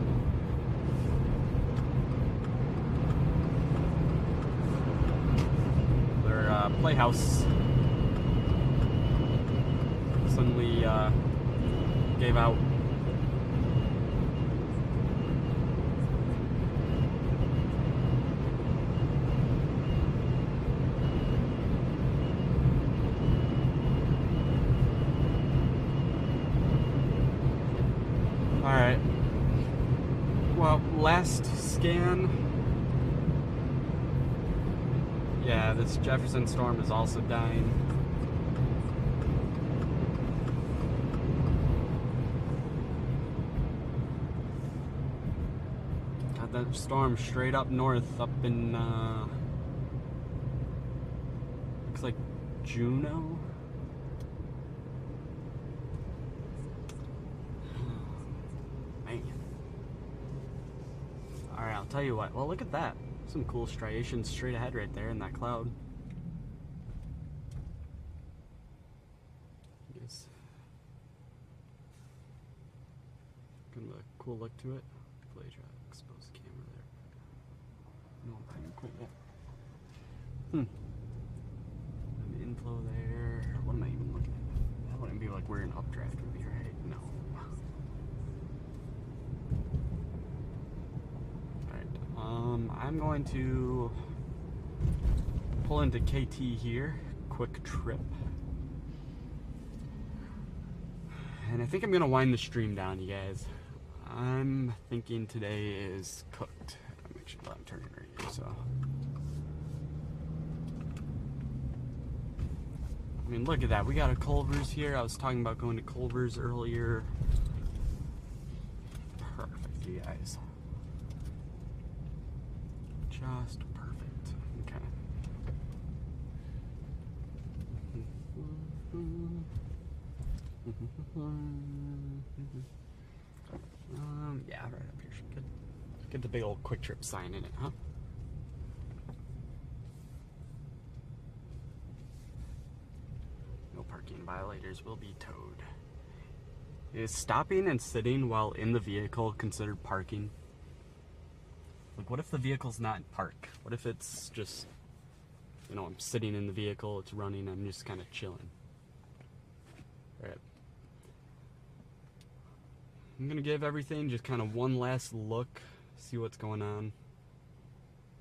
Their playhouse suddenly gave out Alright. Well, last scan. Yeah, this Jefferson storm is also dying. Got that storm straight up north, up in, looks like Juneau. Man. Alright, I'll tell you what. Well, look at that. Some cool striations straight ahead right there in that cloud. Yes. Kind of a cool look to it. Hopefully I try to expose the camera there. No, pretty cool. An inflow there. What am I even looking at? That wouldn't be like where an updraft would be, right? No. I'm going to pull into KT here, quick trip. And I think I'm gonna wind the stream down, you guys. I'm thinking today is cooked. I'll make sure that I'm turning right here, so. I mean, look at that. We got a Culver's here. I was talking about going to Culver's earlier. Perfect, you guys. Just perfect. Okay. Yeah, right up here should get the big old Quick Trip sign in it, huh? No parking violators will be towed. Is stopping and sitting while in the vehicle considered parking? Like, what if the vehicle's not in park? What if it's just, you know, I'm sitting in the vehicle, it's running, I'm just kind of chilling. Alright. I'm gonna give everything just kind of one last look, see what's going on.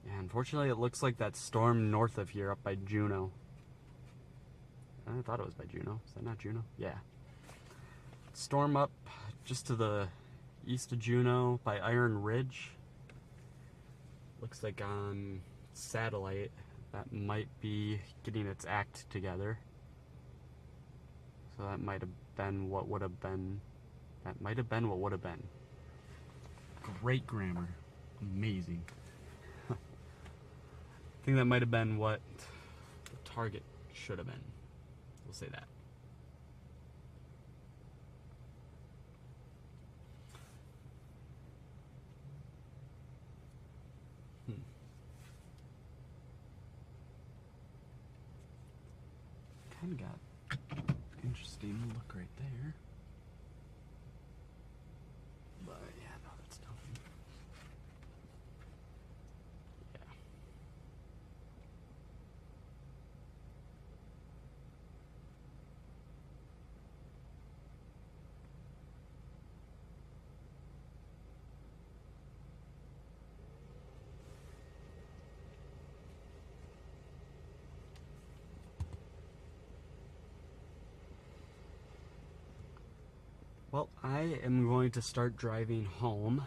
Yeah, unfortunately it looks like that storm north of here up by Juneau. I thought it was by Juneau. Is that not Juneau? Yeah. Storm up just to the east of Juneau by Iron Ridge. Looks like on satellite that might be getting its act together. So that might have been what would have been. That might have been what would have been. Great grammar. Amazing. I think that might have been what the target should have been. We'll say that. Kind of got interesting look right there. But yeah, no, that's nothing. Yeah. Well, I am going to start driving home,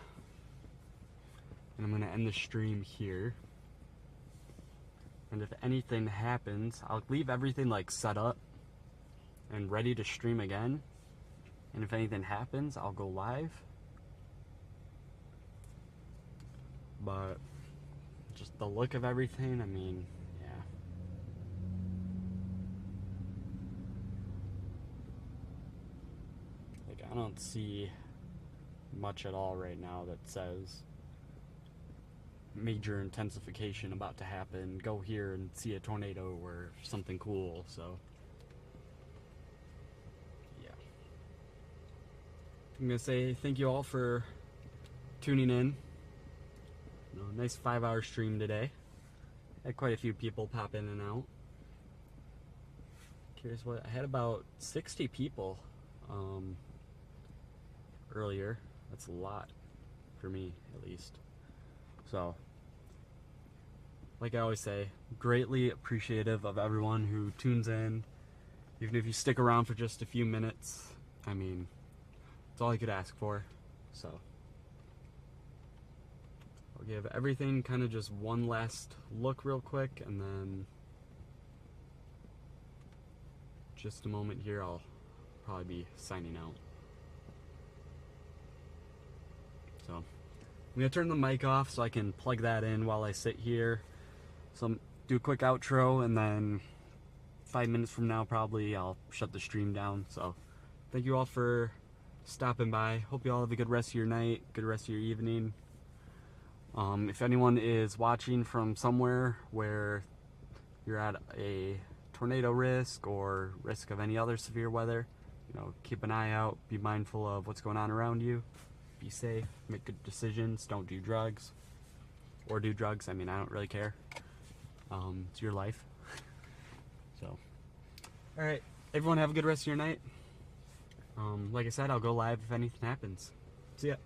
and I'm going to end the stream here. And if anything happens, I'll leave everything like set up and ready to stream again. And if anything happens, I'll go live. But just the look of everything, I mean, yeah. I don't see much at all right now that says major intensification about to happen, go here and see a tornado or something cool, so yeah. I'm gonna say thank you all for tuning in. You know, nice 5-hour stream today. Had quite a few people pop in and out. Curious what, I had about 60 people earlier. That's a lot for me, at least. So, like I always say, greatly appreciative of everyone who tunes in, even if you stick around for just a few minutes. I mean, it's all I could ask for. So I'll give everything kind of just one last look real quick, and then just a moment here, I'll probably be signing out. So I'm gonna turn the mic off so I can plug that in while I sit here. So do a quick outro, and then 5 minutes from now probably I'll shut the stream down. So thank you all for stopping by. Hope you all have a good rest of your night, good rest of your evening. If anyone is watching from somewhere where you're at a tornado risk or risk of any other severe weather, you know, keep an eye out, be mindful of what's going on around you, be safe, make good decisions, don't do drugs, or do drugs. I mean, I don't really care. It's your life. So, all right, everyone have a good rest of your night. Like I said, I'll go live if anything happens. See ya.